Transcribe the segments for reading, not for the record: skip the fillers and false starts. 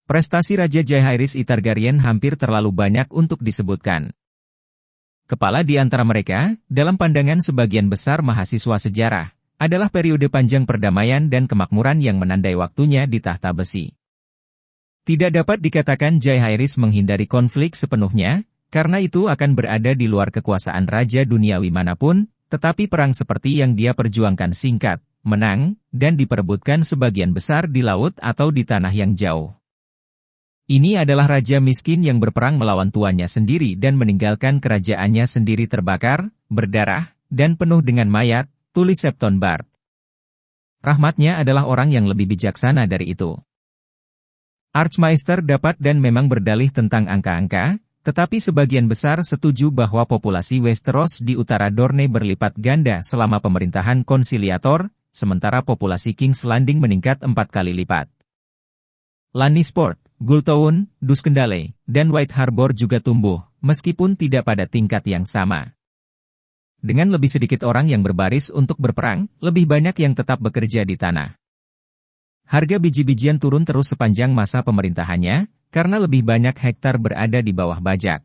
Prestasi Raja Jaehaerys I Targaryen hampir terlalu banyak untuk disebutkan. Kepala di antara mereka, dalam pandangan sebagian besar mahasiswa sejarah, adalah periode panjang perdamaian dan kemakmuran yang menandai waktunya di tahta besi. Tidak dapat dikatakan Jaehaerys menghindari konflik sepenuhnya, karena itu akan berada di luar kekuasaan raja duniawi manapun, tetapi perang seperti yang dia perjuangkan singkat, menang, dan diperebutkan sebagian besar di laut atau di tanah yang jauh. Ini adalah raja miskin yang berperang melawan tuannya sendiri dan meninggalkan kerajaannya sendiri terbakar, berdarah, dan penuh dengan mayat, tulis Septon Bard. Rahmatnya adalah orang yang lebih bijaksana dari itu. Archmaester dapat dan memang berdalih tentang angka-angka, tetapi sebagian besar setuju bahwa populasi Westeros di utara Dorne berlipat ganda selama pemerintahan konsiliator, sementara populasi King's Landing meningkat 4 kali lipat. Lannisport, Gultown, Duskendale, dan White Harbor juga tumbuh, meskipun tidak pada tingkat yang sama. Dengan lebih sedikit orang yang berbaris untuk berperang, lebih banyak yang tetap bekerja di tanah. Harga biji-bijian turun terus sepanjang masa pemerintahannya, karena lebih banyak hektar berada di bawah bajak.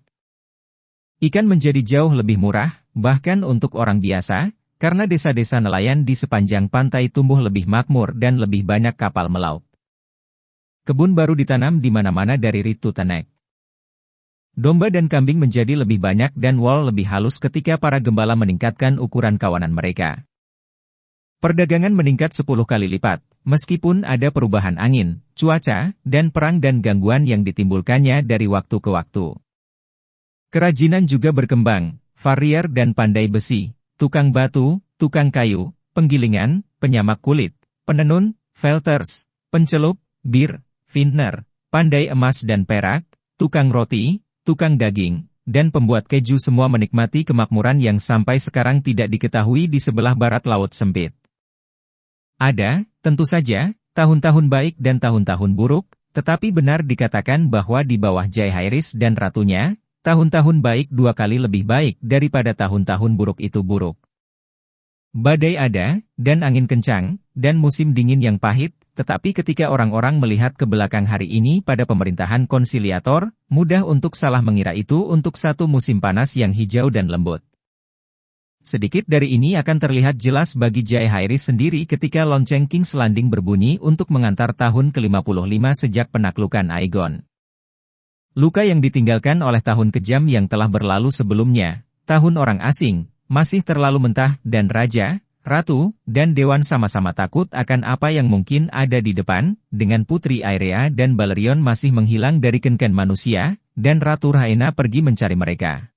Ikan menjadi jauh lebih murah, bahkan untuk orang biasa, karena desa-desa nelayan di sepanjang pantai tumbuh lebih makmur dan lebih banyak kapal melaut. Kebun baru ditanam di mana-mana dari Ritu Tanek. Domba dan kambing menjadi lebih banyak dan wol lebih halus ketika para gembala meningkatkan ukuran kawanan mereka. Perdagangan meningkat 10 kali lipat, meskipun ada perubahan angin, cuaca, dan perang dan gangguan yang ditimbulkannya dari waktu ke waktu. Kerajinan juga berkembang, farrier dan pandai besi, tukang batu, tukang kayu, penggilingan, penyamak kulit, penenun, felters, pencelup, bir, vintner, pandai emas dan perak, tukang roti, tukang daging, dan pembuat keju semua menikmati kemakmuran yang sampai sekarang tidak diketahui di sebelah barat Laut Sempit. Ada, tentu saja, tahun-tahun baik dan tahun-tahun buruk, tetapi benar dikatakan bahwa di bawah Jaehaerys dan ratunya, tahun-tahun baik 2 kali lebih baik daripada tahun-tahun buruk itu buruk. Badai ada, dan angin kencang, dan musim dingin yang pahit, tetapi ketika orang-orang melihat ke belakang hari ini pada pemerintahan konsiliator, mudah untuk salah mengira itu untuk satu musim panas yang hijau dan lembut. Sedikit dari ini akan terlihat jelas bagi Jaehaerys sendiri ketika lonceng King's Landing berbunyi untuk mengantar tahun ke-55 sejak penaklukan Aegon. Luka yang ditinggalkan oleh tahun kejam yang telah berlalu sebelumnya, tahun orang asing, masih terlalu mentah dan raja, ratu, dan dewan sama-sama takut akan apa yang mungkin ada di depan, dengan Putri Aerea dan Balerion masih menghilang dari ken-ken manusia, dan Ratu Rhaena pergi mencari mereka.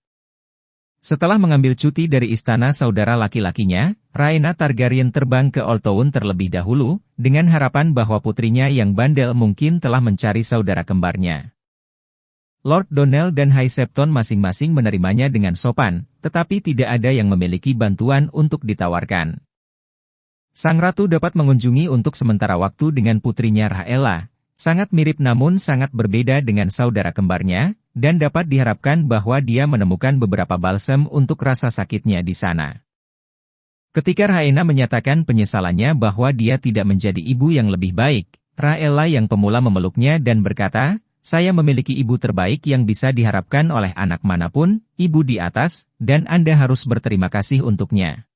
Setelah mengambil cuti dari istana saudara laki-lakinya, Rhaena Targaryen terbang ke Old Town terlebih dahulu, dengan harapan bahwa putrinya yang bandel mungkin telah mencari saudara kembarnya. Lord Donnell dan High Septon masing-masing menerimanya dengan sopan, tetapi tidak ada yang memiliki bantuan untuk ditawarkan. Sang ratu dapat mengunjungi untuk sementara waktu dengan putrinya Rhaella, sangat mirip namun sangat berbeda dengan saudara kembarnya, dan dapat diharapkan bahwa dia menemukan beberapa balsam untuk rasa sakitnya di sana. Ketika Rhaena menyatakan penyesalannya bahwa dia tidak menjadi ibu yang lebih baik, Rhaella yang pemula memeluknya dan berkata, "Saya memiliki ibu terbaik yang bisa diharapkan oleh anak manapun, ibu di atas, dan Anda harus berterima kasih untuknya."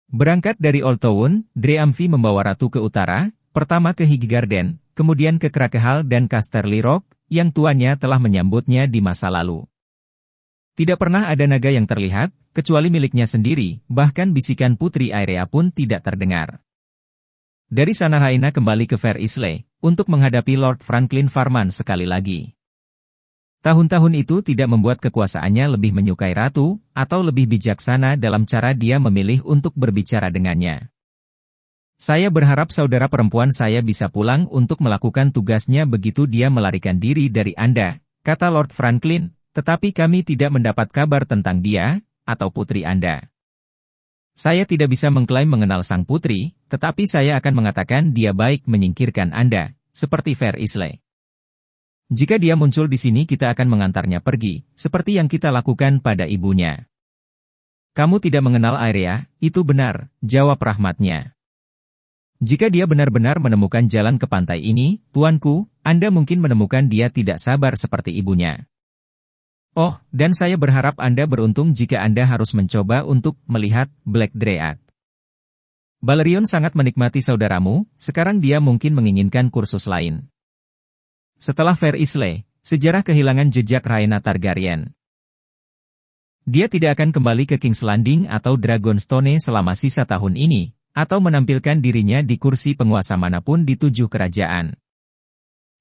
Berangkat dari Old Town, Dreamfi membawa ratu ke utara, pertama ke Highgarden, kemudian ke Crakehall dan Casterly Rock, yang tuannya telah menyambutnya di masa lalu. Tidak pernah ada naga yang terlihat, kecuali miliknya sendiri, bahkan bisikan Putri Aerea pun tidak terdengar. Dari sana Rhaena kembali ke Fair Isle, untuk menghadapi Lord Franklin Farman sekali lagi. Tahun-tahun itu tidak membuat kekuasaannya lebih menyukai ratu, atau lebih bijaksana dalam cara dia memilih untuk berbicara dengannya. "Saya berharap saudara perempuan saya bisa pulang untuk melakukan tugasnya begitu dia melarikan diri dari Anda," kata Lord Franklin, "tetapi kami tidak mendapat kabar tentang dia, atau putri Anda. Saya tidak bisa mengklaim mengenal sang putri, tetapi saya akan mengatakan dia baik menyingkirkan Anda, seperti Fair Isle. Jika dia muncul di sini kita akan mengantarnya pergi, seperti yang kita lakukan pada ibunya." "Kamu tidak mengenal Aerea, itu benar," jawab rahmatnya. Jika dia benar-benar menemukan jalan ke pantai ini, tuanku, Anda mungkin menemukan dia tidak sabar seperti ibunya. Oh, dan saya berharap Anda beruntung jika Anda harus mencoba untuk melihat Black Dryad. Balerion sangat menikmati saudaramu, sekarang dia mungkin menginginkan kursus lain. Setelah Fair Isle, sejarah kehilangan jejak Rhaena Targaryen. Dia tidak akan kembali ke King's Landing atau Dragonstone selama sisa tahun ini, atau menampilkan dirinya di kursi penguasa manapun di 7 kerajaan.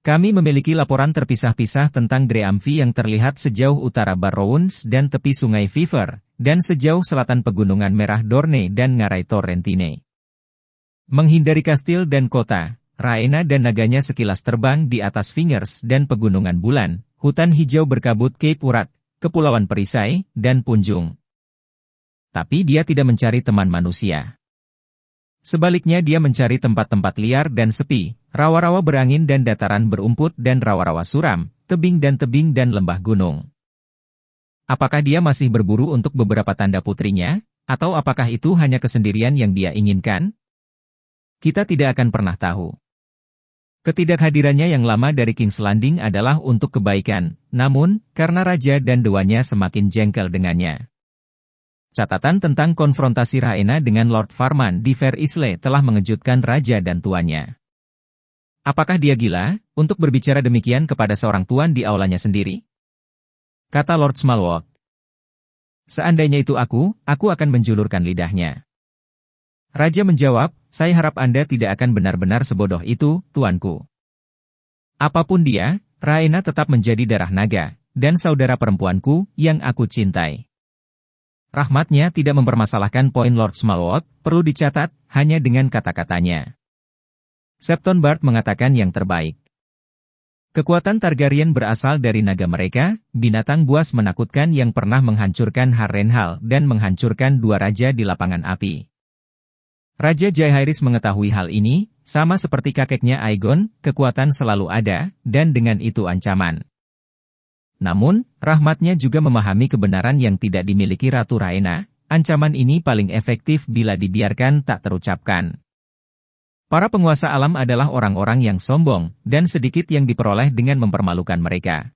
Kami memiliki laporan terpisah-pisah tentang Dreamfi yang terlihat sejauh utara Barrowns dan tepi sungai Fiver, dan sejauh selatan pegunungan Merah Dorne dan Ngarai Torrentine. Menghindari kastil dan kota, Rhaena dan naganya sekilas terbang di atas Fingers dan pegunungan bulan, hutan hijau berkabut Cape Wrath, Kepulauan Perisai, dan Punjung. Tapi dia tidak mencari teman manusia. Sebaliknya dia mencari tempat-tempat liar dan sepi, rawa-rawa berangin dan dataran berumput dan rawa-rawa suram, tebing dan lembah gunung. Apakah dia masih berburu untuk beberapa tanda putrinya, atau apakah itu hanya kesendirian yang dia inginkan? Kita tidak akan pernah tahu. Ketidakhadirannya yang lama dari King's Landing adalah untuk kebaikan, namun, karena raja dan dewanya semakin jengkel dengannya. Catatan tentang konfrontasi Rhaena dengan Lord Farman di Fair Isle telah mengejutkan raja dan tuannya. Apakah dia gila, untuk berbicara demikian kepada seorang tuan di aulanya sendiri? Kata Lord Smallwood. Seandainya itu aku akan menjulurkan lidahnya. Raja menjawab, saya harap Anda tidak akan benar-benar sebodoh itu, tuanku. Apapun dia, Rhaena tetap menjadi darah naga, dan saudara perempuanku yang aku cintai. Rahmatnya tidak mempermasalahkan poin Lord Smallwood, perlu dicatat, hanya dengan kata-katanya. Septon Bart mengatakan yang terbaik. Kekuatan Targaryen berasal dari naga mereka, binatang buas menakutkan yang pernah menghancurkan Harrenhal dan menghancurkan 2 raja di lapangan api. Raja Jaehaerys mengetahui hal ini, sama seperti kakeknya Aegon, kekuatan selalu ada, dan dengan itu ancaman. Namun, rahmatnya juga memahami kebenaran yang tidak dimiliki Ratu Rhaena, ancaman ini paling efektif bila dibiarkan tak terucapkan. Para penguasa alam adalah orang-orang yang sombong, dan sedikit yang diperoleh dengan mempermalukan mereka.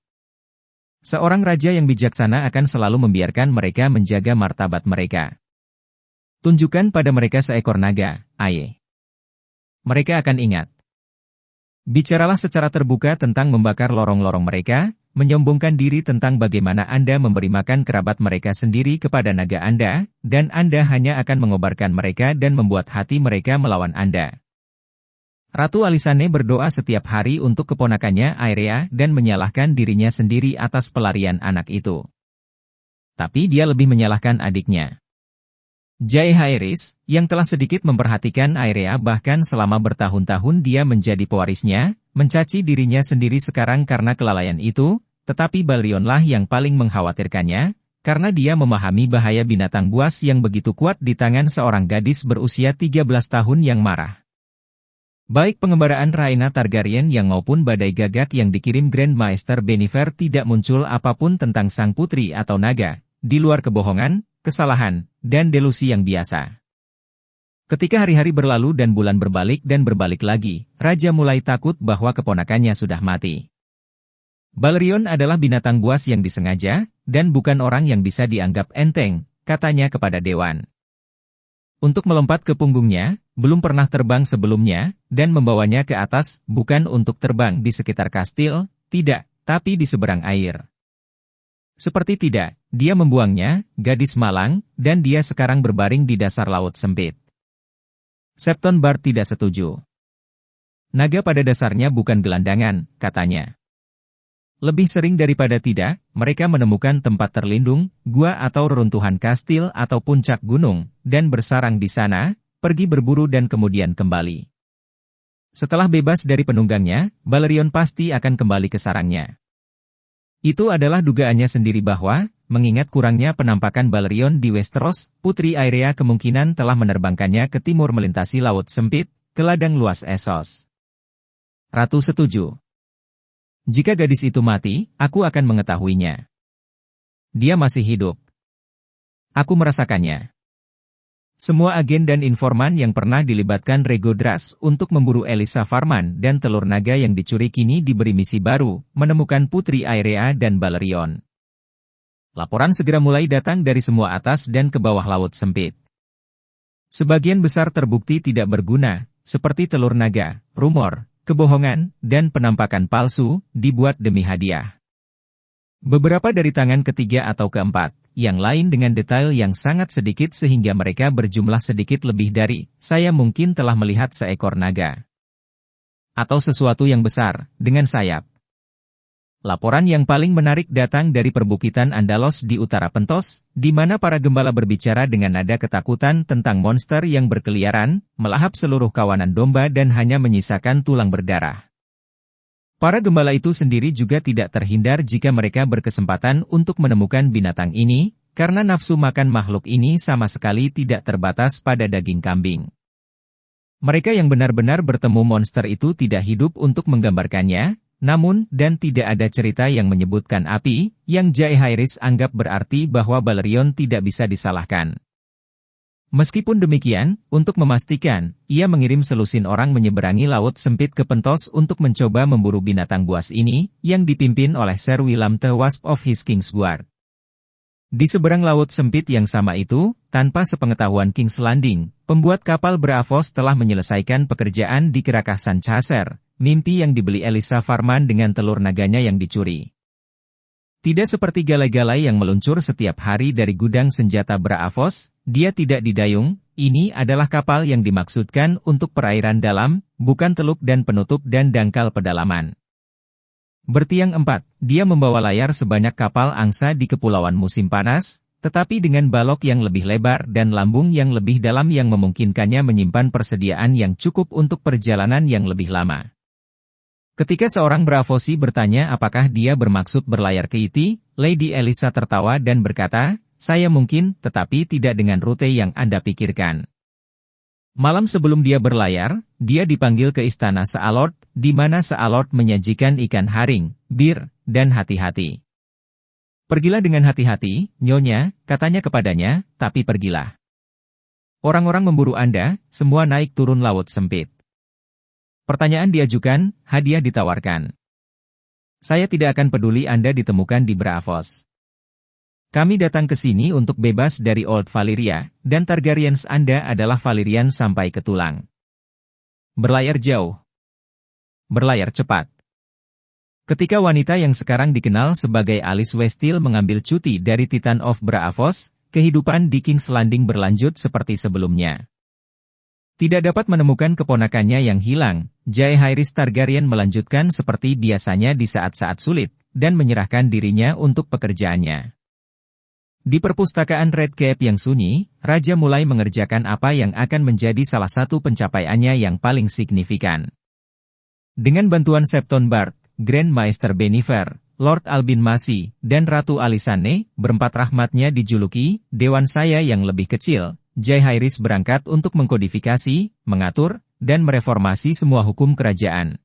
Seorang raja yang bijaksana akan selalu membiarkan mereka menjaga martabat mereka. Tunjukkan pada mereka seekor naga, Aye. Mereka akan ingat. Bicaralah secara terbuka tentang membakar lorong-lorong mereka, menyombongkan diri tentang bagaimana Anda memberi makan kerabat mereka sendiri kepada naga Anda, dan Anda hanya akan mengobarkan mereka dan membuat hati mereka melawan Anda. Ratu Alysanne berdoa setiap hari untuk keponakannya Aerea dan menyalahkan dirinya sendiri atas pelarian anak itu. Tapi dia lebih menyalahkan adiknya. Jaehaerys, yang telah sedikit memperhatikan Aerea bahkan selama bertahun-tahun dia menjadi pewarisnya, mencaci dirinya sendiri sekarang karena kelalaian itu, tetapi Balrionlah yang paling mengkhawatirkannya, karena dia memahami bahaya binatang buas yang begitu kuat di tangan seorang gadis berusia 13 tahun yang marah. Baik pengembaraan Rhaena Targaryen yang maupun badai gagak yang dikirim Grand Maester Bennifer tidak muncul apapun tentang sang putri atau naga, di luar kebohongan, kesalahan, dan delusi yang biasa. Ketika hari-hari berlalu dan bulan berbalik lagi, Raja mulai takut bahwa keponakannya sudah mati. Balerion adalah binatang buas yang disengaja, dan bukan orang yang bisa dianggap enteng, katanya kepada Dewan. Untuk melompat ke punggungnya, belum pernah terbang sebelumnya, dan membawanya ke atas, bukan untuk terbang di sekitar kastil, tidak, tapi di seberang air. Seperti tidak, dia membuangnya, gadis malang, dan dia sekarang berbaring di dasar laut sempit. Septon Bart tidak setuju. Naga pada dasarnya bukan gelandangan, katanya. Lebih sering daripada tidak, mereka menemukan tempat terlindung, gua atau reruntuhan kastil atau puncak gunung, dan bersarang di sana, pergi berburu dan kemudian kembali. Setelah bebas dari penunggangnya, Balerion pasti akan kembali ke sarangnya. Itu adalah dugaannya sendiri bahwa, mengingat kurangnya penampakan Balerion di Westeros, Putri Aerea kemungkinan telah menerbangkannya ke timur melintasi laut sempit, ke ladang luas Essos. Ratu setuju. Jika gadis itu mati, aku akan mengetahuinya. Dia masih hidup. Aku merasakannya. Semua agen dan informan yang pernah dilibatkan Regodras untuk memburu Elisa Farman dan telur naga yang dicuri kini diberi misi baru, menemukan Putri Aerea dan Balerion. Laporan segera mulai datang dari semua atas dan ke bawah laut sempit. Sebagian besar terbukti tidak berguna, seperti telur naga, rumor, kebohongan, dan penampakan palsu, dibuat demi hadiah. Beberapa dari tangan ketiga atau keempat, yang lain dengan detail yang sangat sedikit sehingga mereka berjumlah sedikit lebih dari, saya mungkin telah melihat seekor naga. Atau sesuatu yang besar, dengan sayap. Laporan yang paling menarik datang dari perbukitan Andalos di utara Pentos, di mana para gembala berbicara dengan nada ketakutan tentang monster yang berkeliaran, melahap seluruh kawanan domba dan hanya menyisakan tulang berdarah. Para gembala itu sendiri juga tidak terhindar jika mereka berkesempatan untuk menemukan binatang ini, karena nafsu makan makhluk ini sama sekali tidak terbatas pada daging kambing. Mereka yang benar-benar bertemu monster itu tidak hidup untuk menggambarkannya, namun dan tidak ada cerita yang menyebutkan api, yang Jaehaerys anggap berarti bahwa Balerion tidak bisa disalahkan. Meskipun demikian, untuk memastikan, ia mengirim selusin orang menyeberangi laut sempit ke Pentos untuk mencoba memburu binatang buas ini, yang dipimpin oleh Ser Willam the Wasp of His King's Guard. Di seberang laut sempit yang sama itu, tanpa sepengetahuan King's Landing, pembuat kapal Braavos telah menyelesaikan pekerjaan di Kerakah Sanchaser, mimpi yang dibeli Elisa Farman dengan telur naganya yang dicuri. Tidak seperti galai-galai yang meluncur setiap hari dari gudang senjata Braavos, dia tidak didayung, ini adalah kapal yang dimaksudkan untuk perairan dalam, bukan teluk dan penutup dan dangkal pedalaman. Bertiang 4, dia membawa layar sebanyak kapal angsa di kepulauan musim panas, tetapi dengan balok yang lebih lebar dan lambung yang lebih dalam yang memungkinkannya menyimpan persediaan yang cukup untuk perjalanan yang lebih lama. Ketika seorang Braavosi bertanya apakah dia bermaksud berlayar ke Iti, Lady Elisa tertawa dan berkata, saya mungkin, tetapi tidak dengan rute yang Anda pikirkan. Malam sebelum dia berlayar, dia dipanggil ke istana Sealord, di mana Sealord menyajikan ikan haring, bir, dan hati-hati. Pergilah dengan hati-hati, Nyonya, katanya kepadanya, tapi pergilah. Orang-orang memburu Anda, semua naik turun laut sempit. Pertanyaan diajukan, hadiah ditawarkan. Saya tidak akan peduli Anda ditemukan di Braavos. Kami datang ke sini untuk bebas dari Old Valyria, dan Targaryens Anda adalah Valyrian sampai ke tulang. Berlayar jauh. Berlayar cepat. Ketika wanita yang sekarang dikenal sebagai Alice Westhill mengambil cuti dari Titan of Braavos, kehidupan di King's Landing berlanjut seperti sebelumnya. Tidak dapat menemukan keponakannya yang hilang, Jaehaerys Targaryen melanjutkan seperti biasanya di saat-saat sulit, dan menyerahkan dirinya untuk pekerjaannya. Di perpustakaan Redcap yang sunyi, Raja mulai mengerjakan apa yang akan menjadi salah satu pencapaiannya yang paling signifikan. Dengan bantuan Septon Bard, Grand Maester Bennifer, Lord Albin Masi, dan Ratu Alysanne, berempat rahmatnya dijuluki, Dewan Saya yang lebih kecil, Jaehaerys berangkat untuk mengkodifikasi, mengatur, dan mereformasi semua hukum kerajaan.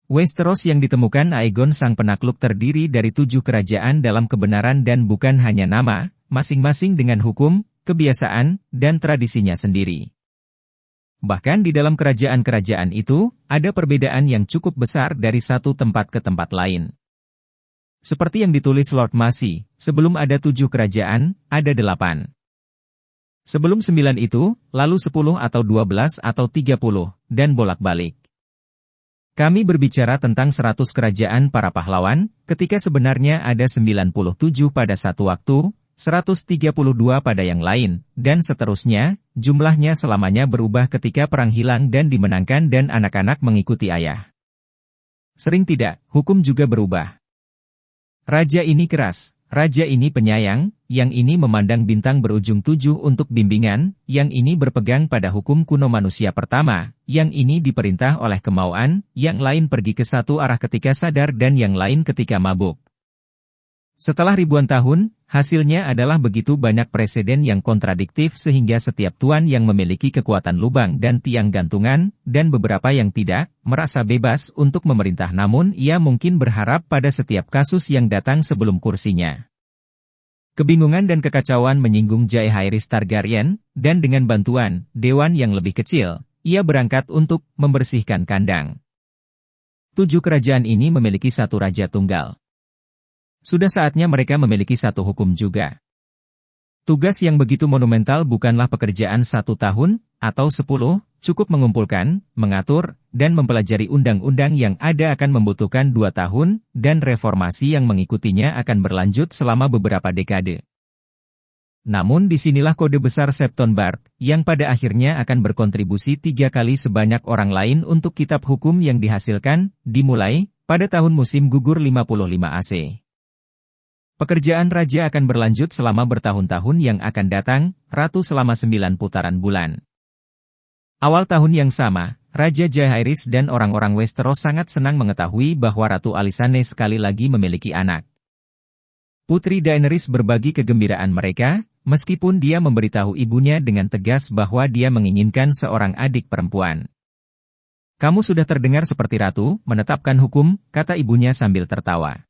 Westeros yang ditemukan Aegon sang penakluk terdiri dari 7 kerajaan dalam kebenaran dan bukan hanya nama, masing-masing dengan hukum, kebiasaan, dan tradisinya sendiri. Bahkan di dalam kerajaan-kerajaan itu, ada perbedaan yang cukup besar dari satu tempat ke tempat lain. Seperti yang ditulis Lord Masi, sebelum ada 7 kerajaan, ada 8. Sebelum 9 itu, lalu 10 atau 12 atau 30, dan bolak-balik. Kami berbicara tentang 100 kerajaan para pahlawan, ketika sebenarnya ada 97 pada satu waktu, 132 pada yang lain, dan seterusnya, jumlahnya selamanya berubah ketika perang hilang dan dimenangkan dan anak-anak mengikuti ayah. Sering tidak, hukum juga berubah. Raja ini keras, raja ini penyayang, yang ini memandang bintang berujung 7 untuk bimbingan, yang ini berpegang pada hukum kuno manusia pertama, yang ini diperintah oleh kemauan, yang lain pergi ke satu arah ketika sadar dan yang lain ketika mabuk. Setelah ribuan tahun, hasilnya adalah begitu banyak presiden yang kontradiktif sehingga setiap tuan yang memiliki kekuatan lubang dan tiang gantungan, dan beberapa yang tidak, merasa bebas untuk memerintah namun ia mungkin berharap pada setiap kasus yang datang sebelum kursinya. Kebingungan dan kekacauan menyinggung Jaehaerys Targaryen, dan dengan bantuan dewan yang lebih kecil, ia berangkat untuk membersihkan kandang. 7 kerajaan ini memiliki satu raja tunggal. Sudah saatnya mereka memiliki satu hukum juga. Tugas yang begitu monumental bukanlah pekerjaan 1 tahun, atau 10, cukup mengumpulkan, mengatur, dan mempelajari undang-undang yang ada akan membutuhkan 2 tahun, dan reformasi yang mengikutinya akan berlanjut selama beberapa dekade. Namun disinilah kode besar Septon Bard, yang pada akhirnya akan berkontribusi 3 kali sebanyak orang lain untuk kitab hukum yang dihasilkan, dimulai, pada tahun musim gugur 55 AC. Pekerjaan raja akan berlanjut selama bertahun-tahun yang akan datang, ratu selama 9 putaran bulan. Awal tahun yang sama, Raja Jaehaerys dan orang-orang Westeros sangat senang mengetahui bahwa Ratu Alysanne sekali lagi memiliki anak. Putri Daenerys berbagi kegembiraan mereka, meskipun dia memberitahu ibunya dengan tegas bahwa dia menginginkan seorang adik perempuan. "Kamu sudah terdengar seperti ratu, menetapkan hukum," kata ibunya sambil tertawa.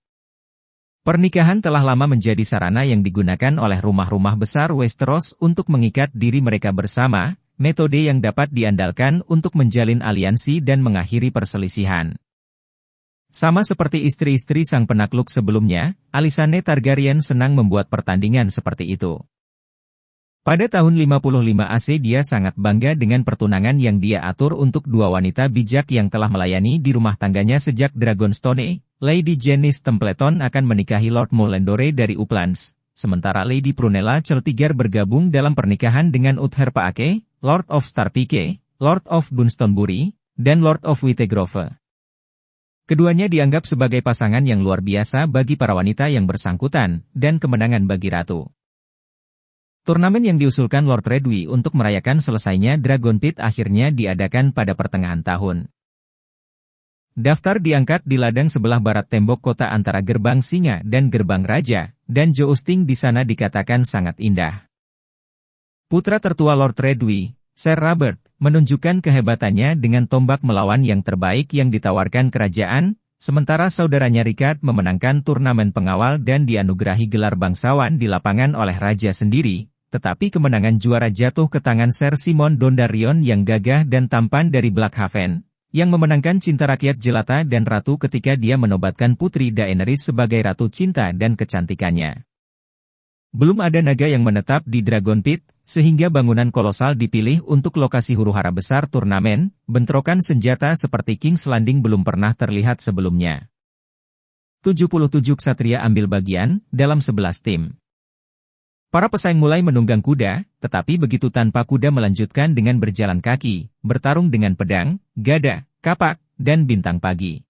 Pernikahan telah lama menjadi sarana yang digunakan oleh rumah-rumah besar Westeros untuk mengikat diri mereka bersama, metode yang dapat diandalkan untuk menjalin aliansi dan mengakhiri perselisihan. Sama seperti istri-istri sang penakluk sebelumnya, Alysanne Targaryen senang membuat pertandingan seperti itu. Pada tahun 55 AC dia sangat bangga dengan pertunangan yang dia atur untuk 2 wanita bijak yang telah melayani di rumah tangganya sejak Dragonstone. Lady Janice Templeton akan menikahi Lord Mollendore dari Uplands, sementara Lady Prunella Celtigar bergabung dalam pernikahan dengan Uther Paake, Lord of Starpike, Lord of Dunstanbury, dan Lord of Whitegrove. Keduanya dianggap sebagai pasangan yang luar biasa bagi para wanita yang bersangkutan, dan kemenangan bagi ratu. Turnamen yang diusulkan Lord Redwy untuk merayakan selesainya Dragon Pit akhirnya diadakan pada pertengahan tahun. Daftar diangkat di ladang sebelah barat tembok kota antara Gerbang Singa dan Gerbang Raja, dan jousting di sana dikatakan sangat indah. Putra tertua Lord Redwy, Ser Robert, menunjukkan kehebatannya dengan tombak melawan yang terbaik yang ditawarkan kerajaan, sementara saudaranya Rickard memenangkan turnamen pengawal dan dianugerahi gelar bangsawan di lapangan oleh raja sendiri, tetapi kemenangan juara jatuh ke tangan Ser Simon Dondarrion yang gagah dan tampan dari Blackhaven, yang memenangkan cinta rakyat jelata dan ratu ketika dia menobatkan Putri Daenerys sebagai ratu cinta dan kecantikannya. Belum ada naga yang menetap di Dragon Pit, sehingga bangunan kolosal dipilih untuk lokasi huru-hara besar turnamen, bentrokan senjata seperti King's Landing belum pernah terlihat sebelumnya. 77 ksatria ambil bagian, dalam 11 tim. Para pesaing mulai menunggang kuda, tetapi begitu tanpa kuda melanjutkan dengan berjalan kaki, bertarung dengan pedang, gada, kapak, dan bintang pagi.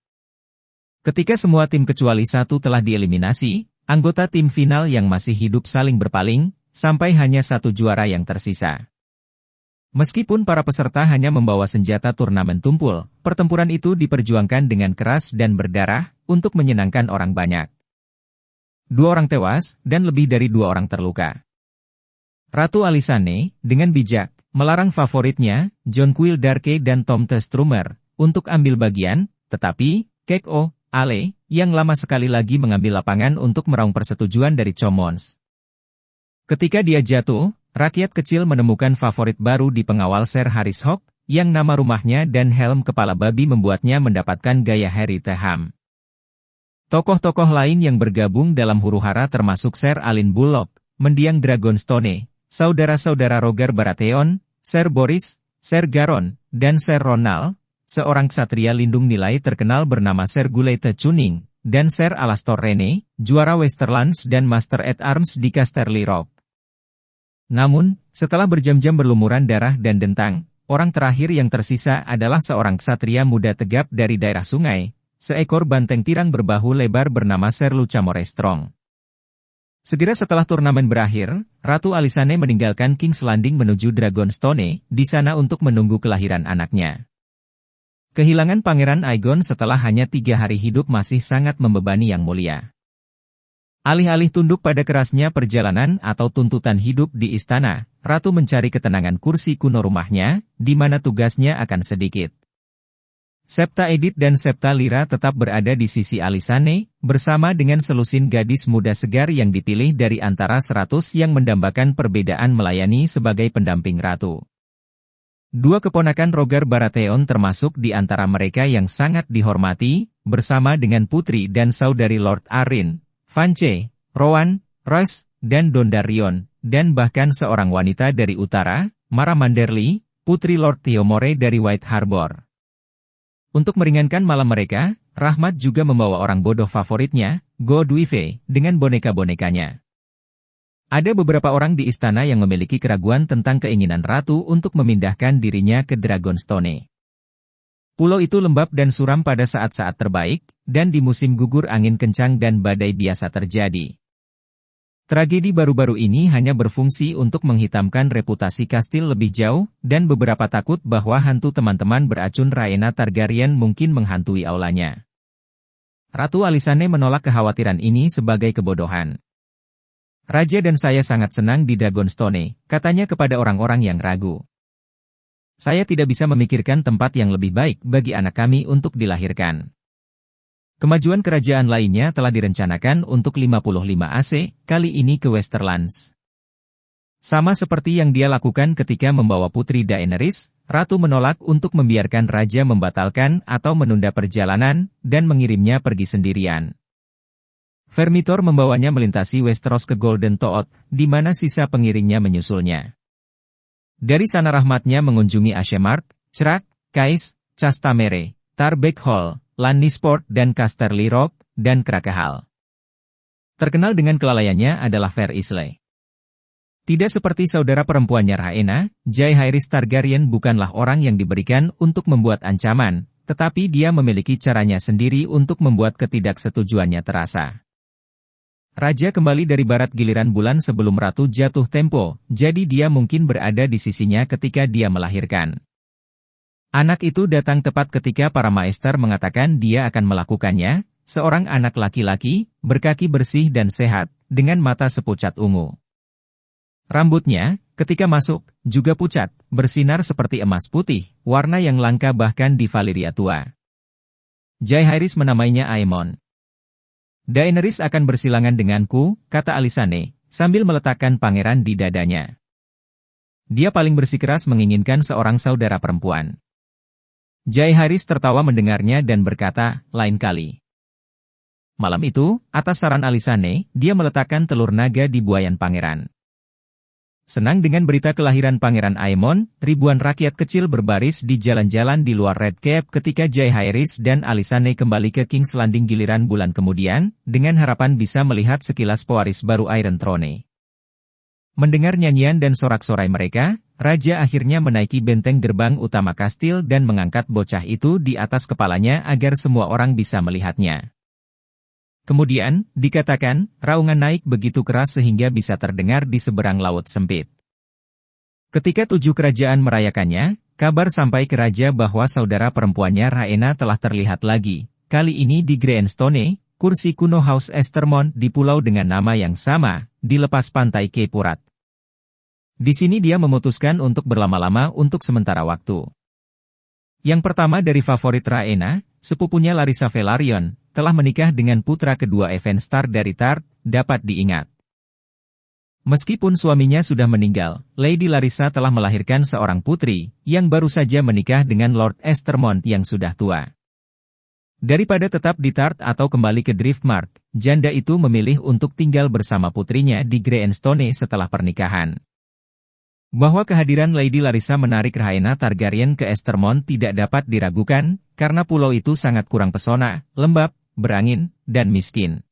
Ketika semua tim kecuali satu telah dieliminasi, anggota tim final yang masih hidup saling berpaling, sampai hanya 1 juara yang tersisa. Meskipun para peserta hanya membawa senjata turnamen tumpul, pertempuran itu diperjuangkan dengan keras dan berdarah, untuk menyenangkan orang banyak. 2 orang tewas, dan lebih dari 2 orang terluka. Ratu Alysanne, dengan bijak, melarang favoritnya, Jon Quill Darke dan Tom Testrumer, untuk ambil bagian, tetapi, Kek-O, Ale, yang lama sekali lagi mengambil lapangan untuk meraung persetujuan dari Commons. Ketika dia jatuh, rakyat kecil menemukan favorit baru di pengawal Ser Harris Hawk, yang nama rumahnya dan helm kepala babi membuatnya mendapatkan gaya Harry Teham. Tokoh-tokoh lain yang bergabung dalam huru-hara termasuk Ser Alyn Bullock, mendiang Dragonstone, saudara-saudara Rogar Baratheon, Ser Boris, Ser Garon, dan Ser Ronald, seorang ksatria lindung nilai terkenal bernama Ser Gulaite Chuning, dan Ser Alastor Rene, juara Westerlands dan Master at Arms di Casterly Rock. Namun, setelah berjam-jam berlumuran darah dan dentang, orang terakhir yang tersisa adalah seorang ksatria muda tegap dari daerah sungai, seekor banteng tirang berbahu lebar bernama Ser Luchamore Strong. Segera setelah turnamen berakhir, Ratu Alysanne meninggalkan King's Landing menuju Dragonstone, di sana untuk menunggu kelahiran anaknya. Kehilangan Pangeran Aegon setelah hanya 3 hari hidup masih sangat membebani Yang Mulia. Alih-alih tunduk pada kerasnya perjalanan atau tuntutan hidup di istana, Ratu mencari ketenangan kursi kuno rumahnya, di mana tugasnya akan sedikit Septa Edith dan Septa Lyra tetap berada di sisi Alysanne, bersama dengan selusin gadis muda segar yang dipilih dari antara 100 yang mendambakan perbedaan melayani sebagai pendamping ratu. Dua keponakan Roger Baratheon termasuk di antara mereka yang sangat dihormati, bersama dengan putri dan saudari Lord Arryn, Vance, Rowan, Royce, dan Dondarrion, dan bahkan seorang wanita dari utara, Mara Manderly, putri Lord Theomore dari White Harbor. Untuk meringankan malam mereka, Rahmat juga membawa orang bodoh favoritnya, Godwive, dengan boneka-bonekanya. Ada beberapa orang di istana yang memiliki keraguan tentang keinginan ratu untuk memindahkan dirinya ke Dragonstone. Pulau itu lembab dan suram pada saat-saat terbaik, dan di musim gugur angin kencang dan badai biasa terjadi. Tragedi baru-baru ini hanya berfungsi untuk menghitamkan reputasi kastil lebih jauh, dan beberapa takut bahwa hantu teman-teman beracun Rhaena Targaryen mungkin menghantui aulanya. Ratu Alysanne menolak kekhawatiran ini sebagai kebodohan. Raja dan saya sangat senang di Dragonstone, katanya kepada orang-orang yang ragu. Saya tidak bisa memikirkan tempat yang lebih baik bagi anak kami untuk dilahirkan. Kemajuan kerajaan lainnya telah direncanakan untuk 55 AC, kali ini ke Westerlands. Sama seperti yang dia lakukan ketika membawa putri Daenerys, Ratu menolak untuk membiarkan Raja membatalkan atau menunda perjalanan, dan mengirimnya pergi sendirian. Vermitor membawanya melintasi Westeros ke Golden Toad, di mana sisa pengiringnya menyusulnya. Dari sana Rahmatnya mengunjungi Ashemark, Chrac, Kais, Castamere, Tarbeck Hall, Lannisport dan Casterly Rock, dan Crakehall. Terkenal dengan kelalaiannya adalah Fair Isle. Tidak seperti saudara perempuannya Rhaena, Jaehaerys Targaryen bukanlah orang yang diberikan untuk membuat ancaman, tetapi dia memiliki caranya sendiri untuk membuat ketidaksetujuannya terasa. Raja kembali dari barat giliran bulan sebelum Ratu jatuh tempo, jadi dia mungkin berada di sisinya ketika dia melahirkan. Anak itu datang tepat ketika para maester mengatakan dia akan melakukannya, seorang anak laki-laki, berkaki bersih dan sehat, dengan mata sepucat ungu. Rambutnya, ketika masuk, juga pucat, bersinar seperti emas putih, warna yang langka bahkan di Valyria tua. Jaehaerys menamainya Aemon. Daenerys akan bersilangan denganku, kata Alysanne, sambil meletakkan pangeran di dadanya. Dia paling bersikeras menginginkan seorang saudara perempuan. Jaehaerys tertawa mendengarnya dan berkata, lain kali. Malam itu, atas saran Alysanne, dia meletakkan telur naga di buayan pangeran. Senang dengan berita kelahiran Pangeran Aemon, ribuan rakyat kecil berbaris di jalan-jalan di luar Red Keep ketika Jaehaerys dan Alysanne kembali ke King's Landing giliran bulan kemudian, dengan harapan bisa melihat sekilas pewaris baru Iron Throne. Mendengar nyanyian dan sorak-sorai mereka, Raja akhirnya menaiki benteng gerbang utama kastil dan mengangkat bocah itu di atas kepalanya agar semua orang bisa melihatnya. Kemudian, dikatakan, raungan naik begitu keras sehingga bisa terdengar di seberang laut sempit. Ketika 7 kerajaan merayakannya, kabar sampai ke raja bahwa saudara perempuannya Rhaena telah terlihat lagi, kali ini di Greenstone, kursi kuno House Estermont di pulau dengan nama yang sama, di lepas pantai Cape Wrath. Di sini dia memutuskan untuk berlama-lama untuk sementara waktu. Yang pertama dari favorit Rhaena, sepupunya Larissa Velaryon, telah menikah dengan putra kedua Evan Stark dari Tart, dapat diingat. Meskipun suaminya sudah meninggal, Lady Larissa telah melahirkan seorang putri, yang baru saja menikah dengan Lord Estermont yang sudah tua. Daripada tetap di Tart atau kembali ke Driftmark, janda itu memilih untuk tinggal bersama putrinya di Greenstone setelah pernikahan. Bahwa kehadiran Lady Larissa menarik Rhaena Targaryen ke Estermont tidak dapat diragukan, karena pulau itu sangat kurang pesona, lembab, berangin, dan miskin.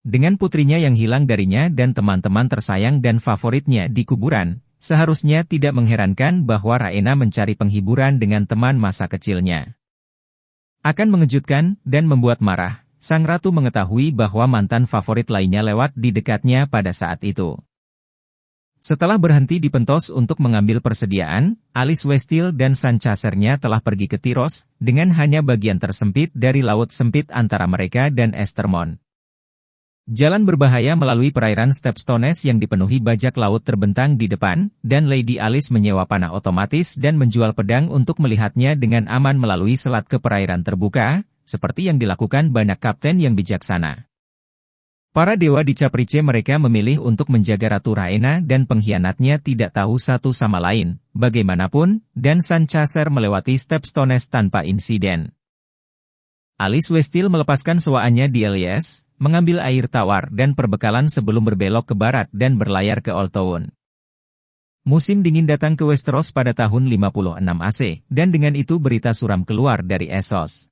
Dengan putrinya yang hilang darinya dan teman-teman tersayang dan favoritnya di kuburan, seharusnya tidak mengherankan bahwa Rhaena mencari penghiburan dengan teman masa kecilnya. Akan mengejutkan dan membuat marah, sang ratu mengetahui bahwa mantan favorit lainnya lewat di dekatnya pada saat itu. Setelah berhenti di Pentos untuk mengambil persediaan, Alis Westil dan Sanchasernya telah pergi ke Tyros, dengan hanya bagian tersempit dari laut sempit antara mereka dan Estermont. Jalan berbahaya melalui perairan Stepstones yang dipenuhi bajak laut terbentang di depan, dan Lady Alice menyewa panah otomatis dan menjual pedang untuk melihatnya dengan aman melalui selat ke perairan terbuka, seperti yang dilakukan banyak kapten yang bijaksana. Para dewa di Caprice mereka memilih untuk menjaga Ratu Rhaena dan pengkhianatnya tidak tahu satu sama lain, bagaimanapun, dan Sang Chaser melewati Stepstones tanpa insiden. Alice Westhill melepaskan sewaannya di Elias, mengambil air tawar dan perbekalan sebelum berbelok ke barat dan berlayar ke Old Town. Musim dingin datang ke Westeros pada tahun 56 AC, dan dengan itu berita suram keluar dari Essos.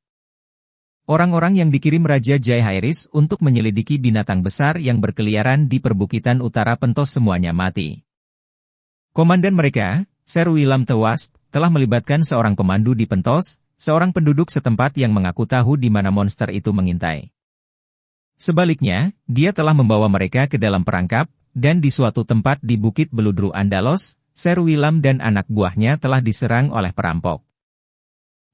Orang-orang yang dikirim Raja Jaehaerys untuk menyelidiki binatang besar yang berkeliaran di perbukitan utara Pentos semuanya mati. Komandan mereka, Ser Willam the Wasp, telah melibatkan seorang pemandu di Pentos, seorang penduduk setempat yang mengaku tahu di mana monster itu mengintai. Sebaliknya, dia telah membawa mereka ke dalam perangkap, dan di suatu tempat di Bukit Beludru Andalos, Ser Willam dan anak buahnya telah diserang oleh perampok.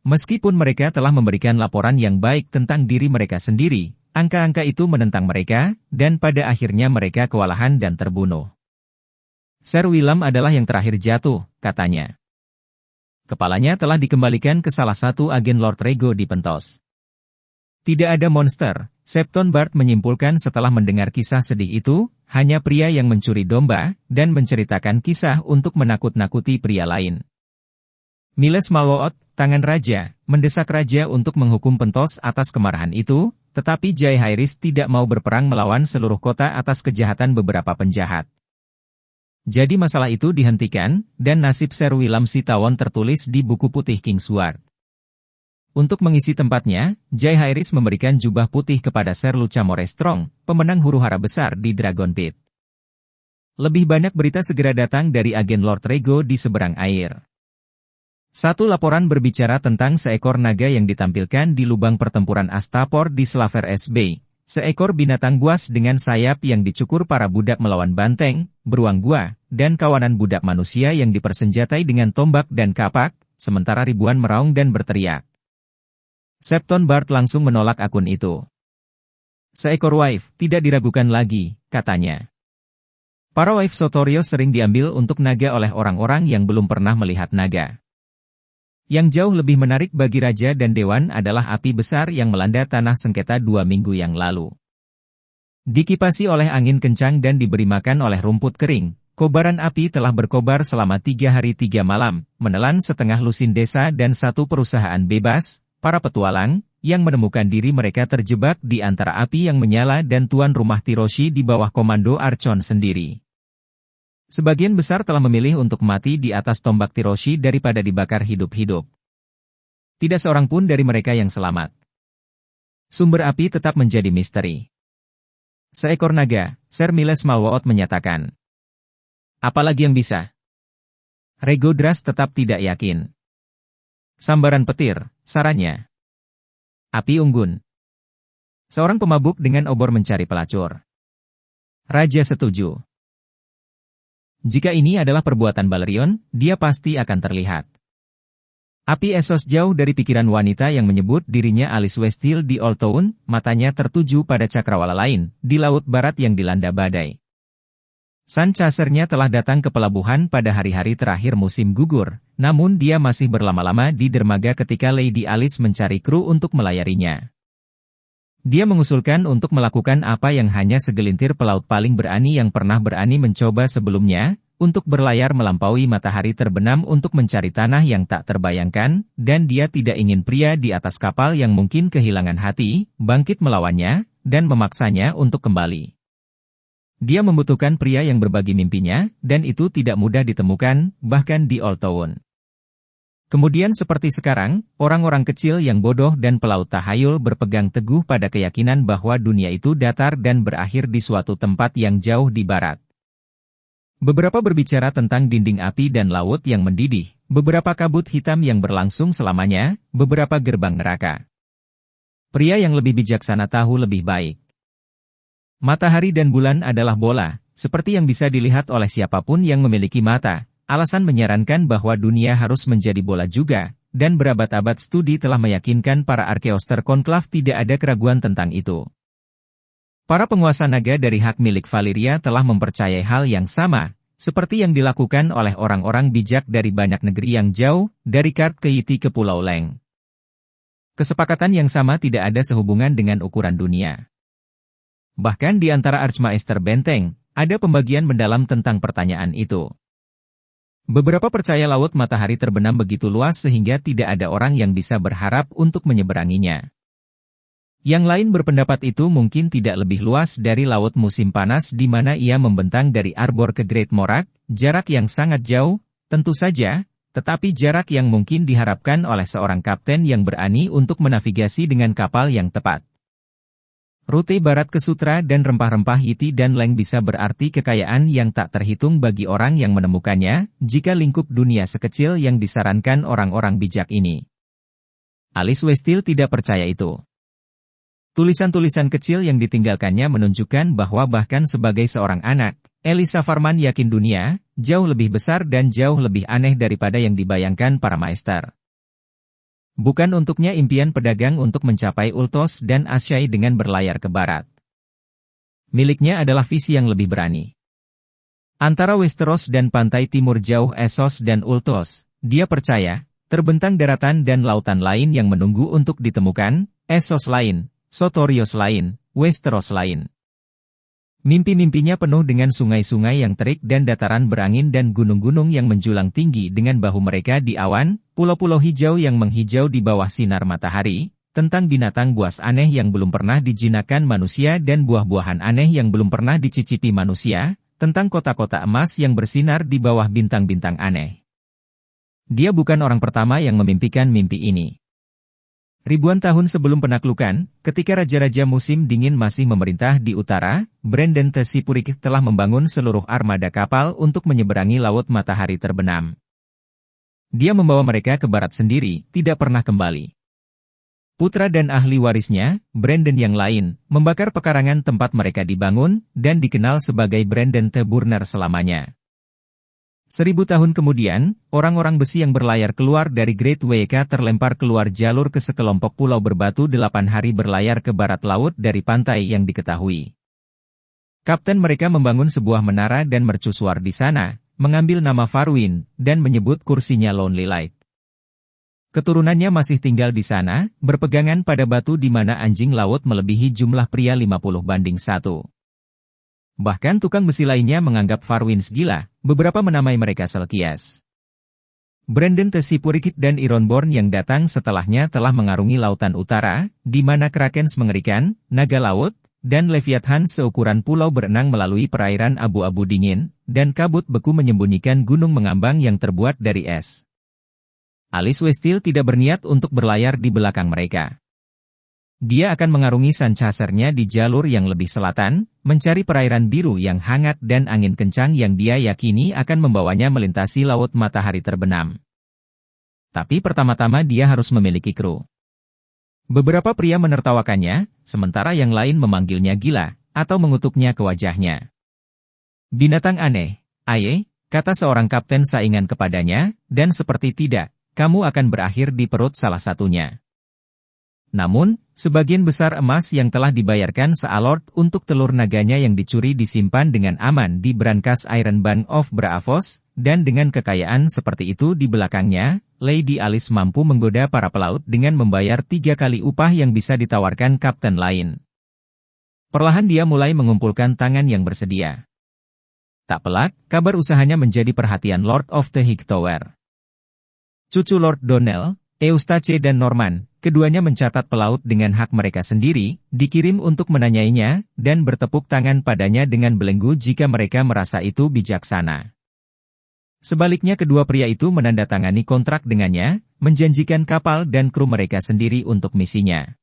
Meskipun mereka telah memberikan laporan yang baik tentang diri mereka sendiri, angka-angka itu menentang mereka, dan pada akhirnya mereka kewalahan dan terbunuh. Ser Willam adalah yang terakhir jatuh, katanya. Kepalanya telah dikembalikan ke salah satu agen Lord Rhaego di Pentos. Tidak ada monster, Septon Bart menyimpulkan setelah mendengar kisah sedih itu, hanya pria yang mencuri domba, dan menceritakan kisah untuk menakut-nakuti pria lain. Miles Malwood, tangan raja, mendesak raja untuk menghukum Pentos atas kemarahan itu, tetapi Jaehaerys tidak mau berperang melawan seluruh kota atas kejahatan beberapa penjahat. Jadi masalah itu dihentikan, dan nasib Ser Willam Sitawon tertulis di buku putih Kingsguard. Untuk mengisi tempatnya, Jaehaerys memberikan jubah putih kepada Ser Luchamore Strong, pemenang huru-hara besar di Dragon Pit. Lebih banyak berita segera datang dari agen Lord Rhaego di seberang air. Satu laporan berbicara tentang seekor naga yang ditampilkan di lubang pertempuran Astapor di Slavers's Bay. Seekor binatang buas dengan sayap yang dicukur para budak melawan banteng, beruang gua, dan kawanan budak manusia yang dipersenjatai dengan tombak dan kapak, sementara ribuan meraung dan berteriak. Septon Bart langsung menolak akun itu. Seekor waif, tidak diragukan lagi, katanya. Para waif Sotorios sering diambil untuk naga oleh orang-orang yang belum pernah melihat naga. Yang jauh lebih menarik bagi raja dan dewan adalah api besar yang melanda tanah sengketa 2 minggu yang lalu. Dikipasi oleh angin kencang dan diberi makan oleh rumput kering, kobaran api telah berkobar selama 3 hari 3 malam, menelan setengah lusin desa dan satu perusahaan bebas, para petualang, yang menemukan diri mereka terjebak di antara api yang menyala dan tuan rumah Tiroshi di bawah komando Archon sendiri. Sebagian besar telah memilih untuk mati di atas tombak Tiroshi daripada dibakar hidup-hidup. Tidak seorang pun dari mereka yang selamat. Sumber api tetap menjadi misteri. Seekor naga, Ser Miles Malwood menyatakan. Apalagi yang bisa? Rhaego Dras tetap tidak yakin. Sambaran petir, sarannya. Api unggun. Seorang pemabuk dengan obor mencari pelacur. Raja setuju. Jika ini adalah perbuatan Balerion, dia pasti akan terlihat. Api Essos jauh dari pikiran wanita yang menyebut dirinya Alice Westhill di Old Town, matanya tertuju pada cakrawala lain, di laut barat yang dilanda badai. Sang Chasernya telah datang ke pelabuhan pada hari-hari terakhir musim gugur, namun dia masih berlama-lama di dermaga ketika Lady Alice mencari kru untuk melayarinya. Dia mengusulkan untuk melakukan apa yang hanya segelintir pelaut paling berani yang pernah berani mencoba sebelumnya, untuk berlayar melampaui matahari terbenam untuk mencari tanah yang tak terbayangkan, dan dia tidak ingin pria di atas kapal yang mungkin kehilangan hati, bangkit melawannya, dan memaksanya untuk kembali. Dia membutuhkan pria yang berbagi mimpinya, dan itu tidak mudah ditemukan, bahkan di Old Town. Kemudian seperti sekarang, orang-orang kecil yang bodoh dan pelaut tahayul berpegang teguh pada keyakinan bahwa dunia itu datar dan berakhir di suatu tempat yang jauh di barat. Beberapa berbicara tentang dinding api dan laut yang mendidih, beberapa kabut hitam yang berlangsung selamanya, beberapa gerbang neraka. Pria yang lebih bijaksana tahu lebih baik. Matahari dan bulan adalah bola, seperti yang bisa dilihat oleh siapapun yang memiliki mata. Alasan menyarankan bahwa dunia harus menjadi bola juga, dan berabad-abad studi telah meyakinkan para arkeoster konklav tidak ada keraguan tentang itu. Para penguasa naga dari hak milik Valyria telah mempercayai hal yang sama, seperti yang dilakukan oleh orang-orang bijak dari banyak negeri yang jauh, dari Kart ke Yiti ke Pulau Leng. Kesepakatan yang sama tidak ada sehubungan dengan ukuran dunia. Bahkan di antara Archmaester Benteng, ada pembagian mendalam tentang pertanyaan itu. Beberapa percaya laut matahari terbenam begitu luas sehingga tidak ada orang yang bisa berharap untuk menyeberanginya. Yang lain berpendapat itu mungkin tidak lebih luas dari laut musim panas di mana ia membentang dari Arbor ke Great Morak, jarak yang sangat jauh, tentu saja, tetapi jarak yang mungkin diharapkan oleh seorang kapten yang berani untuk menavigasi dengan kapal yang tepat. Rute barat ke Sutra dan rempah-rempah Yiti dan Leng bisa berarti kekayaan yang tak terhitung bagi orang yang menemukannya, jika lingkup dunia sekecil yang disarankan orang-orang bijak ini. Alice Westhill tidak percaya itu. Tulisan-tulisan kecil yang ditinggalkannya menunjukkan bahwa bahkan sebagai seorang anak, Elisa Farman yakin dunia, jauh lebih besar dan jauh lebih aneh daripada yang dibayangkan para maester. Bukan untuknya impian pedagang untuk mencapai Ultos dan Asyai dengan berlayar ke barat. Miliknya adalah visi yang lebih berani. Antara Westeros dan pantai timur jauh Essos dan Ultos, dia percaya, terbentang daratan dan lautan lain yang menunggu untuk ditemukan, Essos lain, Sotorios lain, Westeros lain. Mimpi-mimpinya penuh dengan sungai-sungai yang terik dan dataran berangin dan gunung-gunung yang menjulang tinggi dengan bahu mereka di awan, pulau-pulau hijau yang menghijau di bawah sinar matahari, tentang binatang buas aneh yang belum pernah dijinakkan manusia dan buah-buahan aneh yang belum pernah dicicipi manusia, tentang kota-kota emas yang bersinar di bawah bintang-bintang aneh. Dia bukan orang pertama yang memimpikan mimpi ini. Ribuan tahun sebelum penaklukan, ketika raja-raja musim dingin masih memerintah di utara, Brandon T. Sipurik telah membangun seluruh armada kapal untuk menyeberangi laut matahari terbenam. Dia membawa mereka ke barat sendiri, tidak pernah kembali. Putra dan ahli warisnya, Brandon yang lain, membakar pekarangan tempat mereka dibangun, dan dikenal sebagai Brandon T. Burner selamanya. 1000 tahun kemudian, orang-orang besi yang berlayar keluar dari Great WK terlempar keluar jalur ke sekelompok pulau berbatu 8 hari berlayar ke barat laut dari pantai yang diketahui. Kapten mereka membangun sebuah menara dan mercusuar di sana, mengambil nama Farwin, dan menyebut kursinya Lonely Light. Keturunannya masih tinggal di sana, berpegangan pada batu di mana anjing laut melebihi jumlah pria 50:1. Bahkan tukang besi lainnya menganggap Farwin gila, beberapa menamai mereka Selkias. Brandon T. Sipurik dan Ironborn yang datang setelahnya telah mengarungi lautan utara, di mana Krakens mengerikan, naga laut, dan Leviathan seukuran pulau berenang melalui perairan abu-abu dingin, dan kabut beku menyembunyikan gunung mengambang yang terbuat dari es. Alice Westhill tidak berniat untuk berlayar di belakang mereka. Dia akan mengarungi San Chasernya di jalur yang lebih selatan, mencari perairan biru yang hangat dan angin kencang yang dia yakini akan membawanya melintasi laut matahari terbenam. Tapi pertama-tama dia harus memiliki kru. Beberapa pria menertawakannya, sementara yang lain memanggilnya gila, atau mengutuknya ke wajahnya. Binatang aneh, aye, kata seorang kapten saingan kepadanya, dan seperti tidak, kamu akan berakhir di perut salah satunya. Namun, sebagian besar emas yang telah dibayarkan sealord untuk telur naganya yang dicuri disimpan dengan aman di brankas Iron Bank of Braavos, dan dengan kekayaan seperti itu di belakangnya, Lady Alice mampu menggoda para pelaut dengan membayar 3 kali upah yang bisa ditawarkan kapten lain. Perlahan dia mulai mengumpulkan tangan yang bersedia. Tak pelak, kabar usahanya menjadi perhatian Lord of the Hightower. Cucu Lord Donnell, Eustace dan Norman, keduanya mencatat pelaut dengan hak mereka sendiri, dikirim untuk menanyainya, dan bertepuk tangan padanya dengan belenggu jika mereka merasa itu bijaksana. Sebaliknya kedua pria itu menandatangani kontrak dengannya, menjanjikan kapal dan kru mereka sendiri untuk misinya.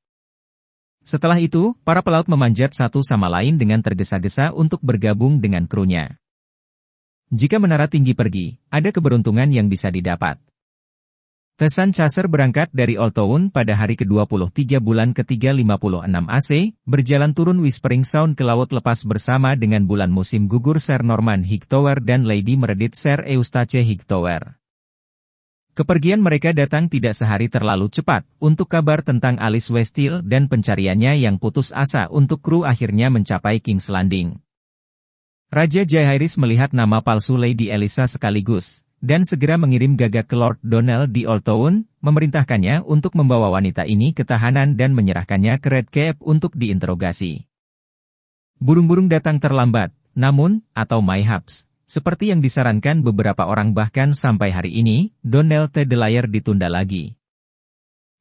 Setelah itu, para pelaut memanjat satu sama lain dengan tergesa-gesa untuk bergabung dengan krunya. Jika menara tinggi pergi, ada keberuntungan yang bisa didapat. The Sun Chaser berangkat dari Old Town pada hari ke-23 bulan ke-356 AC, berjalan turun Whispering Sound ke laut lepas bersama dengan bulan musim gugur Sir Norman Hightower dan Lady Meredith Sir Eustace Hightower. Kepergian mereka datang tidak sehari terlalu cepat, untuk kabar tentang Alice Westhill dan pencariannya yang putus asa untuk kru akhirnya mencapai King's Landing. Raja Jaehaerys melihat nama palsu Lady Elisa sekaligus, dan segera mengirim gagak ke Lord Donnell di Old Town, memerintahkannya untuk membawa wanita ini ke tahanan dan menyerahkannya ke Red Keep untuk diinterogasi. Burung-burung datang terlambat, namun, atau mayhaps, seperti yang disarankan beberapa orang bahkan sampai hari ini, Donnell the Delaware ditunda lagi.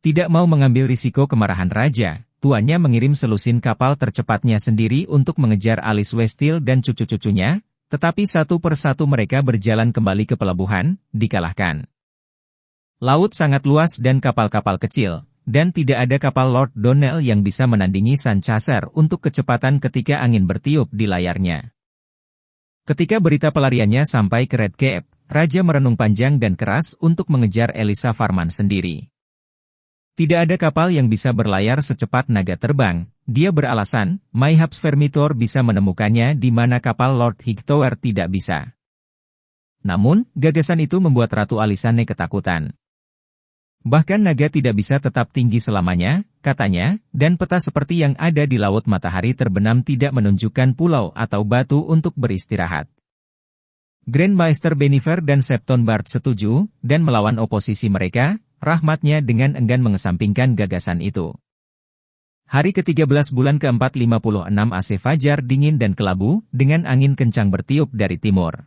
Tidak mau mengambil risiko kemarahan raja, tuannya mengirim selusin kapal tercepatnya sendiri untuk mengejar Alice Westhill dan cucu-cucunya, tetapi satu persatu mereka berjalan kembali ke pelabuhan, dikalahkan. Laut sangat luas dan kapal-kapal kecil, dan tidak ada kapal Lord Donnell yang bisa menandingi San Chaser untuk kecepatan ketika angin bertiup di layarnya. Ketika berita pelariannya sampai ke Red Keep, Raja merenung panjang dan keras untuk mengejar Elisa Farman sendiri. Tidak ada kapal yang bisa berlayar secepat naga terbang, dia beralasan, mayhaps Vermithor bisa menemukannya di mana kapal Lord Hightower tidak bisa. Namun, gagasan itu membuat Ratu Alysanne ketakutan. Bahkan naga tidak bisa tetap tinggi selamanya, katanya, dan peta seperti yang ada di Laut Matahari Terbenam tidak menunjukkan pulau atau batu untuk beristirahat. Grand Maester Bennifer dan Septon Bart setuju, dan melawan oposisi mereka, rahmatnya dengan enggan mengesampingkan gagasan itu. Hari ke-13 bulan ke-4 56 AC fajar dingin dan kelabu, dengan angin kencang bertiup dari timur.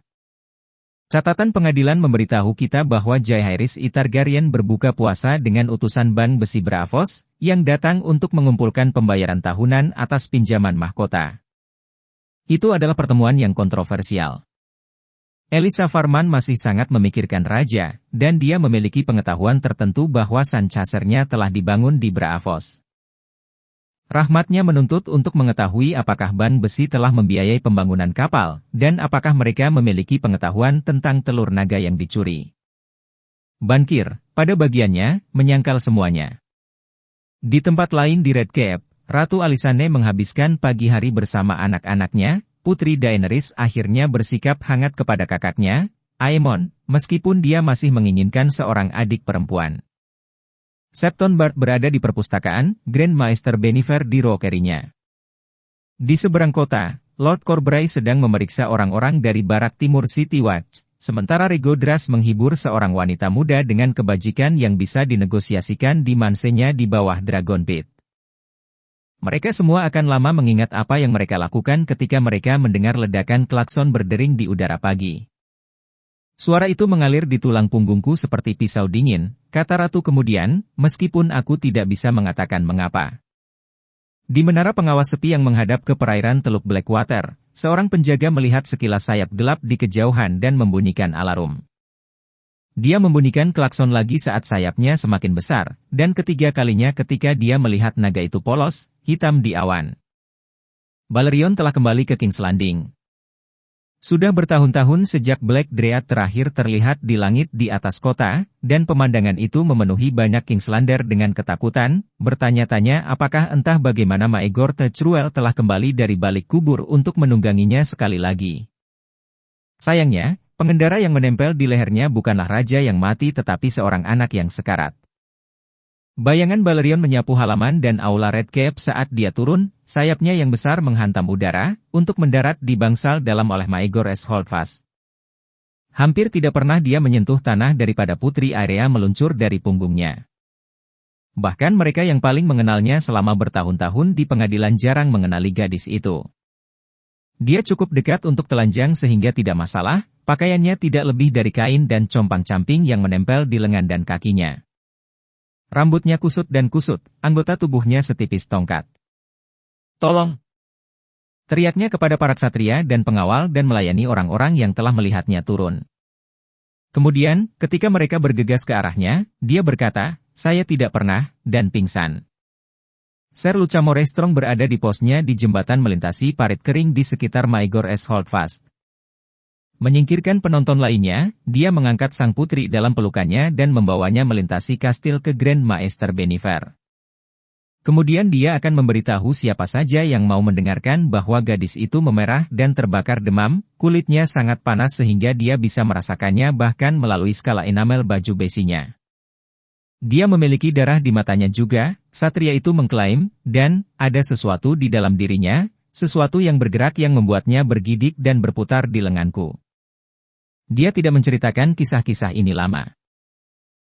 Catatan pengadilan memberitahu kita bahwa Jaehaerys Targaryen berbuka puasa dengan utusan Bank Besi Braavos, yang datang untuk mengumpulkan pembayaran tahunan atas pinjaman mahkota. Itu adalah pertemuan yang kontroversial. Elisa Farman masih sangat memikirkan raja, dan dia memiliki pengetahuan tertentu bahwa San Chaser-nya telah dibangun di Braavos. Rahmatnya menuntut untuk mengetahui apakah Ban Besi telah membiayai pembangunan kapal, dan apakah mereka memiliki pengetahuan tentang telur naga yang dicuri. Bankir, pada bagiannya, menyangkal semuanya. Di tempat lain di Red Keep, Ratu Alysanne menghabiskan pagi hari bersama anak-anaknya. Putri Daenerys akhirnya bersikap hangat kepada kakaknya, Aemon, meskipun dia masih menginginkan seorang adik perempuan. Septon Bart berada di perpustakaan, Grand Maester Bennifer di Rokerinya. Di seberang kota, Lord Corbray sedang memeriksa orang-orang dari barak timur City Watch, sementara Rego Dras menghibur seorang wanita muda dengan kebajikan yang bisa dinegosiasikan di mansenya di bawah Dragon Pit. Mereka semua akan lama mengingat apa yang mereka lakukan ketika mereka mendengar ledakan klakson berdering di udara pagi. Suara itu mengalir di tulang punggungku seperti pisau dingin, kata Ratu kemudian, meskipun aku tidak bisa mengatakan mengapa. Di menara pengawas sepi yang menghadap ke perairan Teluk Blackwater, seorang penjaga melihat sekilas sayap gelap di kejauhan dan membunyikan alarm. Dia membunyikan klakson lagi saat sayapnya semakin besar, dan ketiga kalinya ketika dia melihat naga itu polos, hitam di awan. Balerion telah kembali ke King's Landing. Sudah bertahun-tahun sejak Black Dread terakhir terlihat di langit di atas kota, dan pemandangan itu memenuhi banyak Kingslander dengan ketakutan, bertanya-tanya apakah entah bagaimana Maegor Tecruel telah kembali dari balik kubur untuk menungganginya sekali lagi. Sayangnya, pengendara yang menempel di lehernya bukanlah raja yang mati tetapi seorang anak yang sekarat. Bayangan Balerion menyapu halaman dan aula Red Keep saat dia turun, sayapnya yang besar menghantam udara, untuk mendarat di bangsal dalam oleh Maegor S. Holdfast. Hampir tidak pernah dia menyentuh tanah daripada Putri Aerea meluncur dari punggungnya. Bahkan mereka yang paling mengenalnya selama bertahun-tahun di pengadilan jarang mengenali gadis itu. Dia cukup dekat untuk telanjang sehingga tidak masalah, pakaiannya tidak lebih dari kain dan compang-camping yang menempel di lengan dan kakinya. Rambutnya kusut dan kusut, anggota tubuhnya setipis tongkat. "Tolong!" teriaknya kepada para ksatria dan pengawal dan melayani orang-orang yang telah melihatnya turun. Kemudian, ketika mereka bergegas ke arahnya, dia berkata, "Saya tidak pernah," dan pingsan. Ser Lucamore Strong berada di posnya di jembatan melintasi parit kering di sekitar Maegor S. Holdfast. Menyingkirkan penonton lainnya, dia mengangkat sang putri dalam pelukannya dan membawanya melintasi kastil ke Grand Maester Bennifer. Kemudian dia akan memberitahu siapa saja yang mau mendengarkan bahwa gadis itu memerah dan terbakar demam, kulitnya sangat panas sehingga dia bisa merasakannya bahkan melalui skala enamel baju besinya. Dia memiliki darah di matanya juga, satria itu mengklaim, dan ada sesuatu di dalam dirinya, sesuatu yang bergerak yang membuatnya bergidik dan berputar di lenganku. Dia tidak menceritakan kisah-kisah ini lama.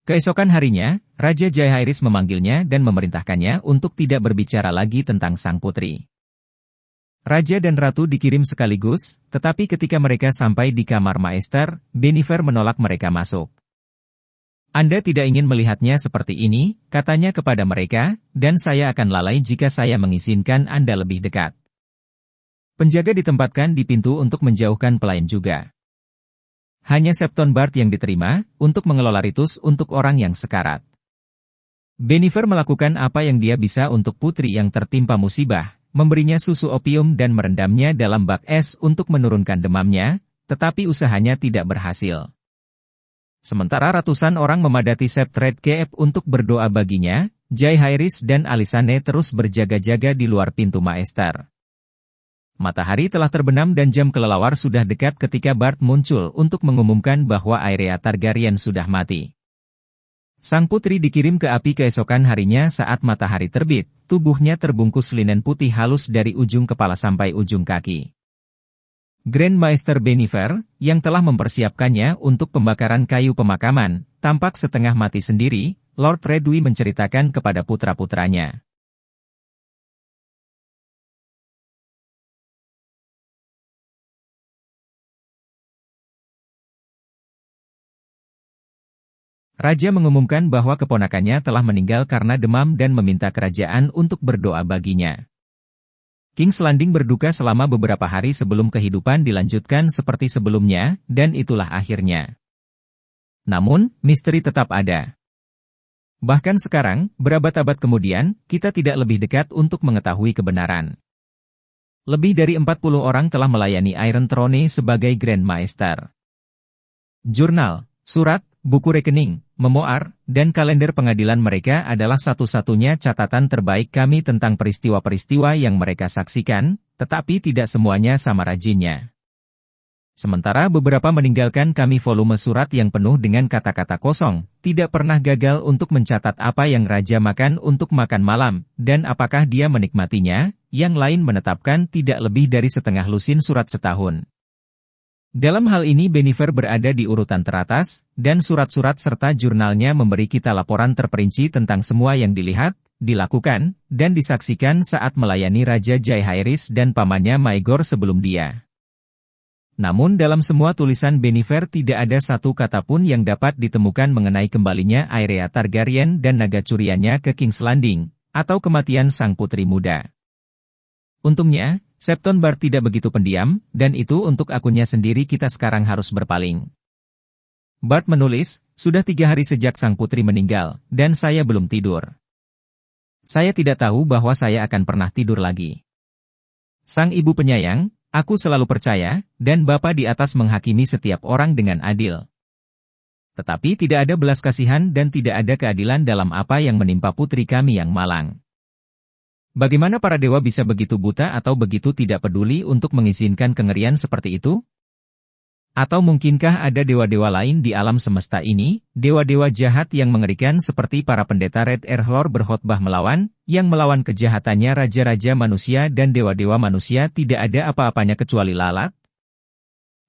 Keesokan harinya, Raja Jaihairis memanggilnya dan memerintahkannya untuk tidak berbicara lagi tentang sang putri. Raja dan Ratu dikirim sekaligus, tetapi ketika mereka sampai di kamar Maester, Bennifer menolak mereka masuk. Anda tidak ingin melihatnya seperti ini, katanya kepada mereka, dan saya akan lalai jika saya mengizinkan Anda lebih dekat. Penjaga ditempatkan di pintu untuk menjauhkan pelayan juga. Hanya Septon Bart yang diterima, untuk mengelola ritus untuk orang yang sekarat. Bennifer melakukan apa yang dia bisa untuk putri yang tertimpa musibah, memberinya susu opium dan merendamnya dalam bak es untuk menurunkan demamnya, tetapi usahanya tidak berhasil. Sementara ratusan orang memadati Sept Red Keep untuk berdoa baginya, Jaihairis dan Alysanne terus berjaga-jaga di luar pintu Maester. Matahari telah terbenam dan jam kelelawar sudah dekat ketika Bart muncul untuk mengumumkan bahwa Aerea Targaryen sudah mati. Sang putri dikirim ke api keesokan harinya saat matahari terbit, tubuhnya terbungkus linen putih halus dari ujung kepala sampai ujung kaki. Grand Maester Bennifer, yang telah mempersiapkannya untuk pembakaran kayu pemakaman, tampak setengah mati sendiri, Lord Redwy menceritakan kepada putra-putranya. Raja mengumumkan bahwa keponakannya telah meninggal karena demam dan meminta kerajaan untuk berdoa baginya. King's Landing berduka selama beberapa hari sebelum kehidupan dilanjutkan seperti sebelumnya, dan itulah akhirnya. Namun, misteri tetap ada. Bahkan sekarang, berabad-abad kemudian, kita tidak lebih dekat untuk mengetahui kebenaran. Lebih dari 40 orang telah melayani Iron Throne sebagai Grand Maester. Jurnal, surat, buku rekening, memoar, dan kalender pengadilan mereka adalah satu-satunya catatan terbaik kami tentang peristiwa-peristiwa yang mereka saksikan, tetapi tidak semuanya sama rajinnya. Sementara beberapa meninggalkan kami volume surat yang penuh dengan kata-kata kosong, tidak pernah gagal untuk mencatat apa yang raja makan untuk makan malam, dan apakah dia menikmatinya, yang lain menetapkan tidak lebih dari setengah lusin surat setahun. Dalam hal ini Bennifer berada di urutan teratas, dan surat-surat serta jurnalnya memberi kita laporan terperinci tentang semua yang dilihat, dilakukan, dan disaksikan saat melayani Raja Jaihairis dan pamannya Maegor sebelum dia. Namun dalam semua tulisan Bennifer tidak ada satu kata pun yang dapat ditemukan mengenai kembalinya Aerea Targaryen dan naga curiannya ke King's Landing, atau kematian sang putri muda. Untungnya, Septon Bart tidak begitu pendiam, dan itu untuk akunnya sendiri kita sekarang harus berpaling. Bart menulis, sudah 3 hari sejak sang putri meninggal, dan saya belum tidur. Saya tidak tahu bahwa saya akan pernah tidur lagi. Sang ibu penyayang, aku selalu percaya, dan Bapa di atas menghakimi setiap orang dengan adil. Tetapi tidak ada belas kasihan dan tidak ada keadilan dalam apa yang menimpa putri kami yang malang. Bagaimana para dewa bisa begitu buta atau begitu tidak peduli untuk mengizinkan kengerian seperti itu? Atau mungkinkah ada dewa-dewa lain di alam semesta ini, dewa-dewa jahat yang mengerikan seperti para pendeta Red Earlor berkhotbah melawan, yang melawan kejahatannya raja-raja manusia dan dewa-dewa manusia tidak ada apa-apanya kecuali lalat?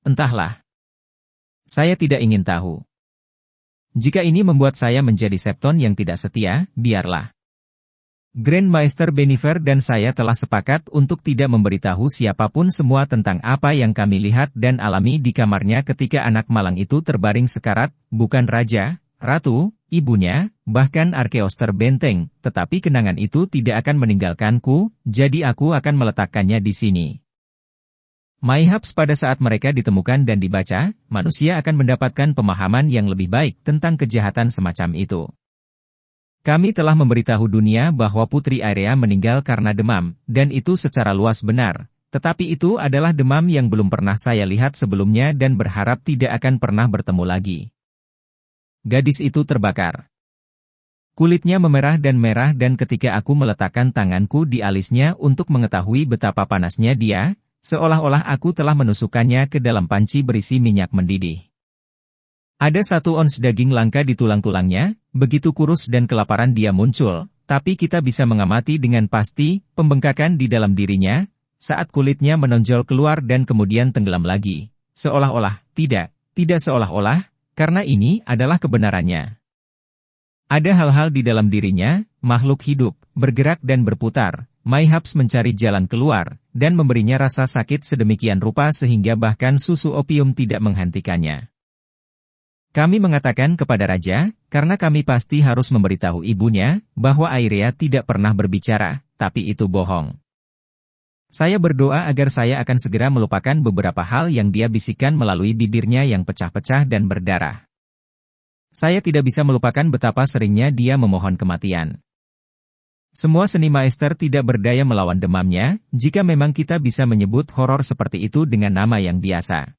Entahlah. Saya tidak ingin tahu. Jika ini membuat saya menjadi Septon yang tidak setia, biarlah. Grand Maester Bennifer dan saya telah sepakat untuk tidak memberitahu siapapun semua tentang apa yang kami lihat dan alami di kamarnya ketika anak malang itu terbaring sekarat, bukan raja, ratu, ibunya, bahkan Arkeoster Benteng, tetapi kenangan itu tidak akan meninggalkanku, jadi aku akan meletakkannya di sini. Mayhaps pada saat mereka ditemukan dan dibaca, manusia akan mendapatkan pemahaman yang lebih baik tentang kejahatan semacam itu. Kami telah memberitahu dunia bahwa Putri Aerea meninggal karena demam, dan itu secara luas benar, tetapi itu adalah demam yang belum pernah saya lihat sebelumnya dan berharap tidak akan pernah bertemu lagi. Gadis itu terbakar. Kulitnya memerah dan ketika aku meletakkan tanganku di alisnya untuk mengetahui betapa panasnya dia, seolah-olah aku telah menusukkannya ke dalam panci berisi minyak mendidih. Ada 1 ons daging langka di tulang-tulangnya, begitu kurus dan kelaparan dia muncul, tapi kita bisa mengamati dengan pasti pembengkakan di dalam dirinya, saat kulitnya menonjol keluar dan kemudian tenggelam lagi. Seolah-olah, tidak seolah-olah, karena ini adalah kebenarannya. Ada hal-hal di dalam dirinya, makhluk hidup, bergerak dan berputar. Mayhaps mencari jalan keluar, dan memberinya rasa sakit sedemikian rupa sehingga bahkan susu opium tidak menghentikannya. Kami mengatakan kepada raja, karena kami pasti harus memberitahu ibunya, bahwa Airea tidak pernah berbicara, tapi itu bohong. Saya berdoa agar saya akan segera melupakan beberapa hal yang dia bisikkan melalui bibirnya yang pecah-pecah dan berdarah. Saya tidak bisa melupakan betapa seringnya dia memohon kematian. Semua seni maester tidak berdaya melawan demamnya, jika memang kita bisa menyebut horor seperti itu dengan nama yang biasa.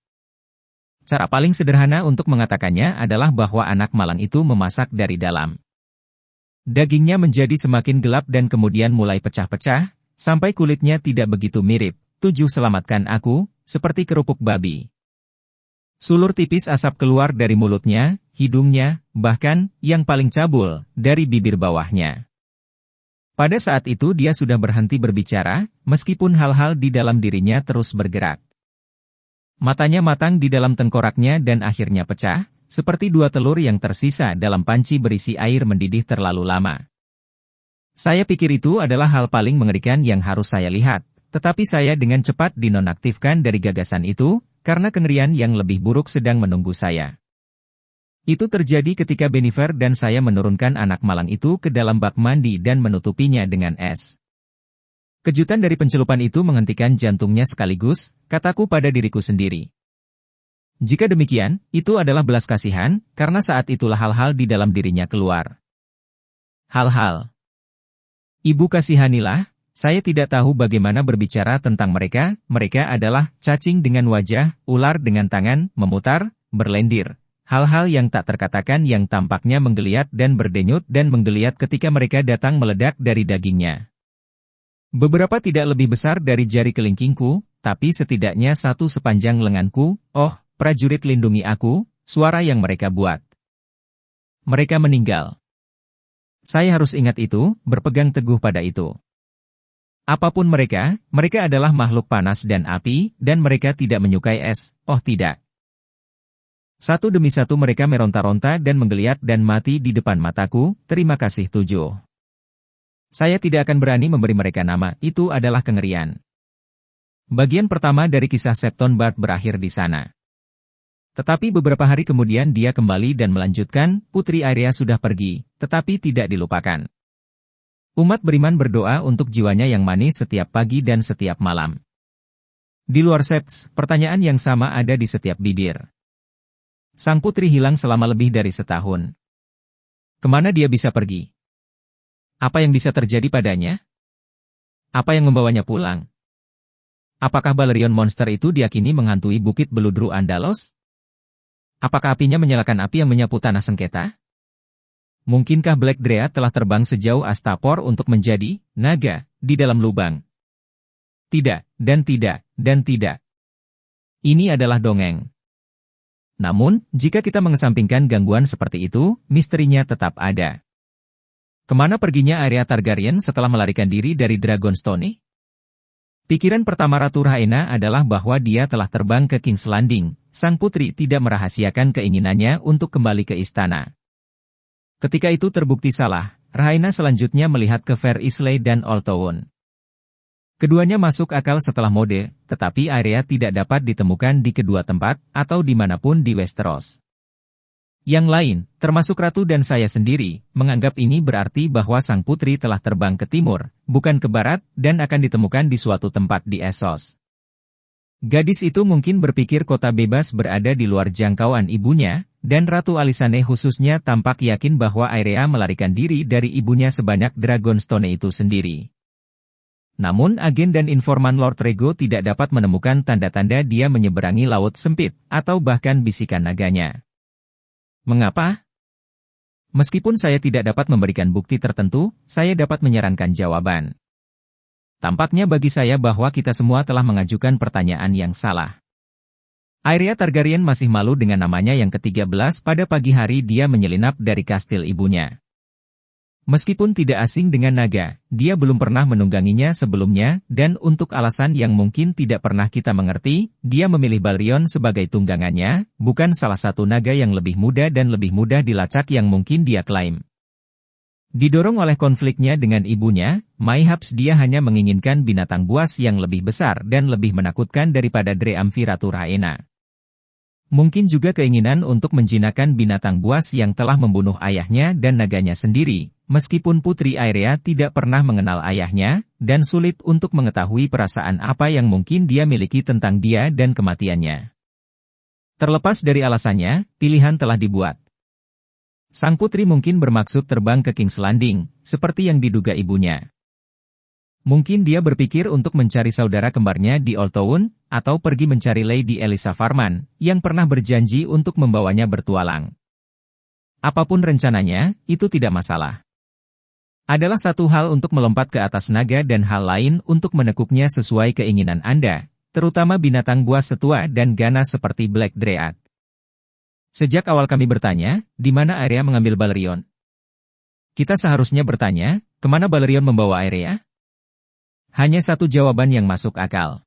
Cara paling sederhana untuk mengatakannya adalah bahwa anak malang itu memasak dari dalam. Dagingnya menjadi semakin gelap dan kemudian mulai pecah-pecah, sampai kulitnya tidak begitu mirip. 7. Selamatkan aku, seperti kerupuk babi. Sulur tipis asap keluar dari mulutnya, hidungnya, bahkan, yang paling cabul, dari bibir bawahnya. Pada saat itu dia sudah berhenti berbicara, meskipun hal-hal di dalam dirinya terus bergerak. Matanya matang di dalam tengkoraknya dan akhirnya pecah, seperti 2 telur yang tersisa dalam panci berisi air mendidih terlalu lama. Saya pikir itu adalah hal paling mengerikan yang harus saya lihat, tetapi saya dengan cepat dinonaktifkan dari gagasan itu, karena kengerian yang lebih buruk sedang menunggu saya. Itu terjadi ketika Bennifer dan saya menurunkan anak malang itu ke dalam bak mandi dan menutupinya dengan es. Kejutan dari pencelupan itu menghentikan jantungnya sekaligus, kataku pada diriku sendiri. Jika demikian, itu adalah belas kasihan, karena saat itulah hal-hal di dalam dirinya keluar. Hal-hal. Ibu kasihanilah, saya tidak tahu bagaimana berbicara tentang mereka adalah cacing dengan wajah, ular dengan tangan, memutar, berlendir. Hal-hal yang tak terkatakan yang tampaknya menggeliat dan berdenyut dan menggeliat ketika mereka datang meledak dari dagingnya. Beberapa tidak lebih besar dari jari kelingkingku, tapi setidaknya 1 sepanjang lenganku. Oh, prajurit lindungi aku, suara yang mereka buat. Mereka meninggal. Saya harus ingat itu, berpegang teguh pada itu. Apapun mereka adalah makhluk panas dan api, dan mereka tidak menyukai es, oh tidak. Satu demi satu mereka meronta-ronta dan menggeliat dan mati di depan mataku. Terima kasih 7. Saya tidak akan berani memberi mereka nama, itu adalah kengerian. Bagian pertama dari kisah Septon Bard berakhir di sana. Tetapi beberapa hari kemudian dia kembali dan melanjutkan, Putri Airea sudah pergi, tetapi tidak dilupakan. Umat beriman berdoa untuk jiwanya yang manis setiap pagi dan setiap malam. Di luar Seps, pertanyaan yang sama ada di setiap bibir. Sang putri hilang selama lebih dari setahun. Kemana dia bisa pergi? Apa yang bisa terjadi padanya? Apa yang membawanya pulang? Apakah Balerion monster itu diyakini menghantui Bukit Beludru Andalos? Apakah apinya menyalakan api yang menyapu tanah sengketa? Mungkinkah Black Drea telah terbang sejauh Astapor untuk menjadi naga di dalam lubang? Tidak, dan tidak, dan tidak. Ini adalah dongeng. Namun, jika kita mengesampingkan gangguan seperti itu, misterinya tetap ada. Kemana perginya Airea Targaryen setelah melarikan diri dari Dragonstone? Pikiran pertama Ratu Rhaena adalah bahwa dia telah terbang ke King's Landing. Sang putri tidak merahasiakan keinginannya untuk kembali ke istana. Ketika itu terbukti salah, Rhaena selanjutnya melihat ke Fair Islay dan Old Town. Keduanya masuk akal setelah mode, tetapi Airea tidak dapat ditemukan di kedua tempat, atau dimanapun di Westeros. Yang lain, termasuk Ratu dan saya sendiri, menganggap ini berarti bahwa sang putri telah terbang ke timur, bukan ke barat, dan akan ditemukan di suatu tempat di Essos. Gadis itu mungkin berpikir kota bebas berada di luar jangkauan ibunya, dan Ratu Alysanne khususnya tampak yakin bahwa Airea melarikan diri dari ibunya sebanyak Dragonstone itu sendiri. Namun agen dan informan Lord Rego tidak dapat menemukan tanda-tanda dia menyeberangi laut sempit, atau bahkan bisikan naganya. Mengapa? Meskipun saya tidak dapat memberikan bukti tertentu, saya dapat menyarankan jawaban. Tampaknya bagi saya bahwa kita semua telah mengajukan pertanyaan yang salah. Aeria Targaryen masih malu dengan namanya yang ke-13 pada pagi hari dia menyelinap dari kastil ibunya. Meskipun tidak asing dengan naga, dia belum pernah menungganginya sebelumnya, dan untuk alasan yang mungkin tidak pernah kita mengerti, dia memilih Balerion sebagai tunggangannya, bukan salah satu naga yang lebih muda dan lebih mudah dilacak yang mungkin dia klaim. Didorong oleh konfliknya dengan ibunya, mayhaps dia hanya menginginkan binatang buas yang lebih besar dan lebih menakutkan daripada Dreamfi Ratu Rhaena. Mungkin juga keinginan untuk menjinakkan binatang buas yang telah membunuh ayahnya dan naganya sendiri. Meskipun Putri Aeria tidak pernah mengenal ayahnya, dan sulit untuk mengetahui perasaan apa yang mungkin dia miliki tentang dia dan kematiannya. Terlepas dari alasannya, pilihan telah dibuat. Sang putri mungkin bermaksud terbang ke King's Landing, seperti yang diduga ibunya. Mungkin dia berpikir untuk mencari saudara kembarnya di Old Town, atau pergi mencari Lady Elisa Farman, yang pernah berjanji untuk membawanya bertualang. Apapun rencananya, itu tidak masalah. Adalah satu hal untuk melompat ke atas naga dan hal lain untuk menekuknya sesuai keinginan Anda, terutama binatang buas setua dan ganas seperti Black Dread. Sejak awal kami bertanya, di mana Aeria mengambil Balerion? Kita seharusnya bertanya, kemana Balerion membawa Aeria? Hanya satu jawaban yang masuk akal.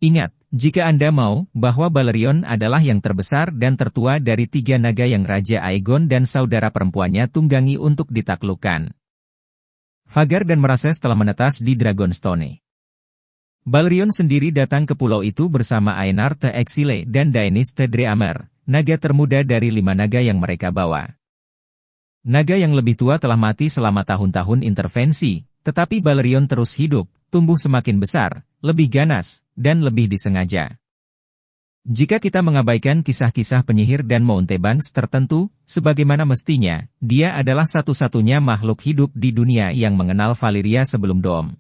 Ingat, jika Anda mau, bahwa Balerion adalah yang terbesar dan tertua dari 3 naga yang Raja Aegon dan saudara perempuannya tunggangi untuk ditaklukkan. Vhagar dan Merases telah menetas di Dragonstone. Balerion sendiri datang ke pulau itu bersama Aenar the Exile dan Daenerys the Dreamer, naga termuda dari 5 naga yang mereka bawa. Naga yang lebih tua telah mati selama tahun-tahun intervensi, tetapi Balerion terus hidup, tumbuh semakin besar, lebih ganas, dan lebih disengaja. Jika kita mengabaikan kisah-kisah penyihir dan mountebanks tertentu, sebagaimana mestinya, dia adalah satu-satunya makhluk hidup di dunia yang mengenal Valyria sebelum Dom.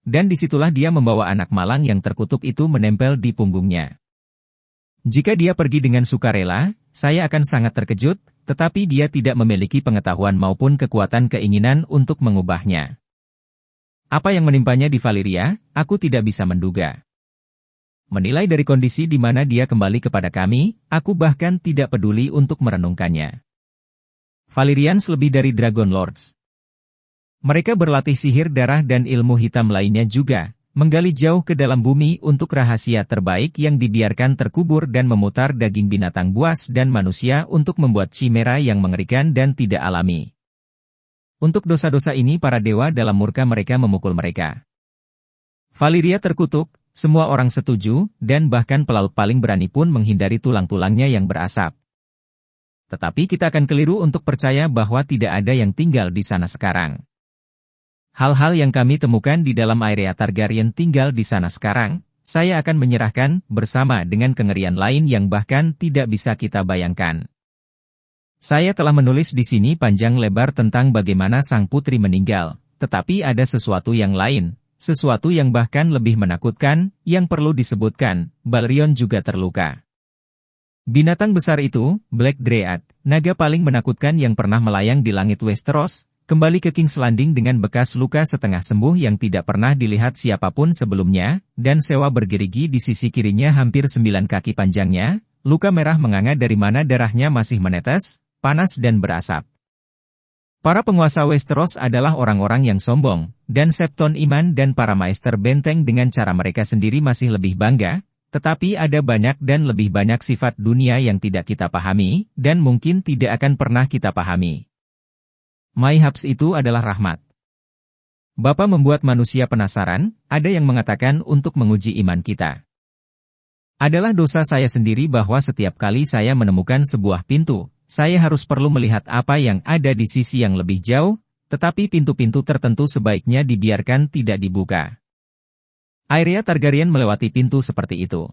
Dan disitulah dia membawa anak malang yang terkutuk itu menempel di punggungnya. Jika dia pergi dengan sukarela, saya akan sangat terkejut, tetapi dia tidak memiliki pengetahuan maupun kekuatan keinginan untuk mengubahnya. Apa yang menimpanya di Valyria, aku tidak bisa menduga. Menilai dari kondisi di mana dia kembali kepada kami, aku bahkan tidak peduli untuk merenungkannya. Valyrians lebih dari Dragon Lords. Mereka berlatih sihir darah dan ilmu hitam lainnya juga, menggali jauh ke dalam bumi untuk rahasia terbaik yang dibiarkan terkubur dan memutar daging binatang buas dan manusia untuk membuat chimera yang mengerikan dan tidak alami. Untuk dosa-dosa ini para dewa dalam murka mereka memukul mereka. Valyria terkutuk, semua orang setuju, dan bahkan pelaut paling berani pun menghindari tulang-tulangnya yang berasap. Tetapi kita akan keliru untuk percaya bahwa tidak ada yang tinggal di sana sekarang. Hal-hal yang kami temukan di dalam Aeria Targaryen tinggal di sana sekarang, saya akan menyerahkan, bersama dengan kengerian lain yang bahkan tidak bisa kita bayangkan. Saya telah menulis di sini panjang lebar tentang bagaimana sang putri meninggal, tetapi ada sesuatu yang lain. Sesuatu yang bahkan lebih menakutkan, yang perlu disebutkan, Balerion juga terluka. Binatang besar itu, Black Dread, naga paling menakutkan yang pernah melayang di langit Westeros, kembali ke King's Landing dengan bekas luka setengah sembuh yang tidak pernah dilihat siapapun sebelumnya, dan sewa bergerigi di sisi kirinya hampir 9 kaki panjangnya, luka merah menganga dari mana darahnya masih menetes, panas dan berasap. Para penguasa Westeros adalah orang-orang yang sombong, dan Septon Iman dan para maester benteng dengan cara mereka sendiri masih lebih bangga, tetapi ada banyak dan lebih banyak sifat dunia yang tidak kita pahami, dan mungkin tidak akan pernah kita pahami. Mayhaps itu adalah rahmat. Bapa membuat manusia penasaran, ada yang mengatakan untuk menguji iman kita. Adalah dosa saya sendiri bahwa setiap kali saya menemukan sebuah pintu, saya harus perlu melihat apa yang ada di sisi yang lebih jauh, tetapi pintu-pintu tertentu sebaiknya dibiarkan tidak dibuka. Aeria Targaryen melewati pintu seperti itu.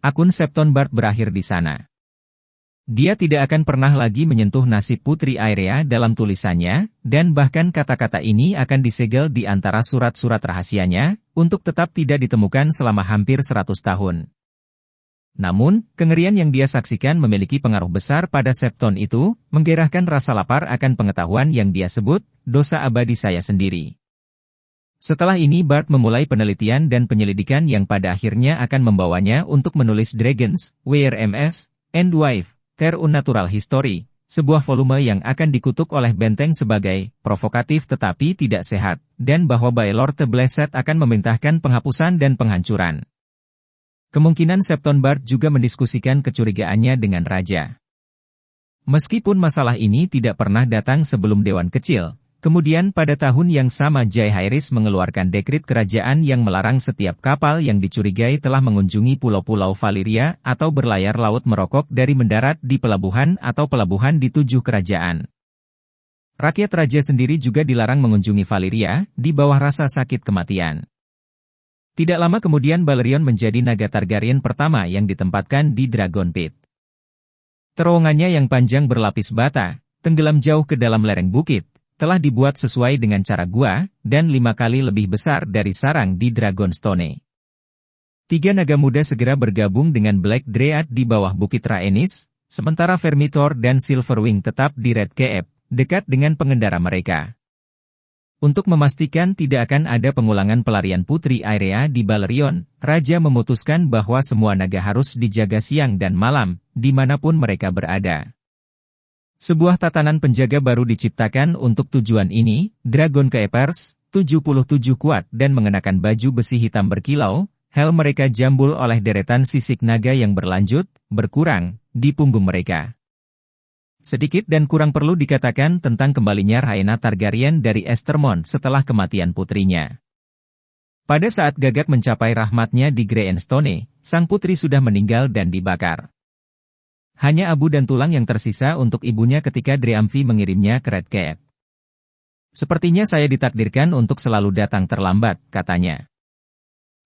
Akun Septon Bart berakhir di sana. Dia tidak akan pernah lagi menyentuh nasib Putri Aeria dalam tulisannya, dan bahkan kata-kata ini akan disegel di antara surat-surat rahasianya, untuk tetap tidak ditemukan selama hampir 100 tahun. Namun, kengerian yang dia saksikan memiliki pengaruh besar pada Septon itu, menggerakkan rasa lapar akan pengetahuan yang dia sebut, dosa abadi saya sendiri. Setelah ini Bart memulai penelitian dan penyelidikan yang pada akhirnya akan membawanya untuk menulis Dragons, WRMS, and Wife, Their Unnatural History, sebuah volume yang akan dikutuk oleh Benteng sebagai provokatif tetapi tidak sehat, dan bahwa Baelor the Blessed akan memerintahkan penghapusan dan penghancuran. Kemungkinan Septon Bart juga mendiskusikan kecurigaannya dengan Raja. Meskipun masalah ini tidak pernah datang sebelum Dewan Kecil, kemudian pada tahun yang sama Jaehaerys mengeluarkan dekrit kerajaan yang melarang setiap kapal yang dicurigai telah mengunjungi pulau-pulau Valyria atau berlayar laut merokok dari mendarat di pelabuhan atau pelabuhan di 7 kerajaan. Rakyat raja sendiri juga dilarang mengunjungi Valyria, di bawah rasa sakit kematian. Tidak lama kemudian Balerion menjadi naga Targaryen pertama yang ditempatkan di Dragon Pit. Terowongannya yang panjang berlapis bata, tenggelam jauh ke dalam lereng bukit, telah dibuat sesuai dengan cara gua, dan 5 kali lebih besar dari sarang di Dragonstone. 3 naga muda segera bergabung dengan Black Dryad di bawah Bukit Rhaenys, sementara Vermithor dan Silverwing tetap di Red Keep, dekat dengan pengendara mereka. Untuk memastikan tidak akan ada pengulangan pelarian Putri Aerea di Balerion, Raja memutuskan bahwa semua naga harus dijaga siang dan malam, dimanapun mereka berada. Sebuah tatanan penjaga baru diciptakan untuk tujuan ini, Dragon Keepers, 77 kuat dan mengenakan baju besi hitam berkilau, helm mereka jambul oleh deretan sisik naga yang berlanjut, berkurang, di punggung mereka. Sedikit dan kurang perlu dikatakan tentang kembalinya Rhaena Targaryen dari Estermont setelah kematian putrinya. Pada saat gagak mencapai rahmatnya di Greystones, sang putri sudah meninggal dan dibakar. Hanya abu dan tulang yang tersisa untuk ibunya ketika Dreamfi mengirimnya ke Red Keep. Sepertinya saya ditakdirkan untuk selalu datang terlambat, katanya.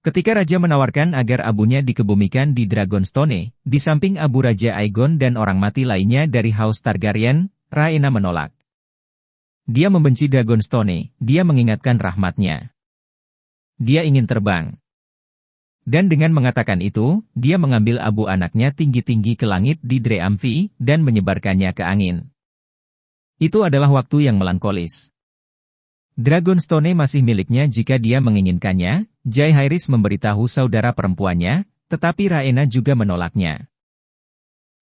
Ketika Raja menawarkan agar abunya dikebumikan di Dragonstone, di samping abu Raja Aegon dan orang mati lainnya dari House Targaryen, Rhaena menolak. Dia membenci Dragonstone, dia mengingatkan rahmatnya. Dia ingin terbang. Dan dengan mengatakan itu, dia mengambil abu anaknya tinggi-tinggi ke langit di Dreamfi, dan menyebarkannya ke angin. Itu adalah waktu yang melankolis. Dragonstone masih miliknya jika dia menginginkannya. Jaehaerys memberitahu saudara perempuannya, tetapi Rhaena juga menolaknya.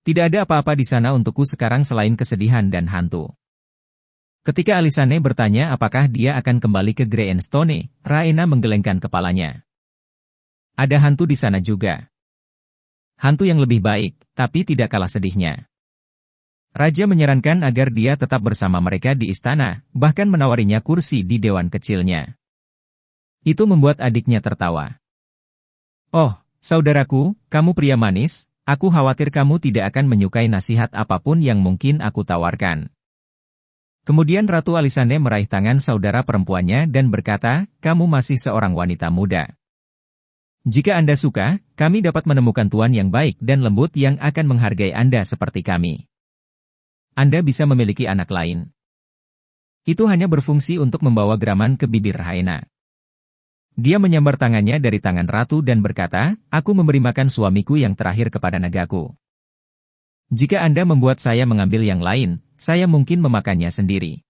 Tidak ada apa-apa di sana untukku sekarang selain kesedihan dan hantu. Ketika Alysanne bertanya apakah dia akan kembali ke Greystones, Rhaena menggelengkan kepalanya. Ada hantu di sana juga. Hantu yang lebih baik, tapi tidak kalah sedihnya. Raja menyarankan agar dia tetap bersama mereka di istana, bahkan menawarinya kursi di Dewan Kecilnya. Itu membuat adiknya tertawa. Oh, saudaraku, kamu pria manis, aku khawatir kamu tidak akan menyukai nasihat apapun yang mungkin aku tawarkan. Kemudian Ratu Alysanne meraih tangan saudara perempuannya dan berkata, kamu masih seorang wanita muda. Jika Anda suka, kami dapat menemukan tuan yang baik dan lembut yang akan menghargai Anda seperti kami. Anda bisa memiliki anak lain. Itu hanya berfungsi untuk membawa geraman ke bibir Rhaena. Dia menyambar tangannya dari tangan ratu dan berkata, aku memberi makan suamiku yang terakhir kepada nagaku. Jika Anda membuat saya mengambil yang lain, saya mungkin memakannya sendiri.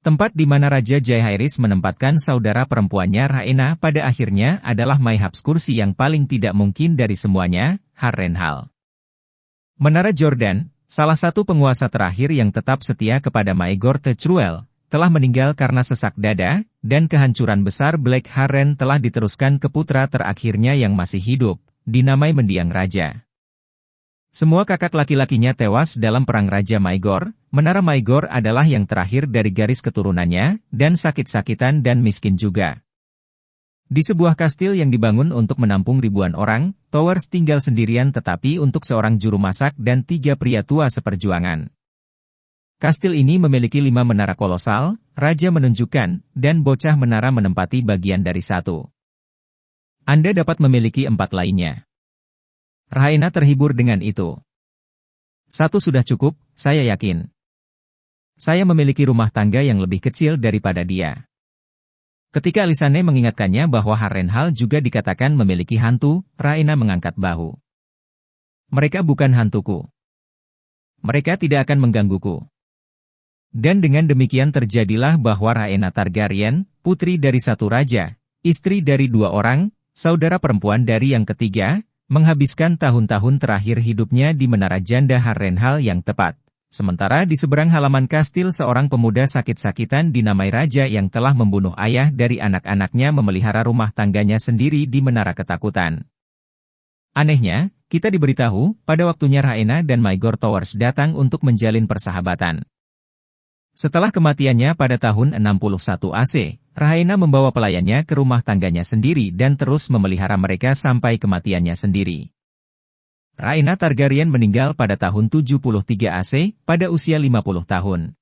Tempat di mana Raja Jaehaerys menempatkan saudara perempuannya Rhaena pada akhirnya adalah Mayhaps kursi yang paling tidak mungkin dari semuanya, Harrenhal. Menara Jordan, salah satu penguasa terakhir yang tetap setia kepada Maegor the Cruel, telah meninggal karena sesak dada, dan kehancuran besar Black Harren telah diteruskan ke putra terakhirnya yang masih hidup, dinamai Mendiang Raja. Semua kakak laki-lakinya tewas dalam perang Raja Maegor. Menara Maegor adalah yang terakhir dari garis keturunannya, dan sakit-sakitan dan miskin juga. Di sebuah kastil yang dibangun untuk menampung ribuan orang, Towers tinggal sendirian tetapi untuk seorang juru masak dan 3 pria tua seperjuangan. Kastil ini memiliki 5 menara kolosal, Raja menunjukkan, dan bocah menara menempati bagian dari 1. Anda dapat memiliki 4 lainnya. Rhaena terhibur dengan itu. 1 sudah cukup, saya yakin. Saya memiliki rumah tangga yang lebih kecil daripada dia. Ketika Alysanne mengingatkannya bahwa Harrenhal juga dikatakan memiliki hantu, Rhaena mengangkat bahu. Mereka bukan hantuku. Mereka tidak akan menggangguku. Dan dengan demikian terjadilah bahwa Rhaena Targaryen, putri dari satu raja, istri dari dua orang, saudara perempuan dari yang ketiga, menghabiskan tahun-tahun terakhir hidupnya di menara janda Harrenhal yang tepat. Sementara di seberang halaman kastil seorang pemuda sakit-sakitan dinamai raja yang telah membunuh ayah dari anak-anaknya memelihara rumah tangganya sendiri di menara ketakutan. Anehnya, kita diberitahu, pada waktunya Rhaena dan Maegor Towers datang untuk menjalin persahabatan. Setelah kematiannya pada tahun 61 AC, Rhaena membawa pelayannya ke rumah tangganya sendiri dan terus memelihara mereka sampai kematiannya sendiri. Rhaena Targaryen meninggal pada tahun 73 AC, pada usia 50 tahun.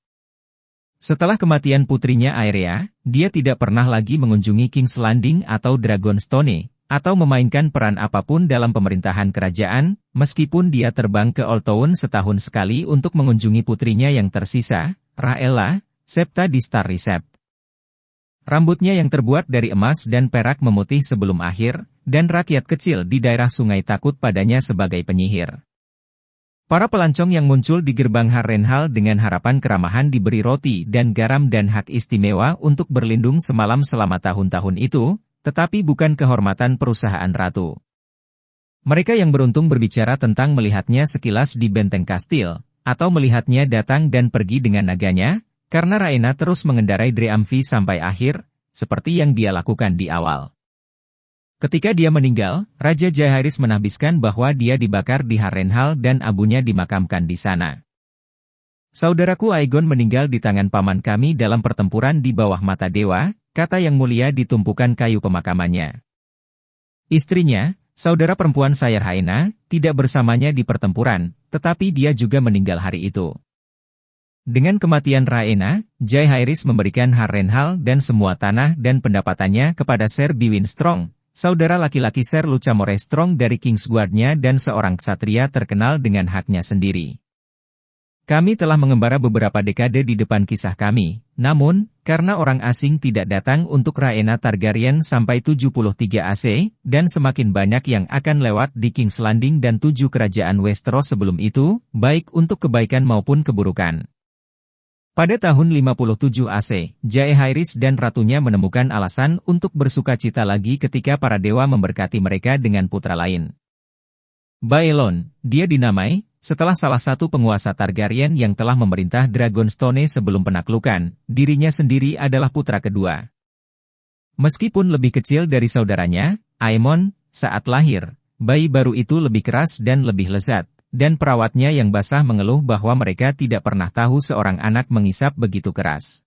Setelah kematian putrinya Aerea, dia tidak pernah lagi mengunjungi King's Landing atau Dragonstone, atau memainkan peran apapun dalam pemerintahan kerajaan, meskipun dia terbang ke Old Town setahun sekali untuk mengunjungi putrinya yang tersisa, Rhaella, Septa di Star Recept. Rambutnya yang terbuat dari emas dan perak memutih sebelum akhir, dan rakyat kecil di daerah sungai takut padanya sebagai penyihir. Para pelancong yang muncul di gerbang Harrenhal dengan harapan keramahan diberi roti dan garam dan hak istimewa untuk berlindung semalam selama tahun-tahun itu, tetapi bukan kehormatan perusahaan ratu. Mereka yang beruntung berbicara tentang melihatnya sekilas di benteng kastil, atau melihatnya datang dan pergi dengan naganya, karena Rhaena terus mengendarai Dreamfi sampai akhir, seperti yang dia lakukan di awal. Ketika dia meninggal, Raja Jaehaerys menahbiskan bahwa dia dibakar di Harrenhal dan abunya dimakamkan di sana. Saudaraku Aegon meninggal di tangan paman kami dalam pertempuran di bawah mata dewa, kata yang mulia di tumpukan kayu pemakamannya. Istrinya, saudara perempuan saya Rhaena, tidak bersamanya di pertempuran, tetapi dia juga meninggal hari itu. Dengan kematian Rhaena, Jaehaerys memberikan Harrenhal dan semua tanah dan pendapatannya kepada Ser Bywin Strong, saudara laki-laki Ser Luchamore Strong dari Kingsguard-nya dan seorang ksatria terkenal dengan haknya sendiri. Kami telah mengembara beberapa dekade di depan kisah kami, namun, karena orang asing tidak datang untuk Rhaena Targaryen sampai 73 AC, dan semakin banyak yang akan lewat di King's Landing dan 7 kerajaan Westeros sebelum itu, baik untuk kebaikan maupun keburukan. Pada tahun 57 AC, Jaehaerys dan ratunya menemukan alasan untuk bersukacita lagi ketika para dewa memberkati mereka dengan putra lain. Baelon, dia dinamai, setelah salah satu penguasa Targaryen yang telah memerintah Dragonstone sebelum penaklukan, dirinya sendiri adalah putra kedua. Meskipun lebih kecil dari saudaranya, Aemon, saat lahir, bayi baru itu lebih keras dan lebih lezat, dan perawatnya yang basah mengeluh bahwa mereka tidak pernah tahu seorang anak mengisap begitu keras.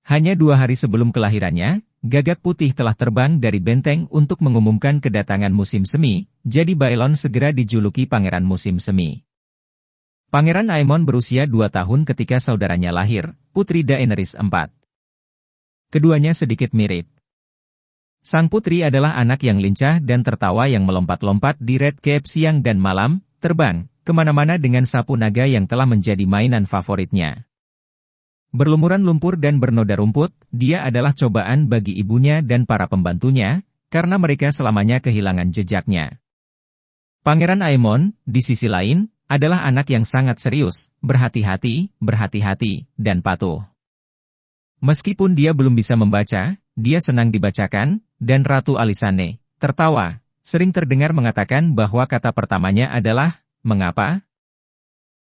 Hanya 2 hari sebelum kelahirannya, Gagak Putih telah terbang dari benteng untuk mengumumkan kedatangan musim semi, jadi Baelon segera dijuluki Pangeran Musim Semi. Pangeran Aemon berusia 2 tahun ketika saudaranya lahir, Putri Daenerys IV. Keduanya sedikit mirip. Sang putri adalah anak yang lincah dan tertawa yang melompat-lompat di Red Keep siang dan malam, terbang kemana-mana dengan sapu naga yang telah menjadi mainan favoritnya. Berlumuran lumpur dan bernoda rumput, dia adalah cobaan bagi ibunya dan para pembantunya, karena mereka selamanya kehilangan jejaknya. Pangeran Aemon, di sisi lain, adalah anak yang sangat serius, berhati-hati, dan patuh. Meskipun dia belum bisa membaca, dia senang dibacakan, dan Ratu Alysanne, tertawa, sering terdengar mengatakan bahwa kata pertamanya adalah, "Mengapa?"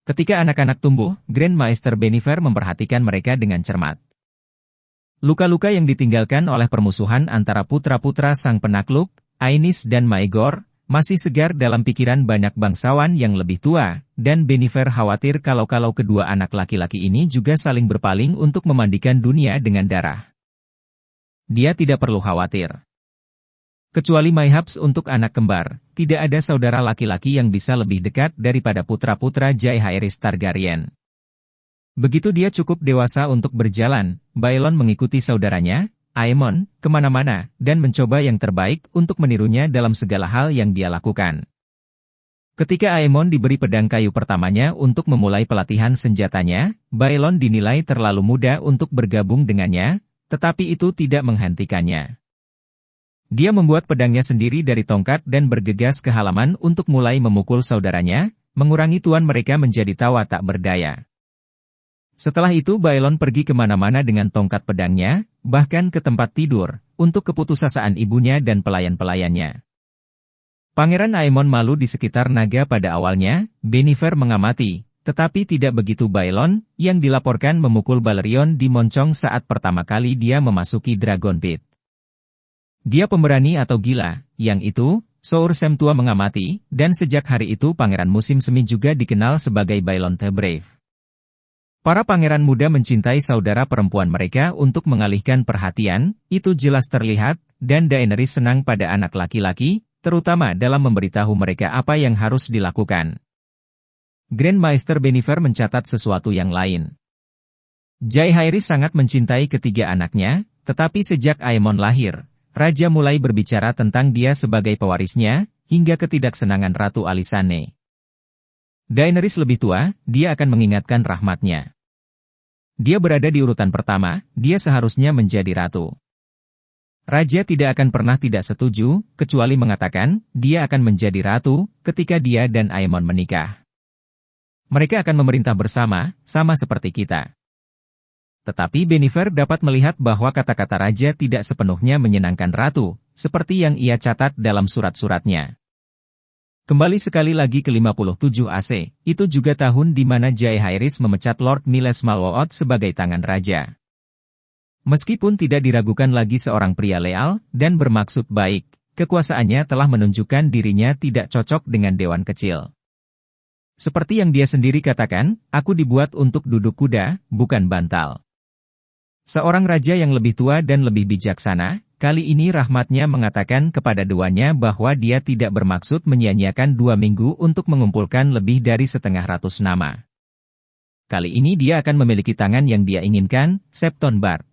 Ketika anak-anak tumbuh, Grand Maester Bennifer memperhatikan mereka dengan cermat. Luka-luka yang ditinggalkan oleh permusuhan antara putra-putra sang penakluk, Aenys dan Maegor, masih segar dalam pikiran banyak bangsawan yang lebih tua, dan Bennifer khawatir kalau kedua anak laki-laki ini juga saling berpaling untuk memandikan dunia dengan darah. Dia tidak perlu khawatir. Kecuali Mayhaps untuk anak kembar, tidak ada saudara laki-laki yang bisa lebih dekat daripada putra-putra Jaehaerys Targaryen. Begitu dia cukup dewasa untuk berjalan, Baelon mengikuti saudaranya, Aemon, kemana-mana, dan mencoba yang terbaik untuk menirunya dalam segala hal yang dia lakukan. Ketika Aemon diberi pedang kayu pertamanya untuk memulai pelatihan senjatanya, Baelon dinilai terlalu muda untuk bergabung dengannya, tetapi itu tidak menghentikannya. Dia membuat pedangnya sendiri dari tongkat dan bergegas ke halaman untuk mulai memukul saudaranya, mengurangi tuan mereka menjadi tawa tak berdaya. Setelah itu Baelon pergi kemana-mana dengan tongkat pedangnya, bahkan ke tempat tidur, untuk keputusasaan ibunya dan pelayan-pelayannya. Pangeran Aemon malu di sekitar naga pada awalnya, Bennifer mengamati, tetapi tidak begitu Baelon, yang dilaporkan memukul Balerion di moncong saat pertama kali dia memasuki Dragon Pit. Dia pemberani atau gila, yang itu, Sour Sam tua mengamati, dan sejak hari itu Pangeran Musim Semi juga dikenal sebagai Baelon the Brave. Para pangeran muda mencintai saudara perempuan mereka untuk mengalihkan perhatian, itu jelas terlihat, dan Daenerys senang pada anak laki-laki, terutama dalam memberitahu mereka apa yang harus dilakukan. Grand Maester Bennifer mencatat sesuatu yang lain. Jaehaerys sangat mencintai ketiga anaknya, tetapi sejak Aemon lahir, Raja mulai berbicara tentang dia sebagai pewarisnya, hingga ketidaksenangan Ratu Alysanne. Daenerys lebih tua, dia akan mengingatkan rahmatnya. Dia berada di urutan pertama, dia seharusnya menjadi ratu. Raja tidak akan pernah tidak setuju, kecuali mengatakan, dia akan menjadi ratu, ketika dia dan Aemon menikah. Mereka akan memerintah bersama, sama seperti kita. Tetapi Bennifer dapat melihat bahwa kata-kata raja tidak sepenuhnya menyenangkan ratu, seperti yang ia catat dalam surat-suratnya. Kembali sekali lagi ke 57 AC, itu juga tahun di mana Jaehaerys memecat Lord Myles Malwood sebagai tangan raja. Meskipun tidak diragukan lagi seorang pria leal dan bermaksud baik, kekuasaannya telah menunjukkan dirinya tidak cocok dengan dewan kecil. Seperti yang dia sendiri katakan, aku dibuat untuk duduk kuda, bukan bantal. Seorang raja yang lebih tua dan lebih bijaksana, kali ini rahmatnya mengatakan kepada duanya bahwa dia tidak bermaksud menyia-nyiakan 2 minggu untuk mengumpulkan lebih dari 700 nama. Kali ini dia akan memiliki tangan yang dia inginkan, Septon Bart.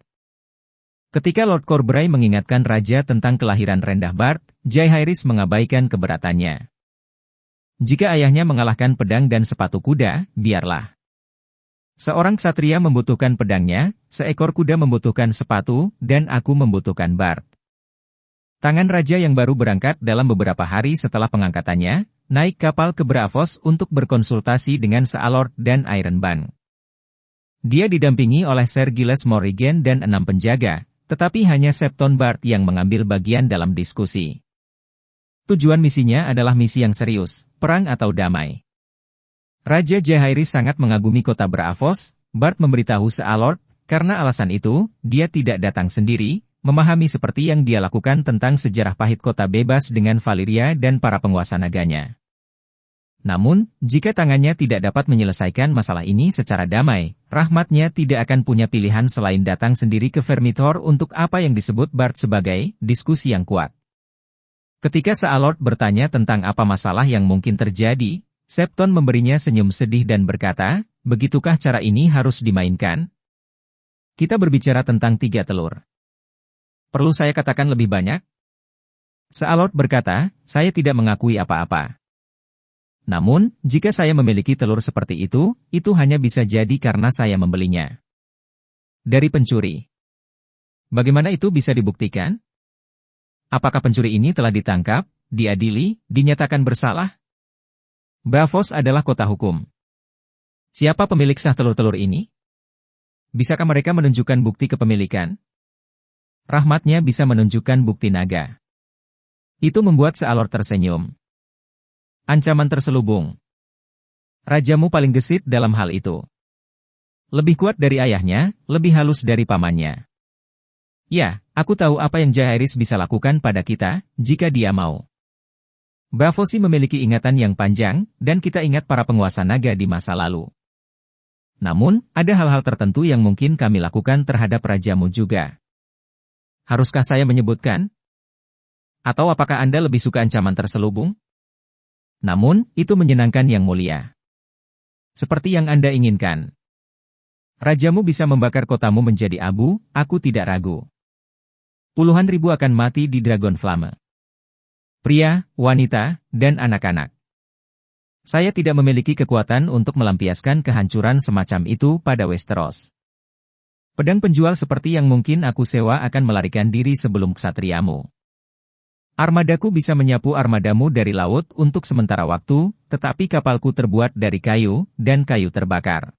Ketika Lord Corbray mengingatkan raja tentang kelahiran rendah Bart, Jaehaerys mengabaikan keberatannya. Jika ayahnya mengalahkan pedang dan sepatu kuda, biarlah. Seorang ksatria membutuhkan pedangnya, seekor kuda membutuhkan sepatu, dan aku membutuhkan Bart. Tangan raja yang baru berangkat dalam beberapa hari setelah pengangkatannya, naik kapal ke Braavos untuk berkonsultasi dengan Sealord dan Ironbank. Dia didampingi oleh Ser Giles Morrigan dan 6 penjaga, tetapi hanya Septon Bart yang mengambil bagian dalam diskusi. Tujuan misinya adalah misi yang serius, perang atau damai. Raja Jaehaerys sangat mengagumi kota Braavos. Bart memberitahu Sealord, karena alasan itu, dia tidak datang sendiri, memahami seperti yang dia lakukan tentang sejarah pahit kota bebas dengan Valyria dan para penguasa naganya. Namun, jika tangannya tidak dapat menyelesaikan masalah ini secara damai, rahmatnya tidak akan punya pilihan selain datang sendiri ke Vermithor untuk apa yang disebut Bart sebagai diskusi yang kuat. Ketika Sealord bertanya tentang apa masalah yang mungkin terjadi, Septon memberinya senyum sedih dan berkata, begitukah cara ini harus dimainkan? Kita berbicara tentang 3 telur. Perlu saya katakan lebih banyak? Sealord berkata, saya tidak mengakui apa-apa. Namun, jika saya memiliki telur seperti itu hanya bisa jadi karena saya membelinya dari pencuri. Bagaimana itu bisa dibuktikan? Apakah pencuri ini telah ditangkap, diadili, dinyatakan bersalah? Braavos adalah kota hukum. Siapa pemilik sah telur-telur ini? Bisakah mereka menunjukkan bukti kepemilikan? Rahmatnya bisa menunjukkan bukti naga. Itu membuat Sealord tersenyum. Ancaman terselubung. Rajamu paling gesit dalam hal itu. Lebih kuat dari ayahnya, lebih halus dari pamannya. Ya, aku tahu apa yang Jaehaerys bisa lakukan pada kita, jika dia mau. Braavosi memiliki ingatan yang panjang, dan kita ingat para penguasa naga di masa lalu. Namun, ada hal-hal tertentu yang mungkin kami lakukan terhadap rajamu juga. Haruskah saya menyebutkan? Atau apakah Anda lebih suka ancaman terselubung? Namun, itu menyenangkan yang mulia. Seperti yang Anda inginkan. Rajamu bisa membakar kotamu menjadi abu, aku tidak ragu. Puluhan ribu akan mati di Dragonflame. Pria, wanita, dan anak-anak. Saya tidak memiliki kekuatan untuk melampiaskan kehancuran semacam itu pada Westeros. Pedang penjual seperti yang mungkin aku sewa akan melarikan diri sebelum ksatriamu. Armadaku bisa menyapu armadamu dari laut untuk sementara waktu, tetapi kapalku terbuat dari kayu, dan kayu terbakar.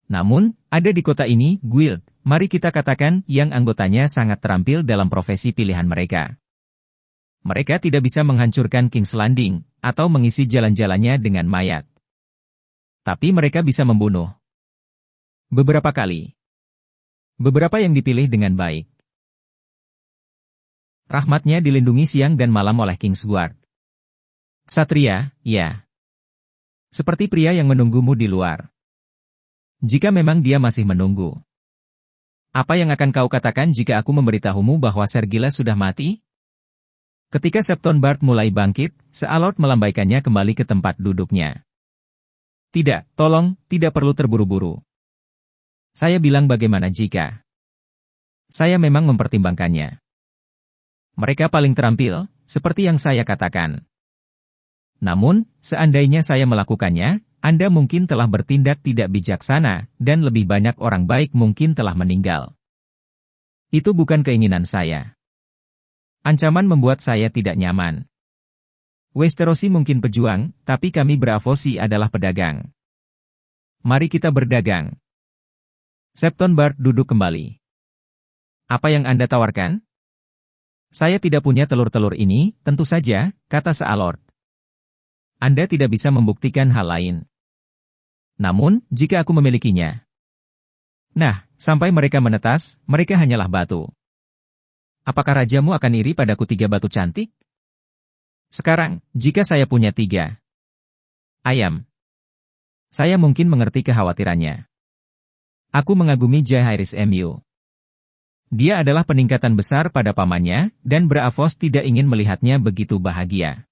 Namun, ada di kota ini, guild, mari kita katakan, yang anggotanya sangat terampil dalam profesi pilihan mereka. Mereka tidak bisa menghancurkan King's Landing, atau mengisi jalan-jalannya dengan mayat. Tapi mereka bisa membunuh. Beberapa kali. Beberapa yang dipilih dengan baik. Rahmatnya dilindungi siang dan malam oleh Kingsguard. Ksatria, ya. Seperti pria yang menunggumu di luar. Jika memang dia masih menunggu. Apa yang akan kau katakan jika aku memberitahumu bahwa Sergila sudah mati? Ketika Septon Bard mulai bangkit, Sealord melambaikannya kembali ke tempat duduknya. Tidak, tolong, tidak perlu terburu-buru. Saya bilang bagaimana jika. Saya memang mempertimbangkannya. Mereka paling terampil, seperti yang saya katakan. Namun, seandainya saya melakukannya, Anda mungkin telah bertindak tidak bijaksana, dan lebih banyak orang baik mungkin telah meninggal. Itu bukan keinginan saya. Ancaman membuat saya tidak nyaman. Westerosi mungkin pejuang, tapi kami Braavosi adalah pedagang. Mari kita berdagang. Septon Bard duduk kembali. Apa yang Anda tawarkan? Saya tidak punya telur-telur ini, tentu saja, kata Sealord. Anda tidak bisa membuktikan hal lain. Namun, jika aku memilikinya. Nah, sampai mereka menetas, mereka hanyalah batu. Apakah rajamu akan iri padaku 3 batu cantik? Sekarang, jika saya punya 3 ayam, saya mungkin mengerti kekhawatirannya. Aku mengagumi Jaehaerys MU. Dia adalah peningkatan besar pada pamannya, dan Braavos tidak ingin melihatnya begitu bahagia.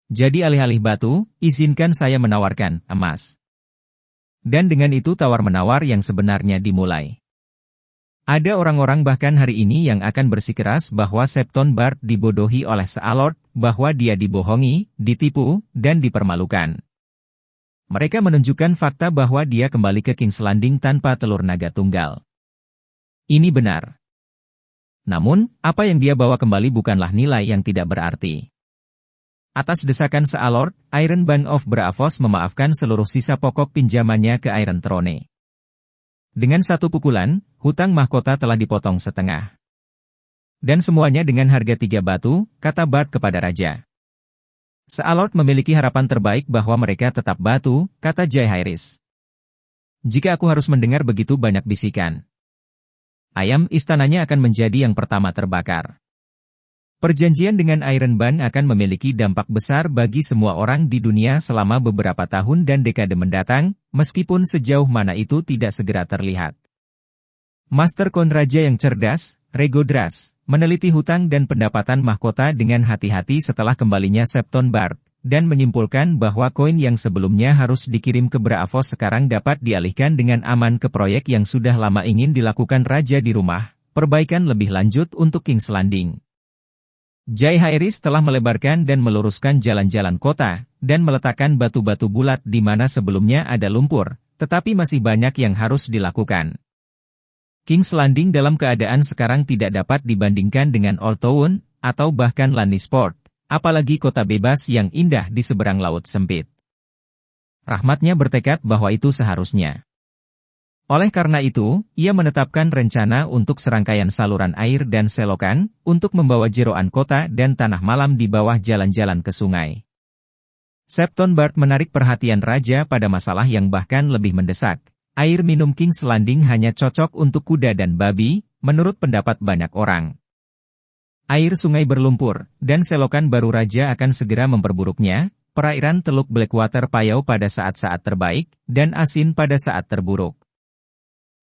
Jadi alih-alih batu, izinkan saya menawarkan emas. Dan dengan itu tawar-menawar yang sebenarnya dimulai. Ada orang-orang bahkan hari ini yang akan bersikeras bahwa Septon Bard dibodohi oleh Sealord, bahwa dia dibohongi, ditipu, dan dipermalukan. Mereka menunjukkan fakta bahwa dia kembali ke King's Landing tanpa telur naga tunggal. Ini benar. Namun, apa yang dia bawa kembali bukanlah nilai yang tidak berarti. Atas desakan Sealord, Iron Band of Braavos memaafkan seluruh sisa pokok pinjamannya ke Iron Throne. Dengan satu pukulan, hutang mahkota telah dipotong setengah. Dan semuanya dengan harga 3 batu, kata Bard kepada Raja. Sealord memiliki harapan terbaik bahwa mereka tetap batu, kata Jaehaerys. Jika aku harus mendengar begitu banyak bisikan. Ayam istananya akan menjadi yang pertama terbakar. Perjanjian dengan Iron Band akan memiliki dampak besar bagi semua orang di dunia selama beberapa tahun dan dekade mendatang, meskipun sejauh mana itu tidak segera terlihat. Master Kon Raja yang cerdas, Regodras, meneliti hutang dan pendapatan mahkota dengan hati-hati setelah kembalinya Septon Bard, dan menyimpulkan bahwa koin yang sebelumnya harus dikirim ke Braavos sekarang dapat dialihkan dengan aman ke proyek yang sudah lama ingin dilakukan Raja di rumah, perbaikan lebih lanjut untuk King's Landing. Jaehaerys telah melebarkan dan meluruskan jalan-jalan kota, dan meletakkan batu-batu bulat di mana sebelumnya ada lumpur, tetapi masih banyak yang harus dilakukan. King's Landing dalam keadaan sekarang tidak dapat dibandingkan dengan Old Town, atau bahkan Lannisport, apalagi kota bebas yang indah di seberang laut sempit. Rahmatnya bertekad bahwa itu seharusnya. Oleh karena itu, ia menetapkan rencana untuk serangkaian saluran air dan selokan, untuk membawa jeroan kota dan tanah malam di bawah jalan-jalan ke sungai. Septon Bard menarik perhatian Raja pada masalah yang bahkan lebih mendesak. Air minum King's Landing hanya cocok untuk kuda dan babi, menurut pendapat banyak orang. Air sungai berlumpur, dan selokan baru Raja akan segera memperburuknya, perairan Teluk Blackwater payau pada saat-saat terbaik, dan asin pada saat terburuk.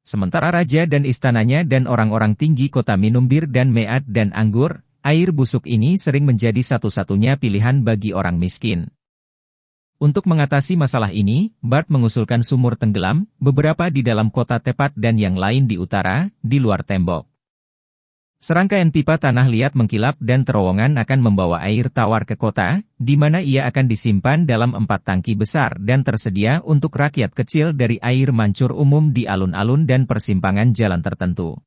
Sementara Raja dan istananya dan orang-orang tinggi kota minum bir dan mead dan anggur, air busuk ini sering menjadi satu-satunya pilihan bagi orang miskin. Untuk mengatasi masalah ini, Bard mengusulkan sumur tenggelam, beberapa di dalam kota tepat dan yang lain di utara, di luar tembok. Serangkaian pipa tanah liat mengkilap dan terowongan akan membawa air tawar ke kota, di mana ia akan disimpan dalam 4 tangki besar dan tersedia untuk rakyat kecil dari air mancur umum di alun-alun dan persimpangan jalan tertentu.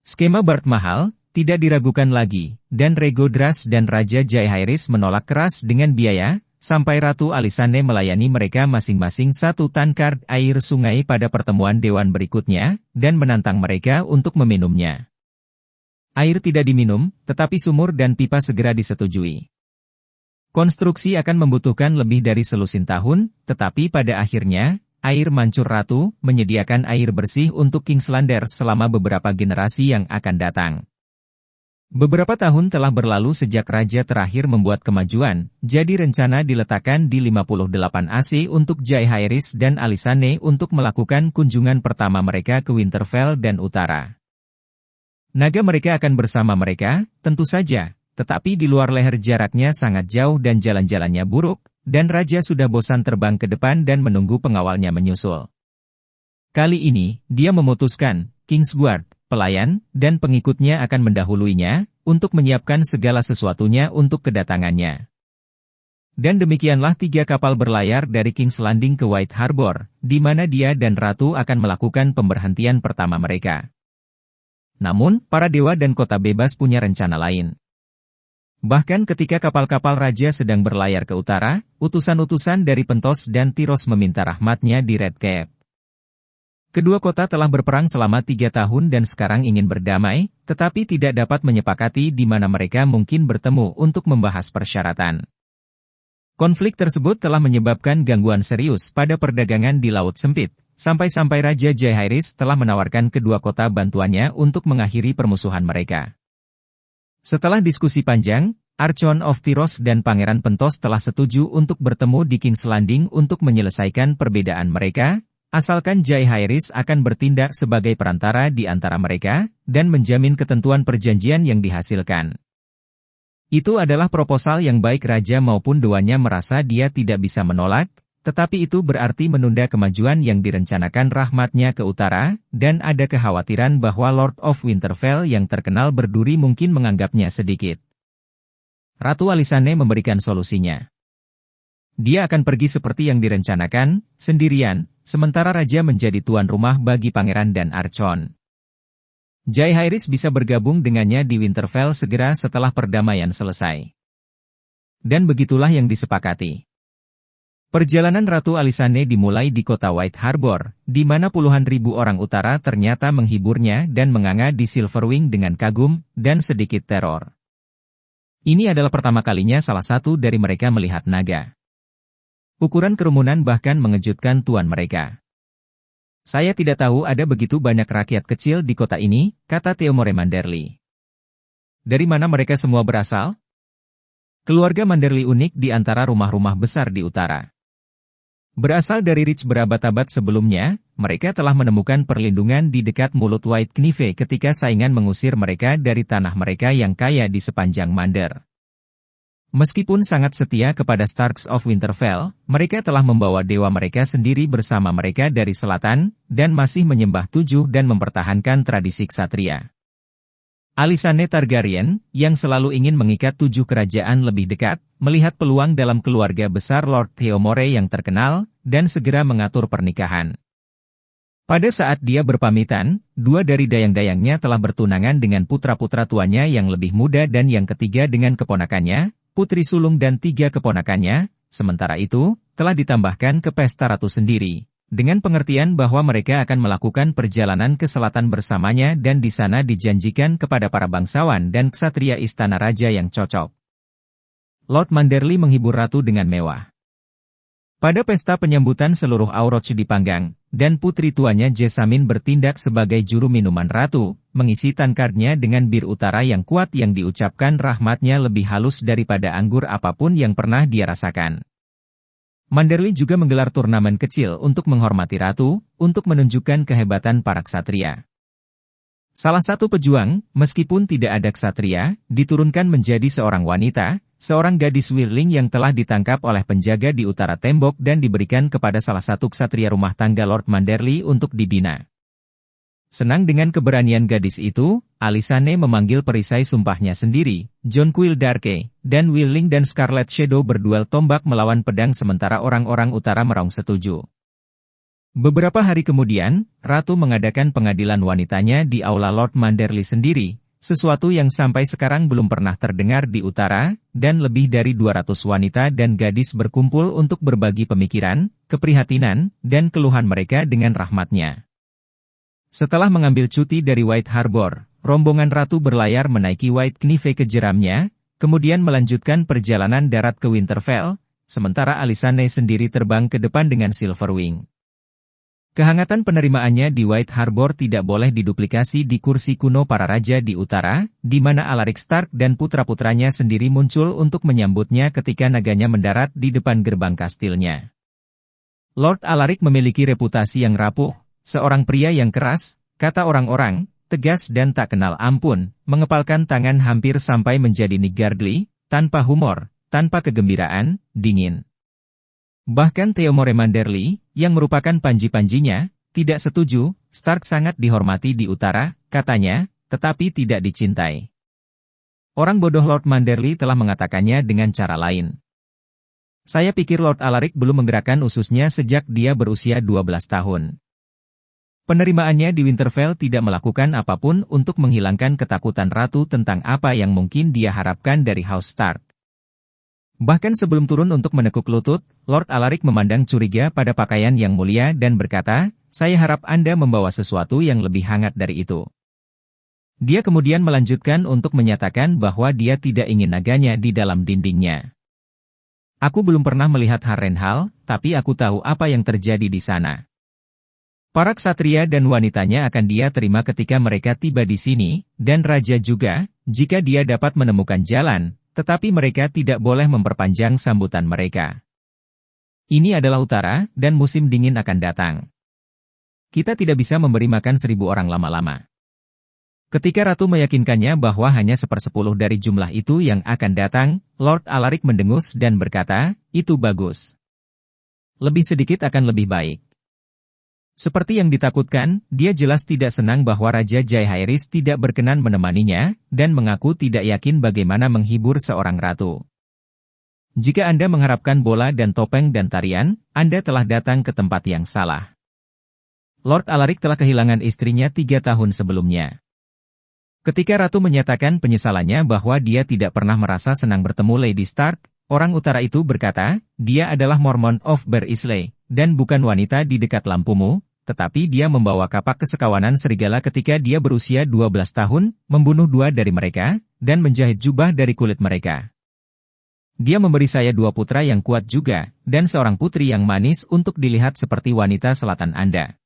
Skema Bard mahal, tidak diragukan lagi, dan Regodras dan Raja Jaehaerys menolak keras dengan biaya, sampai Ratu Alysanne melayani mereka masing-masing satu tankard air sungai pada pertemuan dewan berikutnya, dan menantang mereka untuk meminumnya. Air tidak diminum, tetapi sumur dan pipa segera disetujui. Konstruksi akan membutuhkan lebih dari selusin tahun, tetapi pada akhirnya, air mancur ratu menyediakan air bersih untuk Kingslanders selama beberapa generasi yang akan datang. Beberapa tahun telah berlalu sejak raja terakhir membuat kemajuan, jadi rencana diletakkan di 58 AC untuk Jaehaerys dan Alysanne untuk melakukan kunjungan pertama mereka ke Winterfell dan Utara. Naga mereka akan bersama mereka, tentu saja, tetapi di luar leher jaraknya sangat jauh dan jalan-jalannya buruk, dan raja sudah bosan terbang ke depan dan menunggu pengawalnya menyusul. Kali ini, dia memutuskan, Kingsguard, pelayan, dan pengikutnya akan mendahuluinya, untuk menyiapkan segala sesuatunya untuk kedatangannya. Dan demikianlah 3 kapal berlayar dari King's Landing ke White Harbor, di mana dia dan Ratu akan melakukan pemberhentian pertama mereka. Namun, para dewa dan kota bebas punya rencana lain. Bahkan ketika kapal-kapal raja sedang berlayar ke utara, utusan-utusan dari Pentos dan Tyros meminta rahmatnya di Red Keep. Kedua kota telah berperang selama 3 tahun dan sekarang ingin berdamai, tetapi tidak dapat menyepakati di mana mereka mungkin bertemu untuk membahas persyaratan. Konflik tersebut telah menyebabkan gangguan serius pada perdagangan di Laut Sempit, sampai-sampai Raja Jaehaerys telah menawarkan kedua kota bantuannya untuk mengakhiri permusuhan mereka. Setelah diskusi panjang, Archon of Tyros dan Pangeran Pentos telah setuju untuk bertemu di King's Landing untuk menyelesaikan perbedaan mereka, asalkan Jaehaerys akan bertindak sebagai perantara di antara mereka, dan menjamin ketentuan perjanjian yang dihasilkan. Itu adalah proposal yang baik raja maupun dewannya merasa dia tidak bisa menolak, tetapi itu berarti menunda kemajuan yang direncanakan rahmatnya ke utara, dan ada kekhawatiran bahwa Lord of Winterfell yang terkenal berduri mungkin menganggapnya sedikit. Ratu Alysanne memberikan solusinya. Dia akan pergi seperti yang direncanakan, sendirian, sementara raja menjadi tuan rumah bagi pangeran dan Archon. Jaehaerys bisa bergabung dengannya di Winterfell segera setelah perdamaian selesai. Dan begitulah yang disepakati. Perjalanan Ratu Alysanne dimulai di kota White Harbor, di mana puluhan ribu orang utara ternyata menghiburnya dan menganga di Silverwing dengan kagum dan sedikit teror. Ini adalah pertama kalinya salah satu dari mereka melihat naga. Ukuran kerumunan bahkan mengejutkan tuan mereka. Saya tidak tahu ada begitu banyak rakyat kecil di kota ini, kata Theomore Manderly. Dari mana mereka semua berasal? Keluarga Manderly unik di antara rumah-rumah besar di utara. Berasal dari Reach berabad-abad sebelumnya, mereka telah menemukan perlindungan di dekat mulut White Knife ketika saingan mengusir mereka dari tanah mereka yang kaya di sepanjang Mander. Meskipun sangat setia kepada Starks of Winterfell, mereka telah membawa dewa mereka sendiri bersama mereka dari selatan, dan masih menyembah tujuh dan mempertahankan tradisi ksatria. Alysanne Targaryen, yang selalu ingin mengikat 7 kerajaan lebih dekat, melihat peluang dalam keluarga besar Lord Theomore yang terkenal, dan segera mengatur pernikahan. Pada saat dia berpamitan, 2 dari dayang-dayangnya telah bertunangan dengan putra-putra tuanya yang lebih muda dan yang ketiga dengan keponakannya, putri sulung dan 3 keponakannya, sementara itu, telah ditambahkan ke pesta ratu sendiri, dengan pengertian bahwa mereka akan melakukan perjalanan ke selatan bersamanya dan di sana dijanjikan kepada para bangsawan dan ksatria istana raja yang cocok. Lord Manderly menghibur ratu dengan mewah. Pada pesta penyambutan seluruh Auroch dipanggang, dan putri tuanya Jessamine bertindak sebagai juru minuman ratu, mengisi tankardnya dengan bir utara yang kuat yang diucapkan rahmatnya lebih halus daripada anggur apapun yang pernah dia rasakan. Manderly juga menggelar turnamen kecil untuk menghormati ratu, untuk menunjukkan kehebatan para ksatria. Salah satu pejuang, meskipun tidak ada ksatria, diturunkan menjadi seorang wanita, seorang gadis Wirling yang telah ditangkap oleh penjaga di utara tembok dan diberikan kepada salah satu ksatria rumah tangga Lord Manderly untuk dibina. Senang dengan keberanian gadis itu, Alysanne memanggil perisai sumpahnya sendiri, Jonquil Darke, dan Wirling dan Scarlet Shadow berduel tombak melawan pedang sementara orang-orang utara meraung setuju. Beberapa hari kemudian, Ratu mengadakan pengadilan wanitanya di aula Lord Manderly sendiri, sesuatu yang sampai sekarang belum pernah terdengar di utara, dan lebih dari 200 wanita dan gadis berkumpul untuk berbagi pemikiran, keprihatinan, dan keluhan mereka dengan rahmatnya. Setelah mengambil cuti dari White Harbor, rombongan ratu berlayar menaiki White Knife ke jeramnya, kemudian melanjutkan perjalanan darat ke Winterfell, sementara Alysanne sendiri terbang ke depan dengan Silverwing. Kehangatan penerimaannya di White Harbor tidak boleh diduplikasi di kursi kuno para raja di utara, di mana Alaric Stark dan putra-putranya sendiri muncul untuk menyambutnya ketika naganya mendarat di depan gerbang kastilnya. Lord Alaric memiliki reputasi yang rapuh, seorang pria yang keras, kata orang-orang, tegas dan tak kenal ampun, mengepalkan tangan hampir sampai menjadi niggardly, tanpa humor, tanpa kegembiraan, dingin. Bahkan Theomore Manderly, yang merupakan panji-panjinya, tidak setuju. Stark sangat dihormati di utara, katanya, tetapi tidak dicintai. Orang bodoh Lord Manderly telah mengatakannya dengan cara lain. Saya pikir Lord Alaric belum menggerakkan ususnya sejak dia berusia 12 tahun. Penerimaannya di Winterfell tidak melakukan apapun untuk menghilangkan ketakutan ratu tentang apa yang mungkin dia harapkan dari House Stark. Bahkan sebelum turun untuk menekuk lutut, Lord Alaric memandang curiga pada pakaian yang mulia dan berkata, "Saya harap Anda membawa sesuatu yang lebih hangat dari itu." Dia kemudian melanjutkan untuk menyatakan bahwa dia tidak ingin naganya di dalam dindingnya. "Aku belum pernah melihat Harrenhal, tapi aku tahu apa yang terjadi di sana. Para ksatria dan wanitanya akan dia terima ketika mereka tiba di sini, dan raja juga, jika dia dapat menemukan jalan. Tetapi mereka tidak boleh memperpanjang sambutan mereka. Ini adalah utara, dan musim dingin akan datang. Kita tidak bisa memberi makan 1000 orang lama-lama." Ketika ratu meyakinkannya bahwa hanya 1/10 dari jumlah itu yang akan datang, Lord Alaric mendengus dan berkata, "Itu bagus. Lebih sedikit akan lebih baik." Seperti yang ditakutkan, dia jelas tidak senang bahwa Raja Jaehaerys tidak berkenan menemaninya, dan mengaku tidak yakin bagaimana menghibur seorang ratu. "Jika Anda mengharapkan bola dan topeng dan tarian, Anda telah datang ke tempat yang salah." Lord Alaric telah kehilangan istrinya 3 tahun sebelumnya. Ketika ratu menyatakan penyesalannya bahwa dia tidak pernah merasa senang bertemu Lady Stark, orang utara itu berkata, "Dia adalah Mormont of Bear Islay, dan bukan wanita di dekat lampumu, tetapi dia membawa kapak kesekawanan serigala ketika dia berusia 12 tahun, membunuh 2 dari mereka, dan menjahit jubah dari kulit mereka. Dia memberi saya 2 putra yang kuat juga, dan seorang putri yang manis untuk dilihat seperti wanita selatan Anda."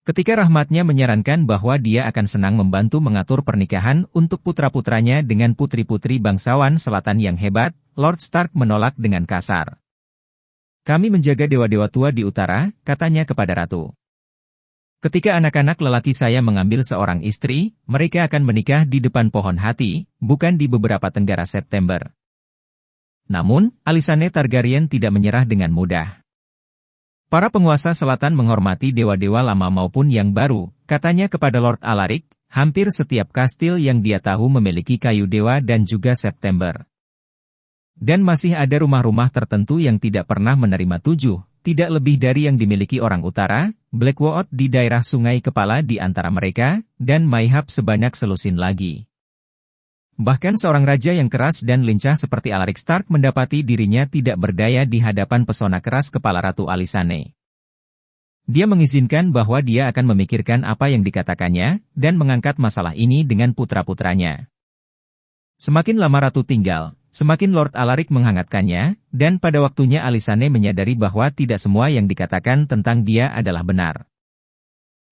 Ketika rahmatnya menyarankan bahwa dia akan senang membantu mengatur pernikahan untuk putra-putranya dengan putri-putri bangsawan selatan yang hebat, Lord Stark menolak dengan kasar. "Kami menjaga dewa-dewa tua di utara," katanya kepada ratu. "Ketika anak-anak lelaki saya mengambil seorang istri, mereka akan menikah di depan pohon hati, bukan di beberapa tenggara September." Namun, Alysanne Targaryen tidak menyerah dengan mudah. "Para penguasa selatan menghormati dewa-dewa lama maupun yang baru," katanya kepada Lord Alaric, "hampir setiap kastil yang dia tahu memiliki kayu dewa dan juga September. Dan masih ada rumah-rumah tertentu yang tidak pernah menerima 7, tidak lebih dari yang dimiliki orang utara, Blackwater di daerah sungai kepala di antara mereka, dan Maihab sebanyak selusin lagi." Bahkan seorang raja yang keras dan lincah seperti Alaric Stark mendapati dirinya tidak berdaya di hadapan pesona keras kepala Ratu Alysanne. Dia mengizinkan bahwa dia akan memikirkan apa yang dikatakannya, dan mengangkat masalah ini dengan putra-putranya. Semakin lama ratu tinggal, semakin Lord Alaric menghangatkannya, dan pada waktunya Alysanne menyadari bahwa tidak semua yang dikatakan tentang dia adalah benar.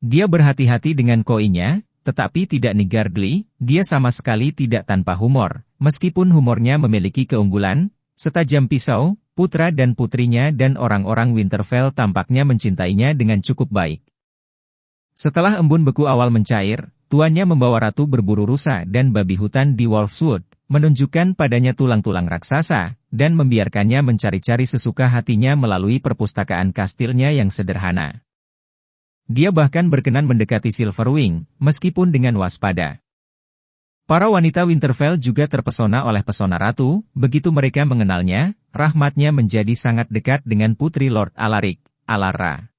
Dia berhati-hati dengan koinya, tetapi tidak niggardly, dia sama sekali tidak tanpa humor, meskipun humornya memiliki keunggulan, setajam pisau, putra dan putrinya dan orang-orang Winterfell tampaknya mencintainya dengan cukup baik. Setelah embun beku awal mencair, tuannya membawa ratu berburu rusa dan babi hutan di Wolfswood, menunjukkan padanya tulang-tulang raksasa, dan membiarkannya mencari-cari sesuka hatinya melalui perpustakaan kastilnya yang sederhana. Dia bahkan berkenan mendekati Silverwing, meskipun dengan waspada. Para wanita Winterfell juga terpesona oleh pesona ratu, begitu mereka mengenalnya, rahmatnya menjadi sangat dekat dengan putri Lord Alaric, Alara.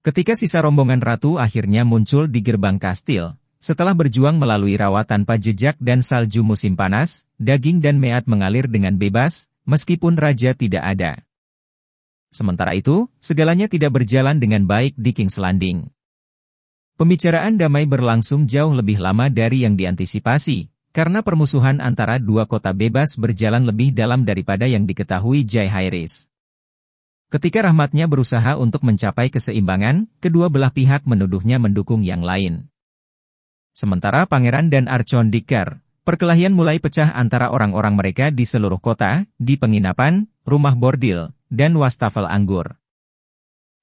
Ketika sisa rombongan ratu akhirnya muncul di gerbang kastil, setelah berjuang melalui rawa tanpa jejak dan salju musim panas, daging dan meat mengalir dengan bebas, meskipun raja tidak ada. Sementara itu, segalanya tidak berjalan dengan baik di King's Landing. Pembicaraan damai berlangsung jauh lebih lama dari yang diantisipasi, karena permusuhan antara dua kota bebas berjalan lebih dalam daripada yang diketahui Jaehaerys. Ketika Rahmatnya berusaha untuk mencapai keseimbangan, kedua belah pihak menuduhnya mendukung yang lain. Sementara Pangeran dan Archon Dicker, perkelahian mulai pecah antara orang-orang mereka di seluruh kota, di penginapan, rumah bordil, dan wastafel anggur.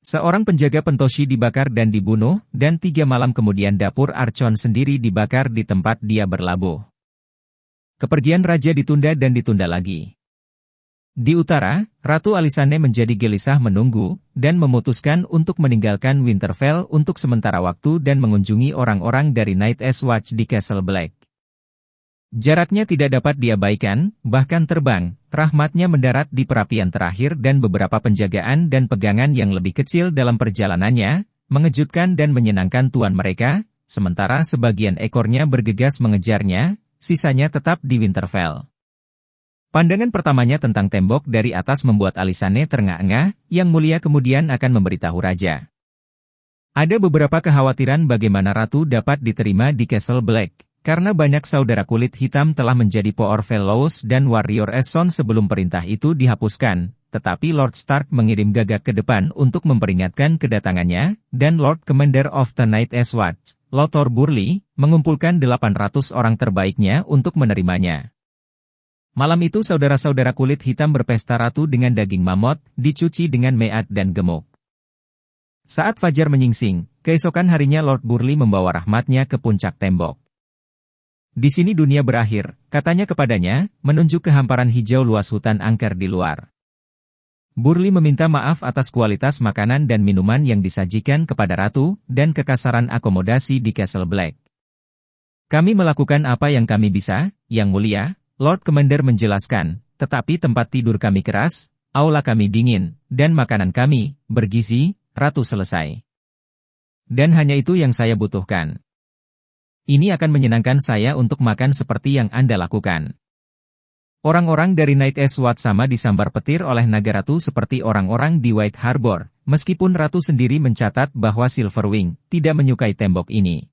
Seorang penjaga pentoshi dibakar dan dibunuh, dan 3 malam kemudian dapur Archon sendiri dibakar di tempat dia berlabuh. Kepergian raja ditunda dan ditunda lagi. Di utara, Ratu Alysanne menjadi gelisah menunggu, dan memutuskan untuk meninggalkan Winterfell untuk sementara waktu dan mengunjungi orang-orang dari Night's Watch di Castle Black. Jaraknya tidak dapat diabaikan, bahkan terbang, Rahmatnya mendarat di perapian terakhir dan beberapa penjagaan dan pegangan yang lebih kecil dalam perjalanannya, mengejutkan dan menyenangkan tuan mereka, sementara sebagian ekornya bergegas mengejarnya, sisanya tetap di Winterfell. Pandangan pertamanya tentang tembok dari atas membuat Alysanne terengah-engah, yang mulia kemudian akan memberitahu raja. Ada beberapa kekhawatiran bagaimana ratu dapat diterima di Castle Black, karena banyak saudara kulit hitam telah menjadi Poor Fellows dan Warrior Eson sebelum perintah itu dihapuskan, tetapi Lord Stark mengirim gagak ke depan untuk memperingatkan kedatangannya, dan Lord Commander of the Night's Watch, Lothar Burley, mengumpulkan 800 orang terbaiknya untuk menerimanya. Malam itu saudara-saudara kulit hitam berpesta ratu dengan daging mamut, dicuci dengan meat dan gemuk. Saat fajar menyingsing, keesokan harinya Lord Burley membawa Rahmatnya ke puncak tembok. Di sini dunia berakhir, katanya kepadanya, menunjuk ke hamparan hijau luas hutan angker di luar. Burley meminta maaf atas kualitas makanan dan minuman yang disajikan kepada ratu, dan kekasaran akomodasi di Castle Black. Kami melakukan apa yang kami bisa, Yang Mulia, Lord Commander menjelaskan, tetapi tempat tidur kami keras, aula kami dingin, dan makanan kami bergizi, ratu selesai. Dan hanya itu yang saya butuhkan. Ini akan menyenangkan saya untuk makan seperti yang Anda lakukan. Orang-orang dari Night's Watch sama disambar petir oleh naga ratu seperti orang-orang di White Harbor, meskipun ratu sendiri mencatat bahwa Silverwing tidak menyukai tembok ini.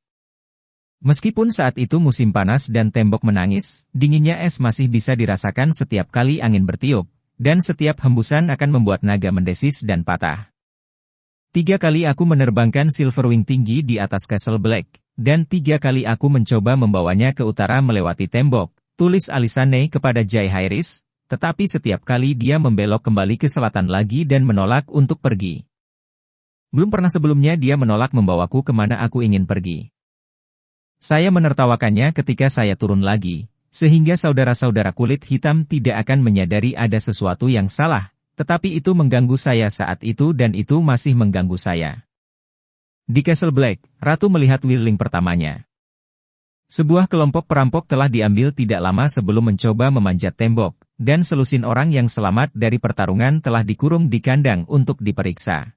Meskipun saat itu musim panas dan tembok menangis, dinginnya es masih bisa dirasakan setiap kali angin bertiup, dan setiap hembusan akan membuat naga mendesis dan patah. 3 kali aku menerbangkan Silverwing tinggi di atas Castle Black, dan 3 kali aku mencoba membawanya ke utara melewati tembok, tulis Alysanne kepada Jaehaerys, tetapi setiap kali dia membelok kembali ke selatan lagi dan menolak untuk pergi. Belum pernah sebelumnya dia menolak membawaku kemana aku ingin pergi. Saya menertawakannya ketika saya turun lagi, sehingga saudara-saudara kulit hitam tidak akan menyadari ada sesuatu yang salah, tetapi itu mengganggu saya saat itu dan itu masih mengganggu saya. Di Castle Black, Ratu melihat Wyrling pertamanya. Sebuah kelompok perampok telah diambil tidak lama sebelum mencoba memanjat tembok, dan selusin orang yang selamat dari pertarungan telah dikurung di kandang untuk diperiksa.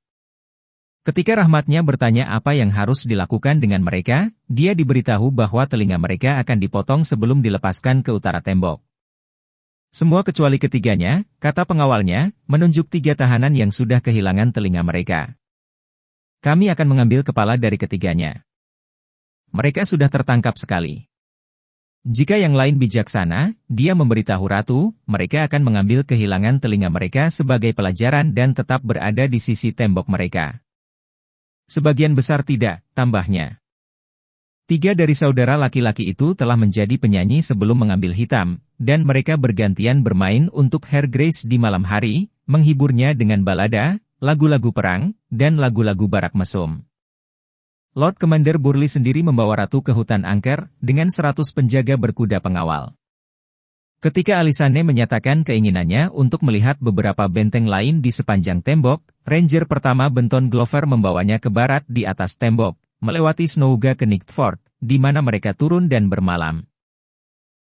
Ketika Rahmatnya bertanya apa yang harus dilakukan dengan mereka, dia diberitahu bahwa telinga mereka akan dipotong sebelum dilepaskan ke utara tembok. Semua kecuali ketiganya, kata pengawalnya, menunjuk 3 tahanan yang sudah kehilangan telinga mereka. Kami akan mengambil kepala dari ketiganya. Mereka sudah tertangkap sekali. Jika yang lain bijaksana, dia memberitahu ratu, mereka akan mengambil kehilangan telinga mereka sebagai pelajaran dan tetap berada di sisi tembok mereka. Sebagian besar tidak, tambahnya. 3 dari saudara laki-laki itu telah menjadi penyanyi sebelum mengambil hitam, dan mereka bergantian bermain untuk Her Grace di malam hari, menghiburnya dengan balada, lagu-lagu perang, dan lagu-lagu barak mesum. Lord Commander Burley sendiri membawa ratu ke hutan angker, dengan 100 penjaga berkuda pengawal. Ketika Alysanne menyatakan keinginannya untuk melihat beberapa benteng lain di sepanjang tembok, Ranger pertama Benton Glover membawanya ke barat di atas tembok, melewati Snowga ke Nickford, di mana mereka turun dan bermalam.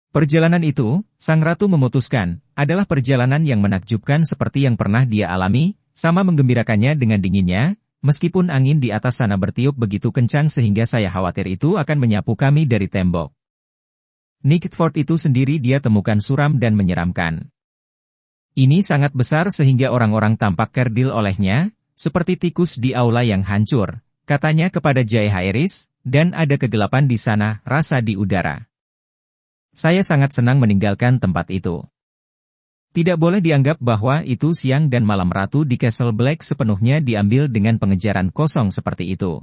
Perjalanan itu, sang ratu memutuskan, adalah perjalanan yang menakjubkan seperti yang pernah dia alami, sama menggembirakannya dengan dinginnya, Meskipun angin di atas sana bertiup begitu kencang sehingga saya khawatir itu akan menyapu kami dari tembok. Nickford itu sendiri dia temukan suram dan menyeramkan. Ini sangat besar sehingga orang-orang tampak kerdil olehnya, seperti tikus di aula yang hancur, katanya kepada Jay Harris, dan ada kegelapan di sana, rasa di udara. Saya sangat senang meninggalkan tempat itu. Tidak boleh dianggap bahwa itu siang dan malam ratu di Castle Black sepenuhnya diambil dengan pengejaran kosong seperti itu.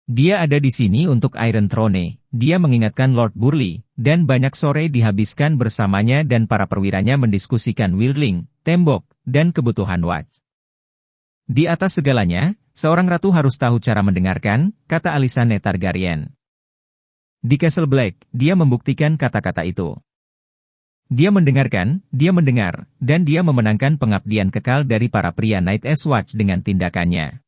Dia ada di sini untuk Iron Throne, dia mengingatkan Lord Burleigh, dan banyak sore dihabiskan bersamanya dan para perwiranya mendiskusikan wielding, tembok, dan kebutuhan watch. Di atas segalanya, seorang ratu harus tahu cara mendengarkan, kata Alysanne Targaryen. Di Castle Black, dia membuktikan kata-kata itu. Dia mendengarkan, dia mendengar, dan dia memenangkan pengabdian kekal dari para pria Night's Watch dengan tindakannya.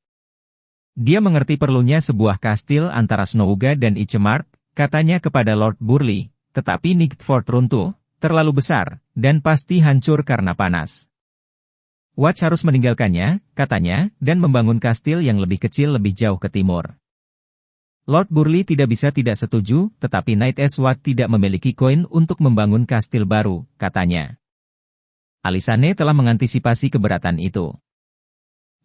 Dia mengerti perlunya sebuah kastil antara Snowga dan Icemark, katanya kepada Lord Burleigh, tetapi Nickford runtuh, terlalu besar, dan pasti hancur karena panas. Watch harus meninggalkannya, katanya, dan membangun kastil yang lebih kecil lebih jauh ke timur. Lord Burleigh tidak bisa tidak setuju, tetapi Night's Watch tidak memiliki koin untuk membangun kastil baru, katanya. Alysanne telah mengantisipasi keberatan itu.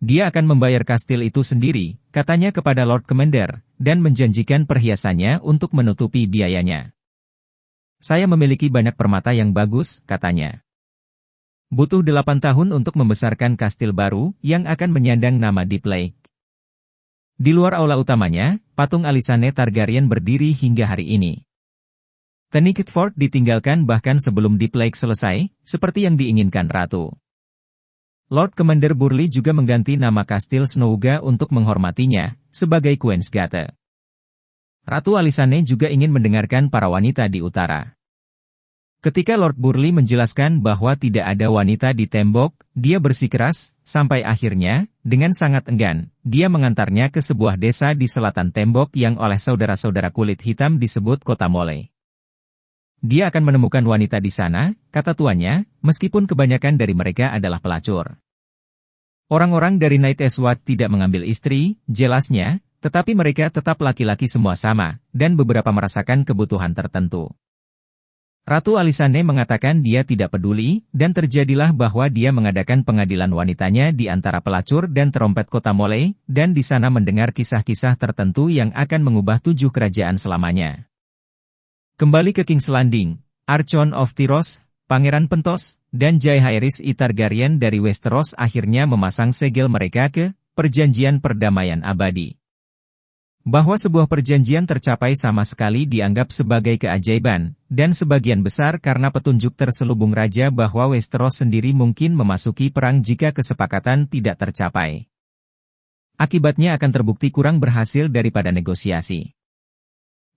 Dia akan membayar kastil itu sendiri, katanya kepada Lord Commander, dan menjanjikan perhiasannya untuk menutupi biayanya. Saya memiliki banyak permata yang bagus, katanya. Butuh 8 tahun untuk membesarkan kastil baru, yang akan menyandang nama Deep Lake. Di luar aula utamanya, patung Alysanne Targaryen berdiri hingga hari ini. Nickford ditinggalkan bahkan sebelum Deep Lake selesai, seperti yang diinginkan Ratu. Lord Commander Burleigh juga mengganti nama kastil Snowga untuk menghormatinya, sebagai Queensgate. Ratu Alysanne juga ingin mendengarkan para wanita di utara. Ketika Lord Burleigh menjelaskan bahwa tidak ada wanita di tembok, dia bersikeras, sampai akhirnya, dengan sangat enggan, dia mengantarnya ke sebuah desa di selatan tembok yang oleh saudara-saudara kulit hitam disebut Kota Mole. Dia akan menemukan wanita di sana, kata tuannya, meskipun kebanyakan dari mereka adalah pelacur. Orang-orang dari Night's Watch tidak mengambil istri, jelasnya, tetapi mereka tetap laki-laki semua sama, dan beberapa merasakan kebutuhan tertentu. Ratu Alysanne mengatakan dia tidak peduli, dan terjadilah bahwa dia mengadakan pengadilan wanitanya di antara pelacur dan terompet Kota Mole, dan di sana mendengar kisah-kisah tertentu yang akan mengubah 7 kerajaan selamanya. Kembali ke King's Landing, Archon of Tyros, Pangeran Pentos, dan Jaehaerys I Targaryen dari Westeros akhirnya memasang segel mereka ke perjanjian perdamaian abadi. Bahwa sebuah perjanjian tercapai sama sekali dianggap sebagai keajaiban, dan sebagian besar karena petunjuk terselubung raja bahwa Westeros sendiri mungkin memasuki perang jika kesepakatan tidak tercapai. Akibatnya akan terbukti kurang berhasil daripada negosiasi.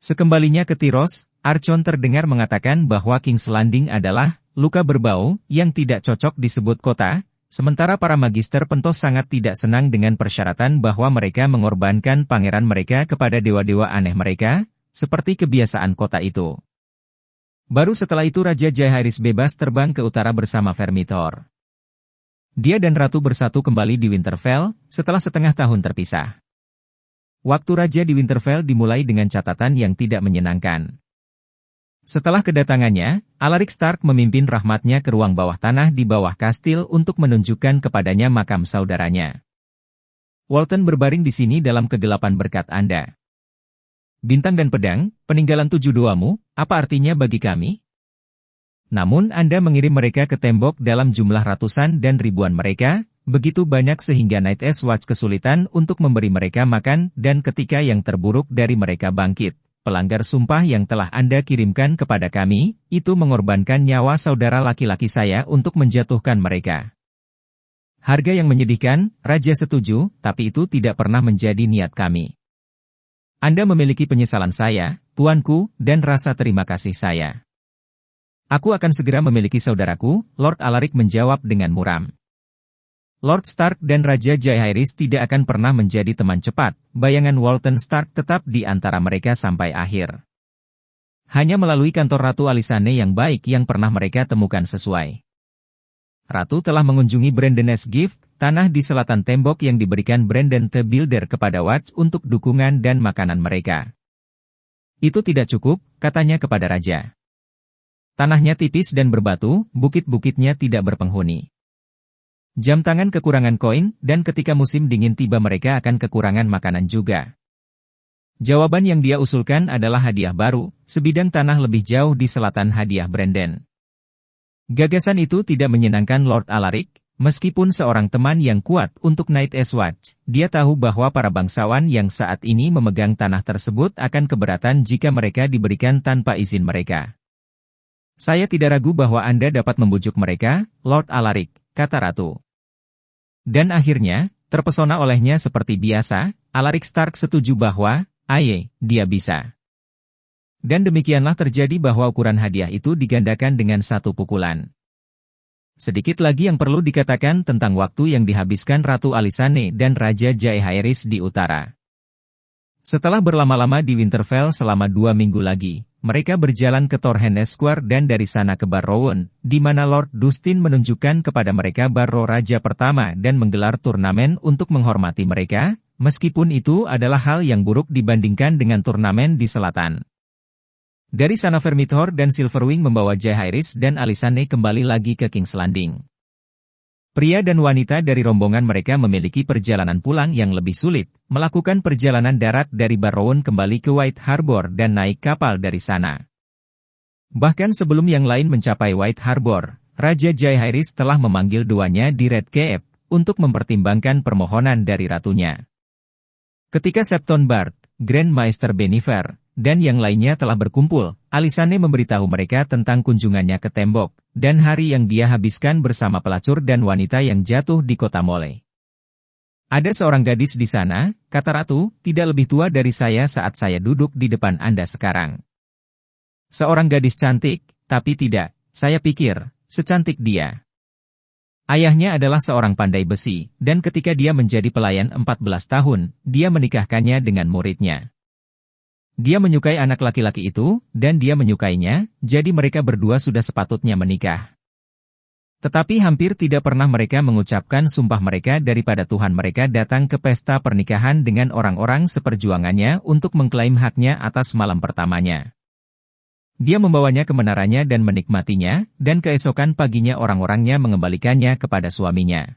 Sekembalinya ke Tyros, Archon terdengar mengatakan bahwa King's Landing adalah luka berbau yang tidak cocok disebut kota. Sementara para magister Pentos sangat tidak senang dengan persyaratan bahwa mereka mengorbankan pangeran mereka kepada dewa-dewa aneh mereka, seperti kebiasaan kota itu. Baru setelah itu Raja Jaehaerys bebas terbang ke utara bersama Vermithor. Dia dan Ratu bersatu kembali di Winterfell, setelah setengah tahun terpisah. Waktu Raja di Winterfell dimulai dengan catatan yang tidak menyenangkan. Setelah kedatangannya, Alaric Stark memimpin rahmatnya ke ruang bawah tanah di bawah kastil untuk menunjukkan kepadanya makam saudaranya. Walton berbaring di sini dalam kegelapan berkat Anda. Bintang dan pedang, peninggalan 7 duamu, apa artinya bagi kami? Namun Anda mengirim mereka ke tembok dalam jumlah ratusan dan ribuan mereka, begitu banyak sehingga Night's Watch kesulitan untuk memberi mereka makan dan ketika yang terburuk dari mereka bangkit. Pelanggar sumpah yang telah Anda kirimkan kepada kami, itu mengorbankan nyawa saudara laki-laki saya untuk menjatuhkan mereka. Harga yang menyedihkan, Raja setuju, tapi itu tidak pernah menjadi niat kami. Anda memiliki penyesalan saya, tuanku, dan rasa terima kasih saya. Aku akan segera memiliki saudaraku, Lord Alaric menjawab dengan muram. Lord Stark dan Raja Jaehaerys tidak akan pernah menjadi teman cepat, bayangan Walton Stark tetap di antara mereka sampai akhir. Hanya melalui kantor Ratu Alysanne yang baik yang pernah mereka temukan sesuai. Ratu telah mengunjungi Branden's Gift, tanah di selatan tembok yang diberikan Brandon the Builder kepada Watch untuk dukungan dan makanan mereka. Itu tidak cukup, katanya kepada raja. Tanahnya tipis dan berbatu, bukit-bukitnya tidak berpenghuni. Jam tangan kekurangan koin, dan ketika musim dingin tiba mereka akan kekurangan makanan juga. Jawaban yang dia usulkan adalah hadiah baru, sebidang tanah lebih jauh di selatan hadiah Brandon. Gagasan itu tidak menyenangkan Lord Alaric, meskipun seorang teman yang kuat untuk Night's Watch, dia tahu bahwa para bangsawan yang saat ini memegang tanah tersebut akan keberatan jika mereka diberikan tanpa izin mereka. Saya tidak ragu bahwa Anda dapat membujuk mereka, Lord Alaric, kata Ratu. Dan akhirnya, terpesona olehnya seperti biasa, Alaric Stark setuju bahwa, dia bisa. Dan demikianlah terjadi bahwa ukuran hadiah itu digandakan dengan satu pukulan. Sedikit lagi yang perlu dikatakan tentang waktu yang dihabiskan Ratu Alysanne dan Raja Jaehaerys di utara. Setelah berlama-lama di Winterfell selama 2 minggu lagi, mereka berjalan ke Torrhen's Square dan dari sana ke Barrowen, di mana Lord Dustin menunjukkan kepada mereka Barrow Raja pertama dan menggelar turnamen untuk menghormati mereka, meskipun itu adalah hal yang buruk dibandingkan dengan turnamen di selatan. Dari sana Vermithor dan Silverwing membawa Jaehaerys dan Alysanne kembali lagi ke King's Landing. Pria dan wanita dari rombongan mereka memiliki perjalanan pulang yang lebih sulit, melakukan perjalanan darat dari Barrowen kembali ke White Harbor dan naik kapal dari sana. Bahkan sebelum yang lain mencapai White Harbor, Raja Jaehaerys telah memanggil duanya di Red Keep untuk mempertimbangkan permohonan dari ratunya. Ketika Septon Bard, Grand Maester Bennifer, dan yang lainnya telah berkumpul, Alysanne memberitahu mereka tentang kunjungannya ke tembok, dan hari yang dia habiskan bersama pelacur dan wanita yang jatuh di kota Mole. Ada seorang gadis di sana, kata Ratu, tidak lebih tua dari saya saat saya duduk di depan Anda sekarang. Seorang gadis cantik, tapi tidak, saya pikir, secantik dia. Ayahnya adalah seorang pandai besi, dan ketika dia menjadi pelayan 14 tahun, dia menikahkannya dengan muridnya. Dia menyukai anak laki-laki itu, dan dia menyukainya, jadi mereka berdua sudah sepatutnya menikah. Tetapi hampir tidak pernah mereka mengucapkan sumpah mereka daripada Tuhan mereka datang ke pesta pernikahan dengan orang-orang seperjuangannya untuk mengklaim haknya atas malam pertamanya. Dia membawanya ke menaranya dan menikmatinya, dan keesokan paginya orang-orangnya mengembalikannya kepada suaminya.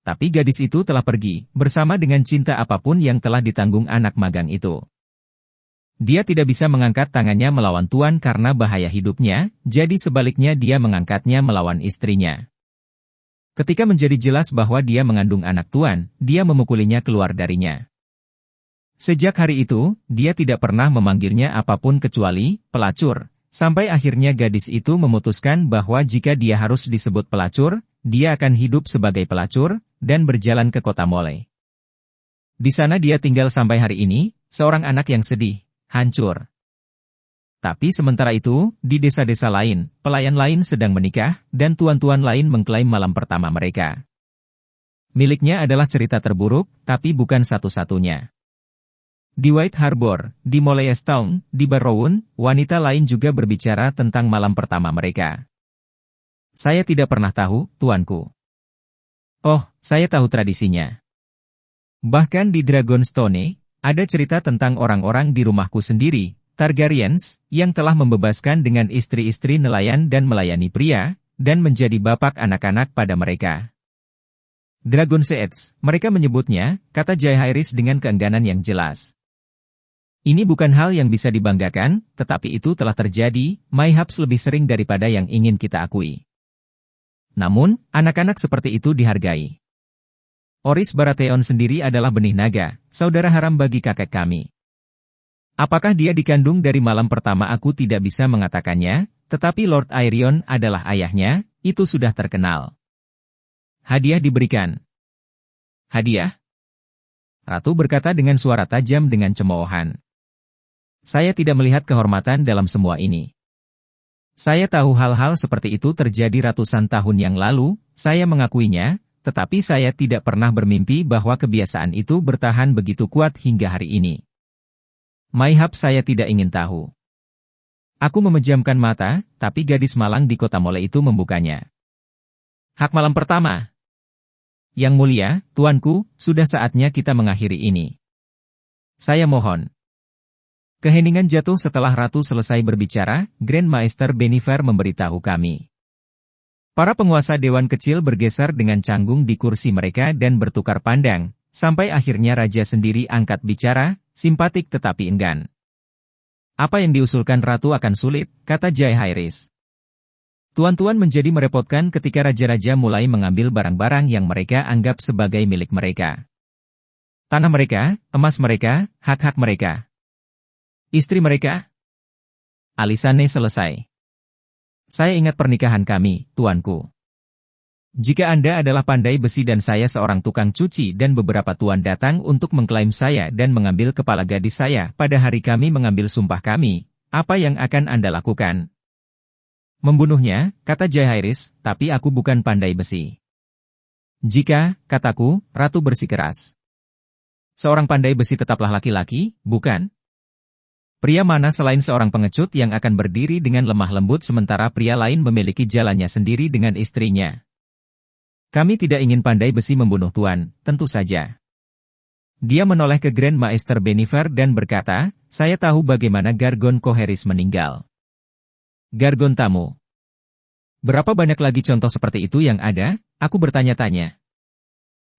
Tapi gadis itu telah pergi, bersama dengan cinta apapun yang telah ditanggung anak magang itu. Dia tidak bisa mengangkat tangannya melawan Tuan karena bahaya hidupnya, jadi sebaliknya dia mengangkatnya melawan istrinya. Ketika menjadi jelas bahwa dia mengandung anak Tuan, dia memukulinya keluar darinya. Sejak hari itu, dia tidak pernah memanggilnya apapun kecuali pelacur, sampai akhirnya gadis itu memutuskan bahwa jika dia harus disebut pelacur, dia akan hidup sebagai pelacur, dan berjalan ke kota Mole. Di sana dia tinggal sampai hari ini, seorang anak yang sedih, hancur. Tapi sementara itu, di desa-desa lain, pelayan lain sedang menikah, dan tuan-tuan lain mengklaim malam pertama mereka. Miliknya adalah cerita terburuk, tapi bukan satu-satunya. Di White Harbor, di Molestown, di Barrowen, wanita lain juga berbicara tentang malam pertama mereka. Saya tidak pernah tahu, tuanku. Oh, saya tahu tradisinya. Bahkan di Dragonstone, ada cerita tentang orang-orang di rumahku sendiri, Targaryens, yang telah membebaskan dengan istri-istri nelayan dan melayani pria, dan menjadi bapak anak-anak pada mereka. Dragonseeds, mereka menyebutnya, kata Jaehaerys dengan keengganan yang jelas. Ini bukan hal yang bisa dibanggakan, tetapi itu telah terjadi, mayhaps lebih sering daripada yang ingin kita akui. Namun, anak-anak seperti itu dihargai. Oris Baratheon sendiri adalah benih naga, saudara haram bagi kakek kami. Apakah dia dikandung dari malam pertama aku tidak bisa mengatakannya, tetapi Lord Aerion adalah ayahnya, itu sudah terkenal. Hadiah diberikan. Hadiah? Ratu berkata dengan suara tajam dengan cemoohan. Saya tidak melihat kehormatan dalam semua ini. Saya tahu hal-hal seperti itu terjadi ratusan tahun yang lalu, saya mengakuinya, tetapi saya tidak pernah bermimpi bahwa kebiasaan itu bertahan begitu kuat hingga hari ini. Mayhap saya tidak ingin tahu. Aku memejamkan mata, tapi gadis malang di kota Mole itu membukanya. Hak malam pertama. Yang mulia, tuanku, sudah saatnya kita mengakhiri ini. Saya mohon. Keheningan jatuh setelah Ratu selesai berbicara, Grand Maester Bennifer memberitahu kami. Para penguasa Dewan Kecil bergeser dengan canggung di kursi mereka dan bertukar pandang, sampai akhirnya Raja sendiri angkat bicara, simpatik tetapi enggan. Apa yang diusulkan Ratu akan sulit, kata Jaehaerys. Tuan-tuan menjadi merepotkan ketika raja-raja mulai mengambil barang-barang yang mereka anggap sebagai milik mereka. Tanah mereka, emas mereka, hak-hak mereka. Istri mereka. Alisane selesai. Saya ingat pernikahan kami, tuanku. Jika Anda adalah pandai besi dan saya seorang tukang cuci dan beberapa tuan datang untuk mengklaim saya dan mengambil kepala gadis saya pada hari kami mengambil sumpah kami, apa yang akan Anda lakukan? Membunuhnya, kata Jaehaerys, tapi aku bukan pandai besi. Jika, kataku, Ratu bersikeras. Seorang pandai besi tetaplah laki-laki, bukan? Pria mana selain seorang pengecut yang akan berdiri dengan lemah lembut sementara pria lain memiliki jalannya sendiri dengan istrinya? Kami tidak ingin pandai besi membunuh tuan, tentu saja. Dia menoleh ke Grand Maester Bennifer dan berkata, saya tahu bagaimana Gargon Koheris meninggal. Gargon tamu. Berapa banyak lagi contoh seperti itu yang ada? Aku bertanya-tanya.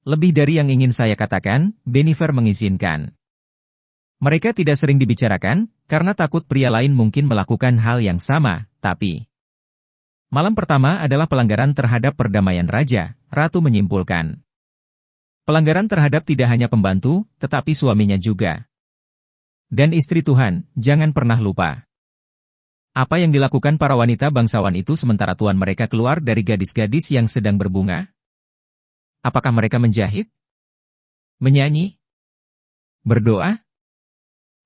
Lebih dari yang ingin saya katakan, Bennifer mengizinkan. Mereka tidak sering dibicarakan, karena takut pria lain mungkin melakukan hal yang sama, tapi... Malam pertama adalah pelanggaran terhadap perdamaian raja, Ratu menyimpulkan. Pelanggaran terhadap tidak hanya pembantu, tetapi suaminya juga. Dan istri Tuhan, jangan pernah lupa. Apa yang dilakukan para wanita bangsawan itu sementara tuan mereka keluar dari gadis-gadis yang sedang berbunga? Apakah mereka menjahit? Menyanyi? Berdoa?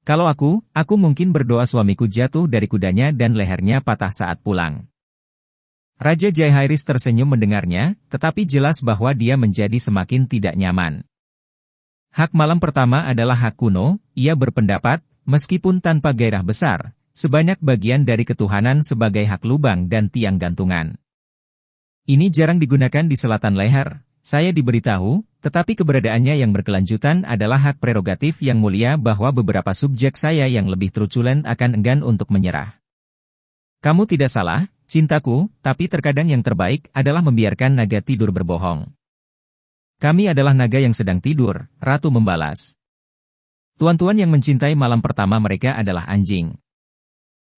Kalau aku mungkin berdoa suamiku jatuh dari kudanya dan lehernya patah saat pulang. Raja Jaehaerys tersenyum mendengarnya, tetapi jelas bahwa dia menjadi semakin tidak nyaman. Hak malam pertama adalah hak kuno, ia berpendapat, meskipun tanpa gairah besar. Sebanyak bagian dari ketuhanan sebagai hak lubang dan tiang gantungan. Ini jarang digunakan di selatan leher, saya diberitahu, tetapi keberadaannya yang berkelanjutan adalah hak prerogatif yang mulia bahwa beberapa subjek saya yang lebih truculent akan enggan untuk menyerah. Kamu tidak salah, cintaku, tapi terkadang yang terbaik adalah membiarkan naga tidur berbohong. Kami adalah naga yang sedang tidur, Ratu membalas. Tuan-tuan yang mencintai malam pertama mereka adalah anjing.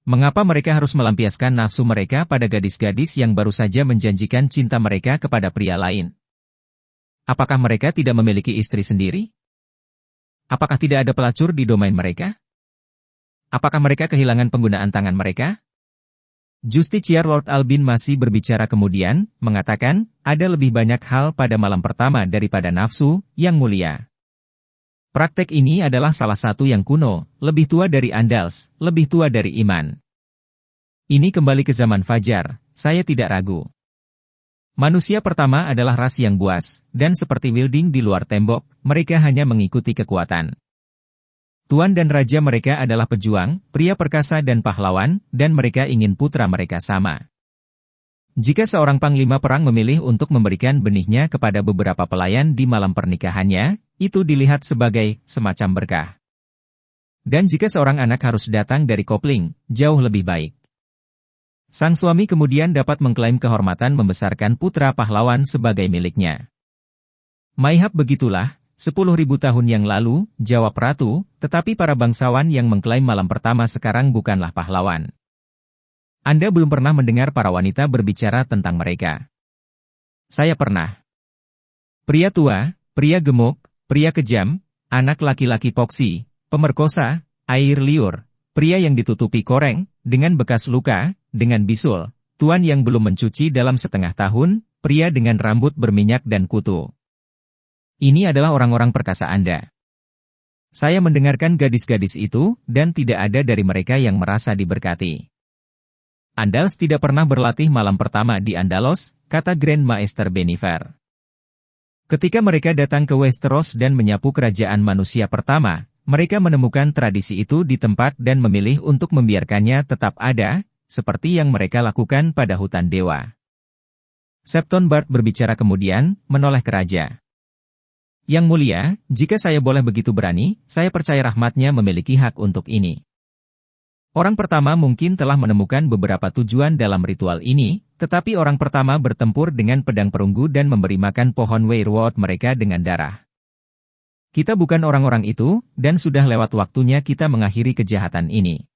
Mengapa mereka harus melampiaskan nafsu mereka pada gadis-gadis yang baru saja menjanjikan cinta mereka kepada pria lain? Apakah mereka tidak memiliki istri sendiri? Apakah tidak ada pelacur di domain mereka? Apakah mereka kehilangan penggunaan tangan mereka? Justiciar Lord Albin masih berbicara kemudian, mengatakan, ada lebih banyak hal pada malam pertama daripada nafsu, yang mulia. Praktek ini adalah salah satu yang kuno, lebih tua dari Andals, lebih tua dari iman. Ini kembali ke zaman Fajar, saya tidak ragu. Manusia pertama adalah ras yang buas, dan seperti Wilding di luar tembok, mereka hanya mengikuti kekuatan. Tuan dan raja mereka adalah pejuang, pria perkasa dan pahlawan, dan mereka ingin putra mereka sama. Jika seorang panglima perang memilih untuk memberikan benihnya kepada beberapa pelayan di malam pernikahannya, itu dilihat sebagai semacam berkah. Dan jika seorang anak harus datang dari kopling, jauh lebih baik. Sang suami kemudian dapat mengklaim kehormatan membesarkan putra pahlawan sebagai miliknya. Maihab begitulah, 10.000 tahun yang lalu, jawab Ratu, tetapi para bangsawan yang mengklaim malam pertama sekarang bukanlah pahlawan. Anda belum pernah mendengar para wanita berbicara tentang mereka. Saya pernah. Pria tua, pria gemuk, pria kejam, anak laki-laki poksi, pemerkosa, air liur, pria yang ditutupi koreng, dengan bekas luka, dengan bisul, tuan yang belum mencuci dalam setengah tahun, pria dengan rambut berminyak dan kutu. Ini adalah orang-orang perkasa Anda. Saya mendengarkan gadis-gadis itu, dan tidak ada dari mereka yang merasa diberkati. Andals tidak pernah berlatih malam pertama di Andalos, kata Grand Maester Bennifer. Ketika mereka datang ke Westeros dan menyapu kerajaan manusia pertama, mereka menemukan tradisi itu di tempat dan memilih untuk membiarkannya tetap ada, seperti yang mereka lakukan pada hutan dewa. Septon Bart berbicara kemudian, menoleh ke raja. Yang mulia, jika saya boleh begitu berani, saya percaya rahmatnya memiliki hak untuk ini. Orang pertama mungkin telah menemukan beberapa tujuan dalam ritual ini, tetapi orang pertama bertempur dengan pedang perunggu dan memberi makan pohon weirwood mereka dengan darah. Kita bukan orang-orang itu, dan sudah lewat waktunya kita mengakhiri kejahatan ini.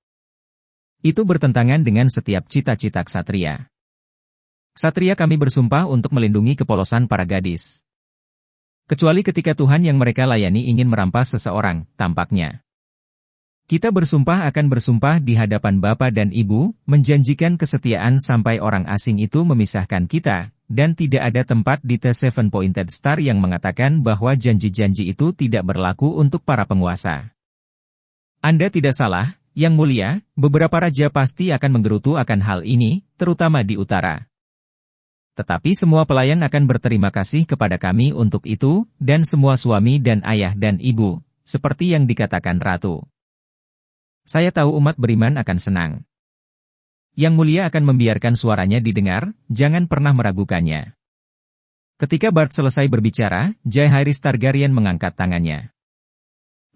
Itu bertentangan dengan setiap cita-cita ksatria. Ksatria kami bersumpah untuk melindungi kepolosan para gadis. Kecuali ketika Tuhan yang mereka layani ingin merampas seseorang, tampaknya. Kita bersumpah akan bersumpah di hadapan Bapa dan Ibu, menjanjikan kesetiaan sampai orang asing itu memisahkan kita, dan tidak ada tempat di The Seven Pointed Star yang mengatakan bahwa janji-janji itu tidak berlaku untuk para penguasa. Anda tidak salah, Yang Mulia, beberapa raja pasti akan menggerutu akan hal ini, terutama di utara. Tetapi semua pelayan akan berterima kasih kepada kami untuk itu, dan semua suami dan ayah dan ibu, seperti yang dikatakan Ratu. Saya tahu umat beriman akan senang. Yang Mulia akan membiarkan suaranya didengar, jangan pernah meragukannya. Ketika Bart selesai berbicara, Jaehaerys Targaryen mengangkat tangannya.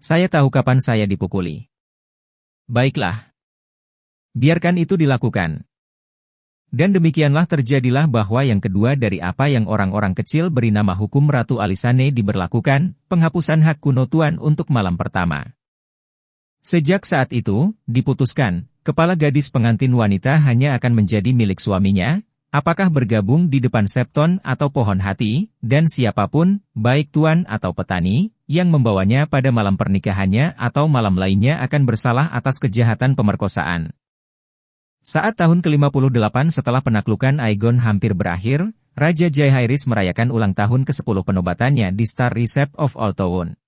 Saya tahu kapan saya dipukuli. Baiklah. Biarkan itu dilakukan. Dan demikianlah terjadilah bahwa yang kedua dari apa yang orang-orang kecil beri nama hukum Ratu Alysanne diberlakukan, penghapusan hak kuno tuan untuk malam pertama. Sejak saat itu, diputuskan, kepala gadis pengantin wanita hanya akan menjadi milik suaminya, apakah bergabung di depan septon atau pohon hati, dan siapapun, baik tuan atau petani, yang membawanya pada malam pernikahannya atau malam lainnya akan bersalah atas kejahatan pemerkosaan. Saat tahun ke-58 setelah penaklukan Aegon hampir berakhir, Raja Jaehaerys merayakan ulang tahun ke-10 penobatannya di Star Recept of Old Town.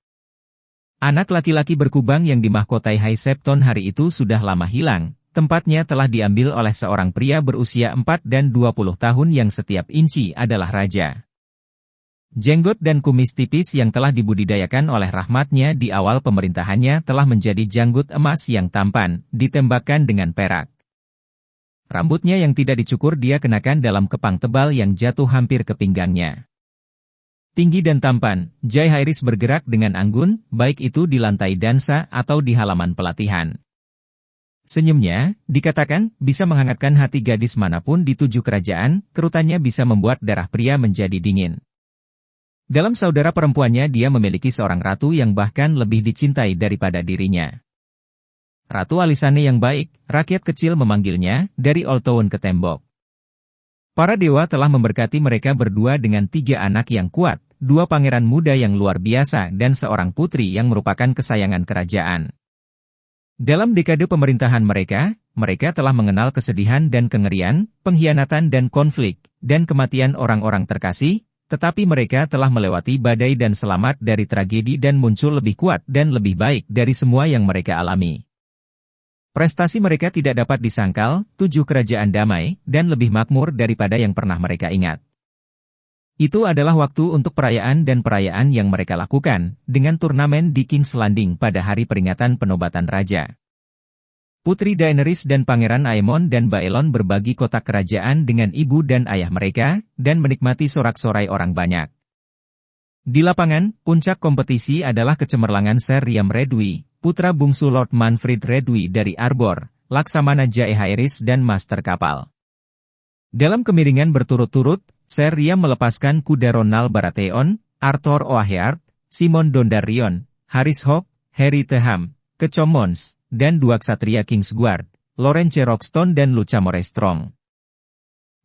Anak laki-laki berkubang yang dimahkotai High Septon hari itu sudah lama hilang, tempatnya telah diambil oleh seorang pria berusia 4 dan 20 tahun yang setiap inci adalah raja. Jenggot dan kumis tipis yang telah dibudidayakan oleh rahmatnya di awal pemerintahannya telah menjadi janggut emas yang tampan, ditembakkan dengan perak. Rambutnya yang tidak dicukur dia kenakan dalam kepang tebal yang jatuh hampir ke pinggangnya. Tinggi dan tampan, Jaehaerys bergerak dengan anggun, baik itu di lantai dansa atau di halaman pelatihan. Senyumnya, dikatakan, bisa menghangatkan hati gadis manapun di 7 kerajaan, kerutannya bisa membuat darah pria menjadi dingin. Dalam saudara perempuannya dia memiliki seorang ratu yang bahkan lebih dicintai daripada dirinya. Ratu Alysanne yang baik, rakyat kecil memanggilnya, dari Old Town ke tembok. Para dewa telah memberkati mereka berdua dengan 3 anak yang kuat, 2 pangeran muda yang luar biasa dan seorang putri yang merupakan kesayangan kerajaan. Dalam dekade pemerintahan mereka, mereka telah mengenal kesedihan dan kengerian, pengkhianatan dan konflik, dan kematian orang-orang terkasih, tetapi mereka telah melewati badai dan selamat dari tragedi dan muncul lebih kuat dan lebih baik dari semua yang mereka alami. Prestasi mereka tidak dapat disangkal, 7 kerajaan damai, dan lebih makmur daripada yang pernah mereka ingat. Itu adalah waktu untuk perayaan dan perayaan yang mereka lakukan, dengan turnamen di King's Landing pada hari peringatan penobatan raja. Putri Daenerys dan Pangeran Aemon dan Baelon berbagi kotak kerajaan dengan ibu dan ayah mereka, dan menikmati sorak-sorai orang banyak. Di lapangan, puncak kompetisi adalah kecemerlangan Ser Riam Redwy, putra bungsu Lord Manfred Redwy dari Arbor, Laksamana Jaehaerys dan master kapal. Dalam kemiringan berturut-turut, Ser Riam melepaskan kuda Ronald Baratheon, Arthur O'Hareard, Simon Dondarrion, Harys Hope, Harry Teham, Keecha Mons, dan 2 ksatria Kingsguard, Lorence Roxton dan Luchamore Strong.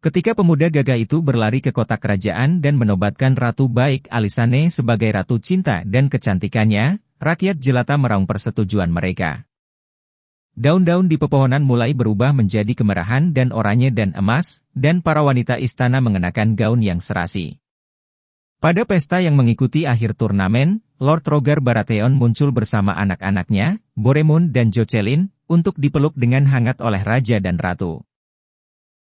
Ketika pemuda gagah itu berlari ke kota kerajaan dan menobatkan Ratu Baik Alysanne sebagai Ratu Cinta dan kecantikannya, rakyat jelata meraung persetujuan mereka. Daun-daun di pepohonan mulai berubah menjadi kemerahan dan oranye dan emas, dan para wanita istana mengenakan gaun yang serasi. Pada pesta yang mengikuti akhir turnamen, Lord Rogar Baratheon muncul bersama anak-anaknya, Boremund dan Jocelyn, untuk dipeluk dengan hangat oleh Raja dan Ratu.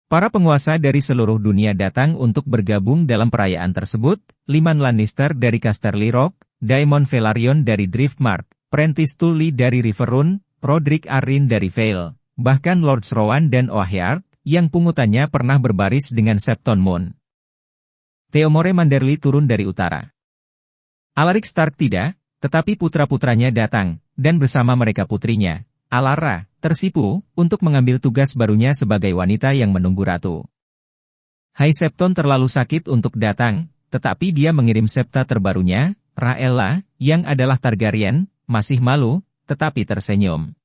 Para penguasa dari seluruh dunia datang untuk bergabung dalam perayaan tersebut, Lyman Lannister dari Casterly Rock, Daemon Velaryon dari Driftmark, Prentice Tully dari Riverrun, Roderick Arryn dari Vale, bahkan Lords Rowan dan O'Hareard, yang pungutannya pernah berbaris dengan Septon Moon. Theomore Manderly turun dari utara. Alaric Stark tidak, tetapi putra-putranya datang, dan bersama mereka putrinya, Alara, tersipu, untuk mengambil tugas barunya sebagai wanita yang menunggu ratu. High Septon terlalu sakit untuk datang, tetapi dia mengirim septa terbarunya, Rhaella, yang adalah Targaryen, masih malu, tetapi tersenyum.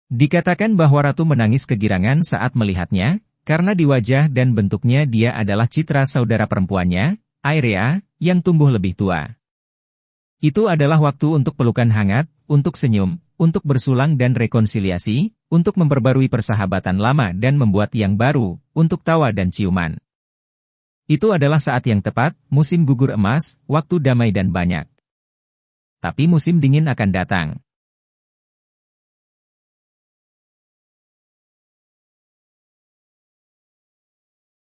Dikatakan bahwa ratu menangis kegirangan saat melihatnya, karena di wajah dan bentuknya dia adalah citra saudara perempuannya, Aerea, yang tumbuh lebih tua. Itu adalah waktu untuk pelukan hangat, untuk senyum, untuk bersulang dan rekonsiliasi, untuk memperbarui persahabatan lama dan membuat yang baru, untuk tawa dan ciuman. Itu adalah saat yang tepat, musim gugur emas, waktu damai dan banyak. Tapi musim dingin akan datang.